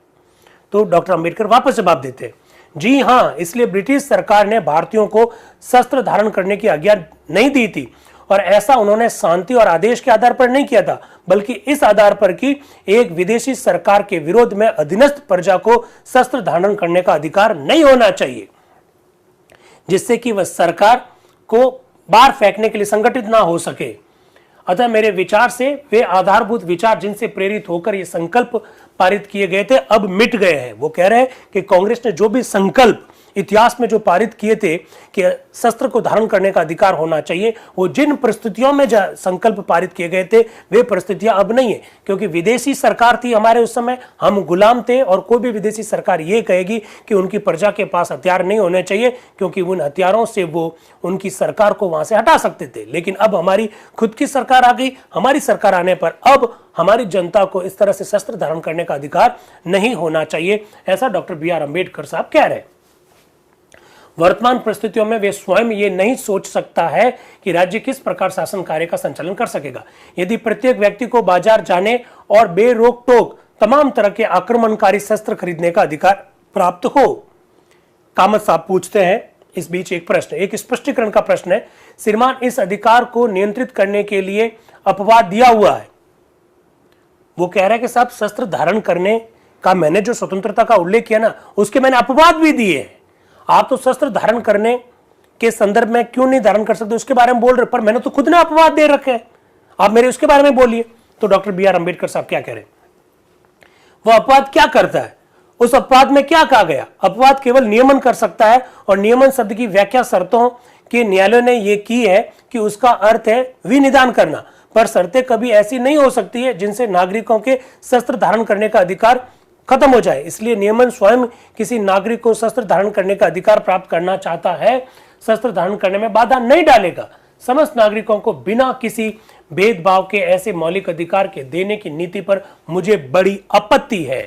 तो डॉक्टर अंबेडकर वापस जवाब देते हैं, जी हां, इसलिए ब्रिटिश सरकार ने भारतीयों को शस्त्र धारण करने की आज्ञा नहीं दी थी और ऐसा उन्होंने शांति और आदेश के आधार पर नहीं किया था, बल्कि इस आधार पर कि एक विदेशी सरकार के विरोध में अधीनस्थ प्रजा को शस्त्र धारण करने का अधिकार नहीं होना चाहिए, जिससे कि वह सरकार को बाहर फेंकने के लिए संगठित ना हो सके। अतः मेरे विचार से वे आधारभूत विचार जिनसे प्रेरित होकर ये संकल्प पारित किए गए थे अब मिट गए हैं। वो कह रहे हैं कि कांग्रेस ने जो भी संकल्प इतिहास में जो पारित किए थे कि शस्त्र को धारण करने का अधिकार होना चाहिए, वो जिन परिस्थितियों में संकल्प पारित किए गए थे वे परिस्थितियां अब नहीं है, क्योंकि विदेशी सरकार थी हमारे उस समय, हम गुलाम थे। और कोई भी विदेशी सरकार ये कहेगी कि उनकी प्रजा के पास हथियार नहीं होने चाहिए क्योंकि उन हथियारों से वो उनकी सरकार को वहां से हटा सकते थे। लेकिन अब हमारी खुद की सरकार आ गई, हमारी सरकार आने पर अब हमारी जनता को इस तरह से शस्त्र धारण करने का अधिकार नहीं होना चाहिए, ऐसा डॉक्टर बी.आर. अम्बेडकर साहब कह रहे हैं। वर्तमान परिस्थितियों में वे स्वयं ये नहीं सोच सकता है कि राज्य किस प्रकार शासन कार्य का संचालन कर सकेगा यदि प्रत्येक व्यक्ति को बाजार जाने और बेरोक टोक तमाम तरह के आक्रमणकारी शस्त्र खरीदने का अधिकार प्राप्त हो। कामत साहब पूछते हैं इस बीच एक प्रश्न, एक स्पष्टीकरण का प्रश्न है, श्रीमान इस अधिकार को नियंत्रित करने के लिए अपवाद दिया हुआ है। वो कह रहा है कि साहब शस्त्र धारण करने का मैंने जो स्वतंत्रता का उल्लेख किया ना उसके मैंने अपवाद भी दिए हैं। आप तो शस्त्र धारण करने के संदर्भ में क्यों नहीं धारण कर सकते उसके बारे में बोल रहे, पर मैंने तो खुद ने अपवाद दे रखे हैं, आप मेरे उसके बारे में बोलिए। तो डॉक्टर बी.आर. अम्बेडकर साहब क्या कह रहे हैं, वो अपवाद क्या करता है, उस अपवाद में क्या कहा गया? अपवाद केवल नियमन कर सकता है और नियमन शब्द की व्याख्या शर्तों के न्यायालय ने यह की है कि उसका अर्थ है विनिधान करना, पर शर्तें कभी ऐसी नहीं हो सकती है जिनसे नागरिकों के शस्त्र धारण करने का अधिकार खत्म हो जाए। इसलिए नियमन स्वयं किसी नागरिक को शस्त्र धारण करने का अधिकार प्राप्त करना चाहता है, शस्त्र धारण करने में बाधा नहीं डालेगा। समस्त नागरिकों को बिना किसी भेदभाव के ऐसे मौलिक अधिकार के देने की नीति पर मुझे बड़ी आपत्ति है।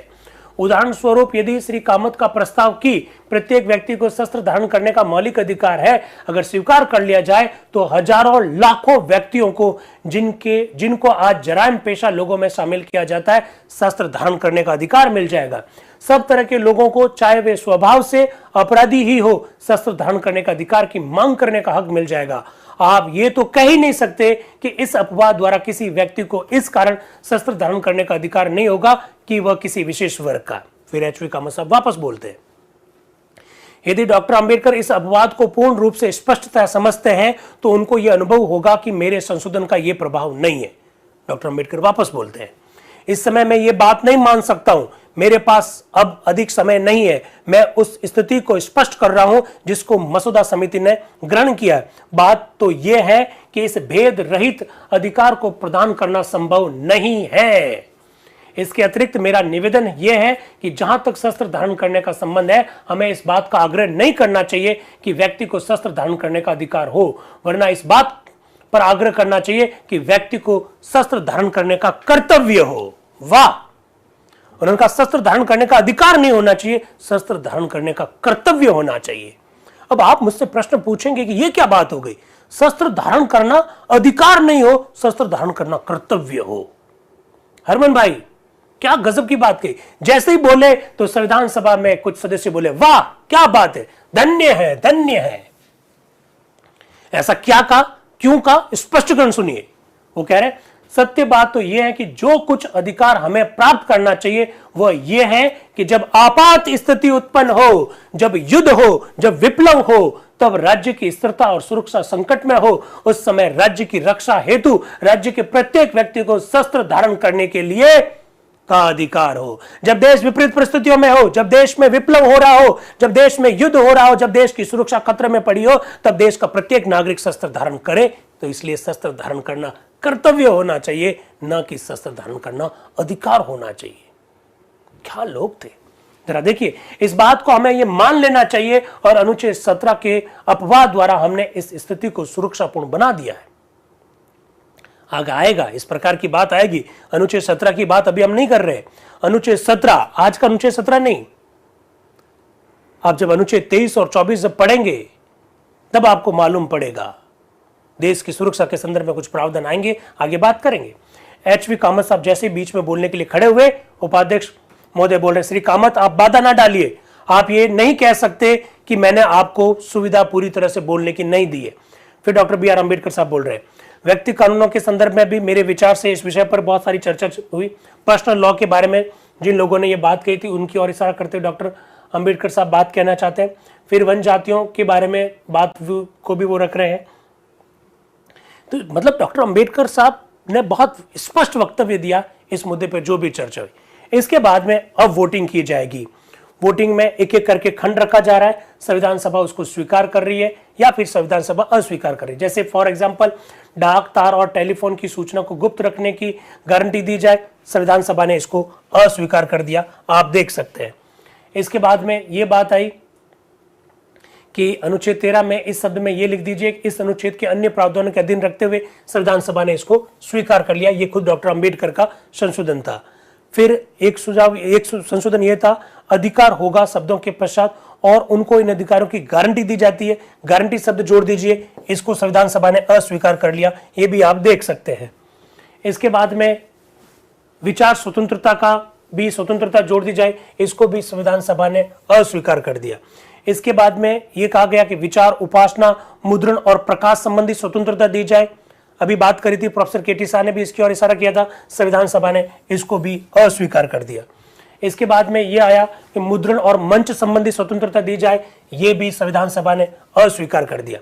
उदाहरण स्वरूप यदि श्री कामत का प्रस्ताव कि प्रत्येक व्यक्ति को शस्त्र धारण करने का मौलिक अधिकार है अगर स्वीकार कर लिया जाए तो हजारों लाखों व्यक्तियों को जिनको आज जराइम पेशा लोगों में शामिल किया जाता है शस्त्र धारण करने का अधिकार मिल जाएगा। सब तरह के लोगों को चाहे वे स्वभाव से अपराधी ही हो शस्त्र धारण करने का अधिकार की मांग करने का हक मिल जाएगा। आप ये तो कह ही नहीं सकते कि इस अपवाद द्वारा किसी व्यक्ति को इस कारण शस्त्र धारण करने का अधिकार नहीं होगा कि वह किसी विशेष वर्ग का। फिर एच.वी. कामत साहब वापस बोलते हैं, यदि डॉक्टर अंबेडकर इस अपवाद को पूर्ण रूप से स्पष्टता समझते हैं तो उनको यह अनुभव होगा कि मेरे संशोधन का यह प्रभाव नहीं है। डॉक्टर अंबेडकर वापस बोलते हैं, इस समय मैं ये बात नहीं मान सकता हूं, मेरे पास अब अधिक समय नहीं है। मैं उस स्थिति को स्पष्ट कर रहा हूं जिसको मसौदा समिति ने ग्रहण किया है। बात तो यह है कि इस भेद रहित अधिकार को प्रदान करना संभव नहीं है। इसके अतिरिक्त मेरा निवेदन यह है कि जहां तक शस्त्र धारण करने का संबंध है, हमें इस बात का आग्रह नहीं करना चाहिए कि व्यक्ति को शस्त्र धारण करने का अधिकार हो, वरना इस बात पर आग्रह करना चाहिए कि व्यक्ति को शस्त्र धारण करने का कर्तव्य हो। वाह! उनका शस्त्र धारण करने का अधिकार नहीं होना चाहिए, शस्त्र धारण करने का कर्तव्य होना चाहिए। अब आप मुझसे प्रश्न पूछेंगे कि यह क्या बात हो गई, शस्त्र धारण करना अधिकार नहीं हो, शस्त्र धारण करना कर्तव्य हो। हरमन भाई, क्या गजब की बात कही। जैसे ही बोले तो संविधान सभा में कुछ सदस्य बोले, वाह क्या बात है, धन्य है, धन्य है। ऐसा क्या कहा, क्यों कहा, स्पष्टीकरण सुनिए। वो कह रहे सत्य बात तो यह है कि जो कुछ अधिकार हमें प्राप्त करना चाहिए वह यह है कि जब आपात स्थिति उत्पन्न हो, जब युद्ध हो, जब विप्लव हो, तब राज्य की स्थिरता और सुरक्षा संकट में हो, उस समय राज्य की रक्षा हेतु राज्य के प्रत्येक व्यक्ति को शस्त्र धारण करने के लिए का अधिकार हो। जब देश विपरीत परिस्थितियों में हो, जब देश में विप्लव हो रहा हो, जब देश में युद्ध हो रहा हो, जब देश की सुरक्षा खतरे में पड़ी हो, तब देश का प्रत्येक नागरिक शस्त्र धारण करे। तो इसलिए शस्त्र धारण करना कर्तव्य होना चाहिए, न कि शस्त्र धारण करना अधिकार होना चाहिए। क्या लोग थे। जरा देखिए, इस बात को हमें यह मान लेना चाहिए और अनुच्छेद 17 के अपवाद द्वारा हमने इस स्थिति को सुरक्षापूर्ण बना दिया है। आगे आएगा, इस प्रकार की बात आएगी। अनुच्छेद 17 की बात अभी हम नहीं कर रहे। अनुच्छेद 17, आज का अनुच्छेद 17 नहीं, आप जब अनुच्छेद 23 और 24 जब पढ़ेंगे तब आपको मालूम पड़ेगा। देश की सुरक्षा के संदर्भ में कुछ प्रावधान आएंगे, आगे बात करेंगे। एचवी कामत साहब जैसे बीच में बोलने के लिए खड़े हुए, उपाध्यक्ष महोदय बोल रहे, श्री कामत आप बाधा ना डालिए, आप ये नहीं कह सकते कि मैंने आपको सुविधा पूरी तरह से बोलने की नहीं दी है। फिर डॉक्टर बी आर अम्बेडकर साहब बोल रहे, व्यक्ति कानूनों के संदर्भ में भी मेरे विचार से इस विषय पर बहुत सारी चर्चा हुई। पर्सनल लॉ के बारे में जिन लोगों ने ये बात कही थी उनकी ओर इशारा करते हुए डॉक्टर अम्बेडकर साहब बात कहना चाहते हैं। फिर वन जातियों के बारे में बात को भी वो रख रहे हैं। तो मतलब डॉक्टर अम्बेडकर साहब ने बहुत स्पष्ट वक्तव्य दिया इस मुद्दे पर जो भी चर्चा हुई। इसके बाद में अब वोटिंग की जाएगी। वोटिंग में एक एक करके खंड रखा जा रहा है, संविधान सभा उसको स्वीकार कर रही है या फिर संविधान सभा अस्वीकार कर रही है। जैसे फॉर एग्जांपल डाक, तार और टेलीफोन की सूचना को गुप्त रखने की गारंटी दी जाए, संविधान सभा ने इसको अस्वीकार कर दिया, आप देख सकते हैं। इसके बाद में ये बात आई कि अनुच्छेद 13 में इस शब्द में ये लिख दीजिए, इस अनुच्छेद के अन्य प्रावधानों के अधीन रखते हुए संविधान सभा ने इसको स्वीकार कर लिया। ये खुद डॉक्टर अंबेडकर का संशोधन था। फिर एक संशोधन यह था, अधिकार होगा शब्दों के पश्चात और उनको इन अधिकारों की गारंटी दी जाती है, गारंटी शब्द जोड़ दीजिए, इसको संविधान सभा ने अस्वीकार कर लिया, ये भी आप देख सकते हैं। इसके बाद में विचार स्वतंत्रता का भी स्वतंत्रता जोड़ दी जाए, इसको भी संविधान सभा ने अस्वीकार कर दिया। इसके बाद में यह कहा गया कि विचार, उपासना, मुद्रण और प्रकाश संबंधी स्वतंत्रता दी जाए। अभी बात करी थी प्रोफेसर केटी शाह ने भी इसकी ओर इशारा किया था, संविधान सभा ने इसको भी अस्वीकार कर दिया। इसके बाद में यह आया कि मुद्रण और मंच संबंधी स्वतंत्रता दी जाए, यह भी संविधान सभा ने अस्वीकार कर दिया।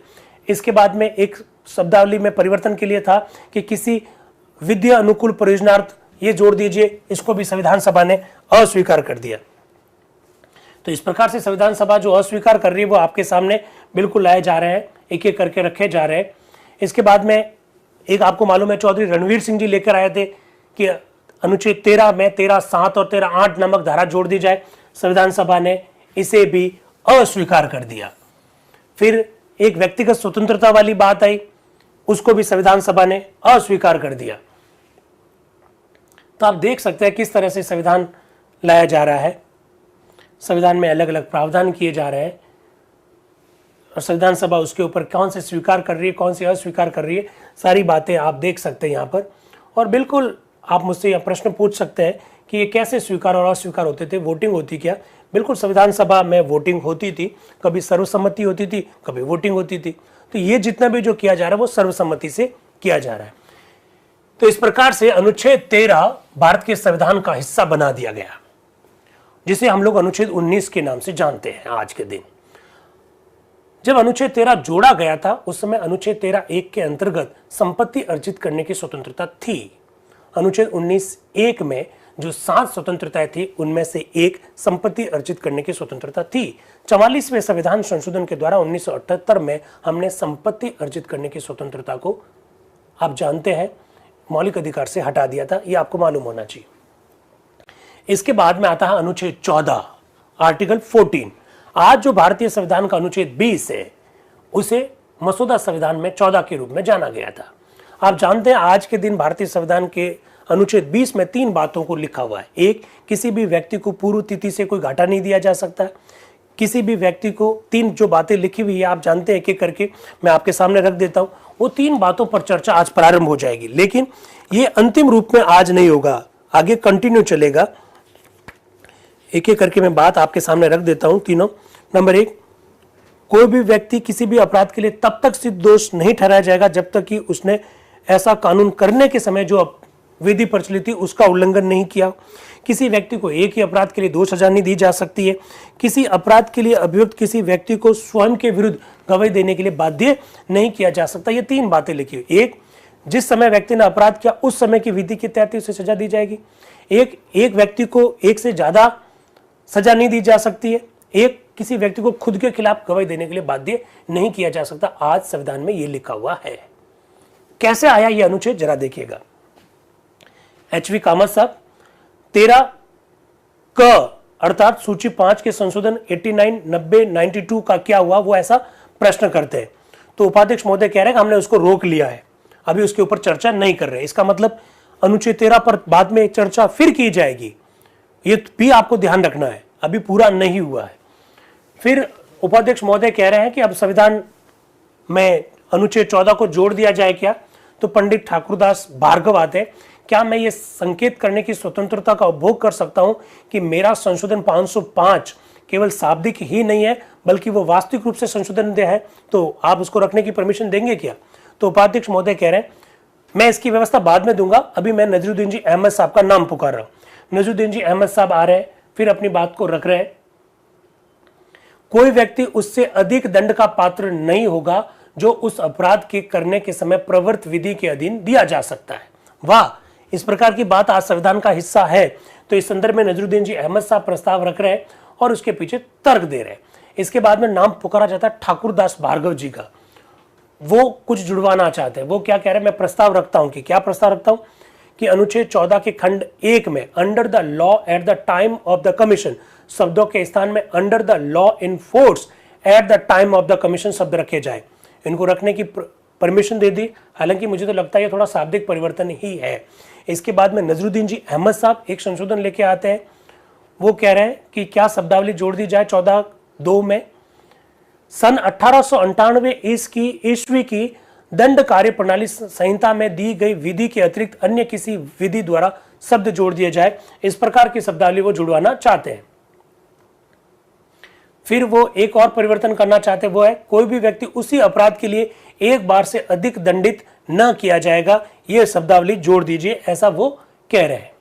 इसके बाद में एक शब्दावली में परिवर्तन के लिए था कि किसी विद्या अनुकूल परियोजनार्थ, ये जोड़ दीजिए, इसको भी संविधान सभा ने अस्वीकार कर दिया। तो इस प्रकार से संविधान सभा जो अस्वीकार कर रही है वो आपके सामने बिल्कुल लाए जा रहे हैं, एक एक करके रखे जा रहे हैं। इसके बाद में एक आपको मालूम है चौधरी रणवीर सिंह जी लेकर आए थे कि अनुच्छेद 13 में 13(7) और 13(8) नामक धारा जोड़ दी जाए, संविधान सभा ने इसे भी अस्वीकार कर दिया। फिर एक व्यक्तिगत स्वतंत्रता वाली बात आई, उसको भी संविधान सभा ने अस्वीकार कर दिया। तो आप देख सकते हैं किस तरह से संविधान लाया जा रहा है। संविधान में अलग अलग प्रावधान किए जा रहे हैं और संविधान सभा उसके ऊपर कौन से स्वीकार कर रही है, कौन से अस्वीकार कर रही है, सारी बातें आप देख सकते हैं यहाँ पर। और बिल्कुल आप मुझसे यह प्रश्न पूछ सकते हैं कि ये कैसे स्वीकार और अस्वीकार होते थे, वोटिंग होती क्या? बिल्कुल संविधान सभा में वोटिंग होती थी, कभी सर्वसम्मति होती थी, कभी वोटिंग होती थी। तो ये जितना भी जो किया जा रहा है वो सर्वसम्मति से किया जा रहा है। तो इस प्रकार से अनुच्छेद 13 भारत के संविधान का हिस्सा बना दिया गया, जिसे हम लोग अनुच्छेद 19 के नाम से जानते हैं आज के दिन। जब अनुच्छेद 13 जोड़ा गया था उस समय अनुच्छेद 13(1) के अंतर्गत संपत्ति अर्जित करने की स्वतंत्रता थी। अनुच्छेद 19(1) में जो 7 स्वतंत्रताएं थी उनमें से एक संपत्ति अर्जित करने की स्वतंत्रता थी। 44वें संविधान संशोधन के द्वारा 1978 में हमने संपत्ति अर्जित करने की स्वतंत्रता को, आप जानते हैं, मौलिक अधिकार से हटा दिया था। यह आपको मालूम होना चाहिए। इसके बाद में आता है अनुच्छेद 14, आर्टिकल 14। आज जो भारतीय संविधान का अनुच्छेद 20 है उसे मसौदा संविधान में 14 के रूप में जाना गया था। आप जानते हैं आज के दिन भारतीय संविधान के अनुच्छेद 20 में 3 बातों को लिखा हुआ है। एक, किसी भी व्यक्ति को पूर्व तिथि से कोई घाटा नहीं दिया जा सकता। किसी भी व्यक्ति को 3 जो बातें लिखी हुई है, आप जानते हैं, एक एक करके मैं आपके सामने रख देता हूं। वो 3 बातों पर चर्चा आज प्रारंभ हो जाएगी, लेकिन ये अंतिम रूप में आज नहीं होगा, आगे कंटिन्यू चलेगा। एक एक करके मैं बात आपके सामने रख देता हूं तीनों। नंबर 1, कोई भी व्यक्ति किसी भी अपराध के लिए तब तक सिद्ध दोष नहीं ठहराया जाएगा जब तक कि उसने ऐसा कानून करने के समय जो विधि प्रचलित थी उसका उल्लंघन नहीं किया। किसी व्यक्ति को एक ही अपराध के लिए 2 सजा नहीं दी जा सकती है। किसी अपराध के लिए अभियुक्त किसी व्यक्ति को स्वयं के विरुद्ध गवाही देने के लिए बाध्य नहीं किया जा सकता। ये 3 बातें लिखी। एक, जिस समय व्यक्ति ने अपराध किया उस समय की विधि के तहत उसे सजा दी जाएगी। एक व्यक्ति को एक से ज्यादा सजा नहीं दी जा सकती है। एक, किसी व्यक्ति को खुद के खिलाफ गवाही देने के लिए बाध्य नहीं किया जा सकता। आज संविधान में यह लिखा हुआ है। कैसे आया यह अनुच्छेद, जरा देखिएगा। एच.वी. कामत साहब 13 क अर्थात सूची 5 के संशोधन 89, 90, 92 का क्या हुआ, वो ऐसा प्रश्न करते हैं। तो उपाध्यक्ष महोदय कह रहे हैं कि हमने उसको रोक लिया है, अभी उसके ऊपर चर्चा नहीं कर रहे। इसका मतलब अनुच्छेद 13 पर बाद में चर्चा फिर की जाएगी, ये भी आपको ध्यान रखना है, अभी पूरा नहीं हुआ है। फिर उपाध्यक्ष महोदय कह रहे हैं कि अब संविधान में अनुच्छेद 14 को जोड़ दिया जाए क्या। तो पंडित ठाकुरदास भार्गव आते हैं, क्या मैं ये संकेत करने की स्वतंत्रता का उपभोग कर सकता हूं कि मेरा संशोधन 505 केवल शाब्दिक ही नहीं है बल्कि वो वास्तविक रूप से संशोधन है, तो आप उसको रखने की परमिशन देंगे क्या। तो उपाध्यक्ष महोदय कह रहे हैं मैं इसकी व्यवस्था बाद में दूंगा, अभी मैं नजरुद्दीन जी अहमद साहब का नाम पुकार रहा हूं। नजरुद्दीन जी अहमद साहब आ रहे हैं, फिर अपनी बात को रख रहे हैं। कोई व्यक्ति उससे अधिक दंड का पात्र नहीं होगा जो उस अपराध के करने के समय प्रवर्त विधि के अधीन दिया जा सकता है। वाह, इस प्रकार की बात आज संविधान का हिस्सा है। तो इस संदर्भ में नजरुद्दीन जी अहमद साहब प्रस्ताव रख रहे हैं और उसके पीछे तर्क दे रहे हैं। इसके बाद में नाम पुकारा जाता है ठाकुरदास भार्गव जी का, वो कुछ जुड़वाना चाहते हैं। वो क्या कह रहे हैं, मैं प्रस्ताव रखता हूं कि क्या प्रस्ताव रखता हूं कि अनुच्छेद 14 के खंड 1 में under the law at the time of the commission शब्दों के स्थान में under the law in force at the time of the commission शब्द रखे जाए। इनको रखने की परमिशन दे दी, हालांकि मुझे तो लगता है ये थोड़ा शाब्दिक परिवर्तन ही है। इसके बाद में नजरुद्दीन जी अहमद साहब एक संशोधन लेके आते हैं। वो कह रहे हैं कि क्या शब्दावली जोड़ दी जाए 14(2) में। सन 1898 ईस्वी की दंड कार्य प्रणाली संहिता में दी गई विधि के अतिरिक्त अन्य किसी विधि द्वारा शब्द जोड़ दिए जाए, इस प्रकार की शब्दावली वो जुड़वाना चाहते हैं। फिर वो एक और परिवर्तन करना चाहते हैं, वो है कोई भी व्यक्ति उसी अपराध के लिए एक बार से अधिक दंडित न किया जाएगा, यह शब्दावली जोड़ दीजिए, ऐसा वो कह रहे हैं।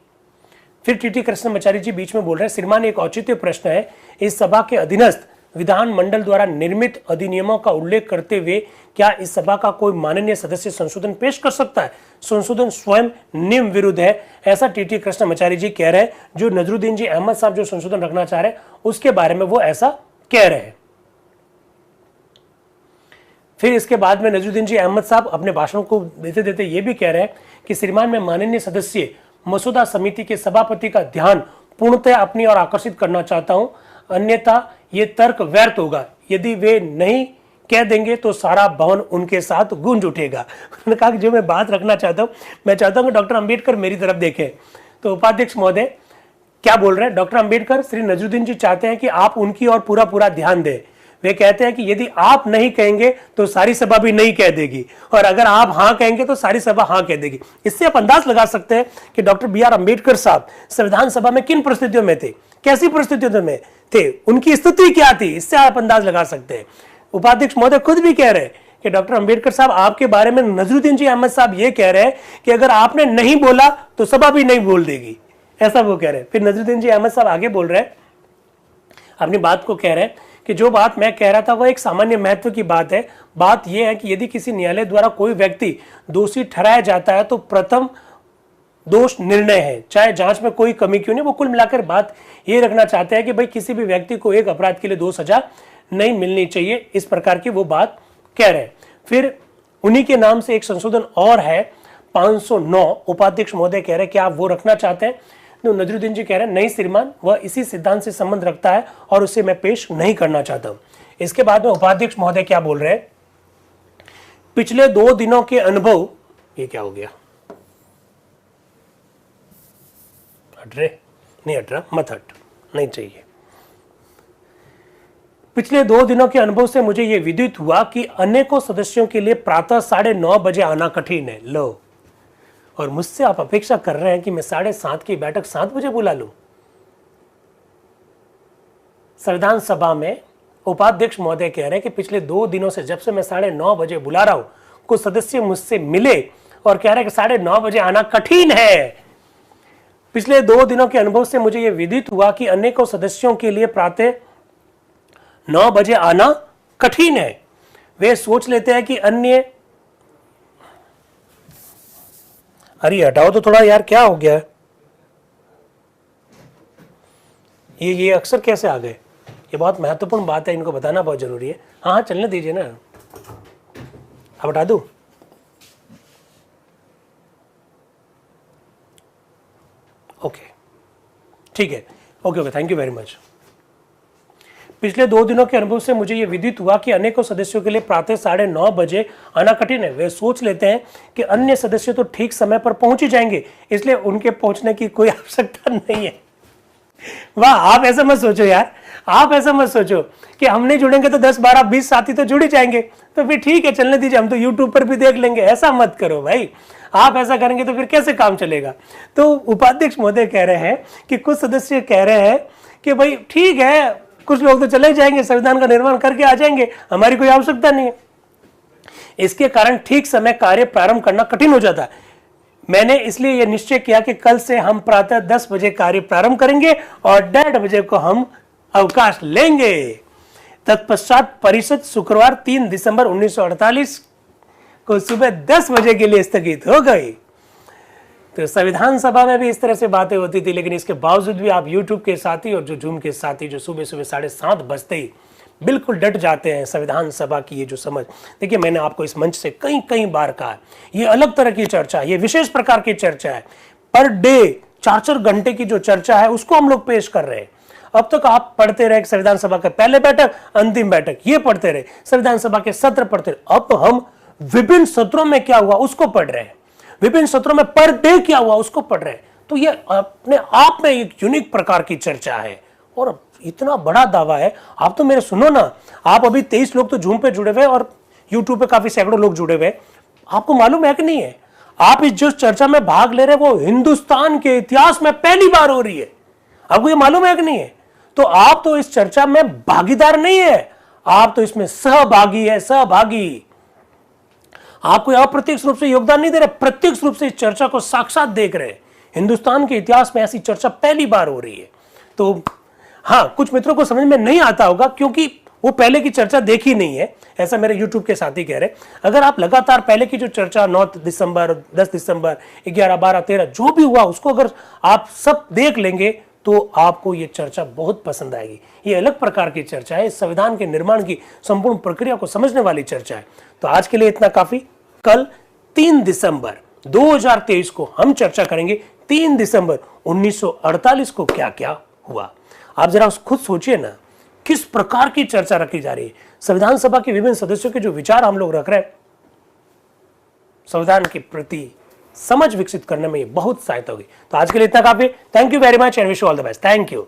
फिर टीटी कृष्णमाचारी जी बीच में बोल रहे हैं, श्रीमान एक औचित्य प्रश्न है, इस सभा के अधीनस्थ विधान मंडल द्वारा निर्मित अधिनियमों का उल्लेख करते हुए क्या इस सभा का कोई माननीय सदस्य संशोधन पेश कर सकता है। संशोधन स्वयं नियम विरुद्ध है, ऐसा टीटी कृष्णमाचारी जी कह रहे हैं। जो नजरुद्दीन जी अहमद साहब जो संशोधन रखना चाह रहे हैं उसके बारे में वो ऐसा कह रहे हैं। फिर इसके बाद में नजरुद्दीन जी अहमद साहब अपने भाषण को देते देते ये भी कह रहे हैं कि श्रीमान मैं माननीय सदस्य मसौदा समिति के सभापति का ध्यान पूर्णतः अपनी ओर आकर्षित करना चाहता हूं, अन्यथा ये तर्क व्यर्थ होगा। यदि वे नहीं कह देंगे तो सारा भवन उनके साथ गूंज उठेगा। उन्होंने कहा कि जो मैं बात रखना चाहता हूं, मैं चाहता हूं कि डॉक्टर अंबेडकर मेरी तरफ देखें। तो उपाध्यक्ष महोदय क्या बोल रहे हैं, डॉक्टर अंबेडकर श्री नजरुद्दीन जी चाहते हैं कि आप उनकी ओर पूरा पूरा ध्यान दें। वे कहते हैं कि यदि आप नहीं कहेंगे तो सारी सभा भी नहीं कह देगी, और अगर आप हाँ कहेंगे तो सारी सभा हाँ कह देगी। इससे आप अंदाज लगा सकते हैं कि डॉक्टर बी.आर. अंबेडकर साहब संविधान सभा में किन परिस्थितियों में थे, कैसी परिस्थितियों में थे, उनकी स्थिति क्या थी, इससे आप अंदाज लगा सकते हैं। उपाध्यक्ष महोदय खुद भी कह रहे हैं कि डॉक्टर अंबेडकर साहब आपके बारे में नजरुद्दीन जी अहमद साहब ये कह रहे हैं कि अगर आपने नहीं बोला तो सभा भी नहीं बोल देगी, ऐसा वो कह रहे हैं। फिर नजरुद्दीन जी अहमद साहब आगे बोल रहे हैं, अपनी बात को कह रहे हैं कि जो बात मैं कह रहा था वह एक सामान्य महत्व की बात है। बात यह है कि यदि किसी न्यायालय द्वारा कोई व्यक्ति दोषी ठहराया जाता है तो प्रथम दोष निर्णय है, चाहे जांच में कोई कमी क्यों नहीं। वो कुल मिलाकर बात ये रखना चाहते हैं कि भाई किसी भी व्यक्ति को एक अपराध के लिए 2 सजा नहीं मिलनी चाहिए, इस प्रकार की वो बात कह रहे हैं। फिर उन्हीं के नाम से एक संशोधन और है 509, उपाध्यक्ष महोदय कह रहे हैं कि आप वो रखना चाहते हैं। तो नजरुद्दीन जी कह रहे हैं नहीं श्रीमान, वह इसी सिद्धांत से संबंध रखता है और उसे मैं पेश नहीं करना चाहता हूं। इसके बाद में उपाध्यक्ष महोदय क्या बोल रहे हैं, पिछले 2 दिनों के अनुभव, ये क्या हो गया, हट रहे नहीं, हट रहा, मत हट, नहीं चाहिए। पिछले 2 दिनों के अनुभव से मुझे यह विदित हुआ कि अनेकों सदस्यों के लिए प्रातः 9:30 बजे आना कठिन है। लो, और मुझसे आप अपेक्षा कर रहे हैं कि मैं 7:30 की बैठक 7 बजे बुला लूं। संविधान सभा में उपाध्यक्ष महोदय कह रहे हैं कि पिछले 2 दिनों से जब से मैं 9:30 बजे बुला रहा हूं, कुछ सदस्य मुझसे मिले और कह रहे हैं कि 9:30 बजे आना कठिन है। पिछले 2 दिनों के अनुभव से मुझे यह विदित हुआ कि अनेकों सदस्यों के लिए प्रातः 9 बजे आना कठिन है। वे सोच लेते हैं कि अन्य, अरे हटाओ तो थोड़ा यार, क्या हो गया, ये अक्सर कैसे आ गए, ये बहुत महत्वपूर्ण बात है, इनको बताना बहुत जरूरी है। हाँ चलने दीजिए ना, अब हटा दूं, ओके ठीक है, okay, thank you very much. पिछले 2 दिनों के अनुभव से मुझे यह विदित हुआ कि अनेकों सदस्यों के लिए प्रातः 9:30 बजे आना कठिन है। वे सोच लेते हैं कि अन्य सदस्य तो ठीक समय पर पहुंच ही जाएंगे, इसलिए उनके पहुंचने की कोई आवश्यकता नहीं है। वाह, आप ऐसा मत सोचो यार, आप ऐसा मत सोचो कि हम नहीं जुड़ेंगे तो 10, 12, 20 साथी तो जुड़ ही जाएंगे, तो फिर ठीक है चलने दीजिए, हम तो यूट्यूब पर भी देख लेंगे। ऐसा मत करो भाई, आप ऐसा करेंगे तो फिर कैसे काम चलेगा। तो उपाध्यक्ष महोदय कह रहे हैं कि कुछ सदस्य कह रहे हैं कि भाई ठीक है, कुछ लोग तो चले जाएंगे, संविधान का निर्माण करके आ जाएंगे, हमारी कोई आवश्यकता नहीं है। इसके कारण ठीक समय कार्य प्रारंभ करना कठिन हो जाता है। मैंने इसलिए यह निश्चय किया कि कल से हम प्रातः 10 बजे कार्य प्रारंभ करेंगे और 1:30 बजे को हम अवकाश लेंगे। तत्पश्चात परिषद शुक्रवार 3 दिसंबर 1948 को सुबह 10 बजे के लिए स्थगित हो गई। तो संविधान सभा में भी इस तरह से बातें होती थी, लेकिन इसके बावजूद भी आप YouTube के साथी और जो जूम के साथी जो सुबह 7:30 बजते ही बिल्कुल डट जाते हैं संविधान सभा की ये जो समझ। देखिए, मैंने आपको इस मंच से कई बार कहा, ये अलग तरह की चर्चा है, ये विशेष प्रकार की चर्चा है। पर डे 4-4 घंटे की जो चर्चा है उसको हम लोग पेश कर रहे हैं। अब तक आप पढ़ते रहे संविधान सभा के पहले बैठक, अंतिम बैठक, ये पढ़ते रहे, संविधान सभा के सत्र पढ़ते रहे। अब हम विभिन्न सत्रों में क्या हुआ उसको पढ़ रहे हैं, विभिन्न सत्रों में पर डे क्या हुआ उसको पढ़ रहे हैं। तो ये अपने आप में एक यूनिक प्रकार की चर्चा है और इतना बड़ा दावा है। आप तो मेरे सुनो ना, आप अभी 23 लोग तो जूम पे जुड़े हुए और यूट्यूब पे काफी सैकड़ों लोग जुड़े हुए, आपको मालूम है कि नहीं है, आप इस जो चर्चा में भाग ले रहे हैं वो हिंदुस्तान के इतिहास में पहली बार हो रही है। आपको ये मालूम है कि नहीं है? तो आप तो इस चर्चा में भागीदार नहीं है, आप तो इसमें सहभागी है, सहभागी। आप कोई अप्रत्यक्ष रूप से योगदान नहीं दे रहे, प्रत्यक्ष रूप से इस चर्चा को साक्षात देख रहे हैं। हिंदुस्तान के इतिहास में ऐसी चर्चा पहली बार हो रही है। तो हाँ, कुछ मित्रों को समझ में नहीं आता होगा क्योंकि वो पहले की चर्चा देखी नहीं है, ऐसा मेरे YouTube के साथी कह रहे। अगर आप लगातार पहले की जो चर्चा 9 दिसंबर, 10 दिसंबर, 11, 12, 13 जो भी हुआ उसको अगर आप सब देख लेंगे तो आपको ये चर्चा बहुत पसंद आएगी। ये अलग प्रकार की चर्चा है, संविधान के निर्माण की संपूर्ण प्रक्रिया को समझने वाली चर्चा है। तो आज के लिए इतना काफी। कल 3 दिसंबर 2023 को हम चर्चा करेंगे 3 दिसंबर 1948 को क्या क्या हुआ। आप जरा खुद सोचिए ना, किस प्रकार की चर्चा रखी जा रही है। संविधान सभा के विभिन्न सदस्यों के जो विचार हम लोग रख रहे हैं, संविधान के प्रति समझ विकसित करने में ये बहुत सहायता होगी। तो आज के लिए इतना काफी। Thank you very much and wish you all the best. Thank you.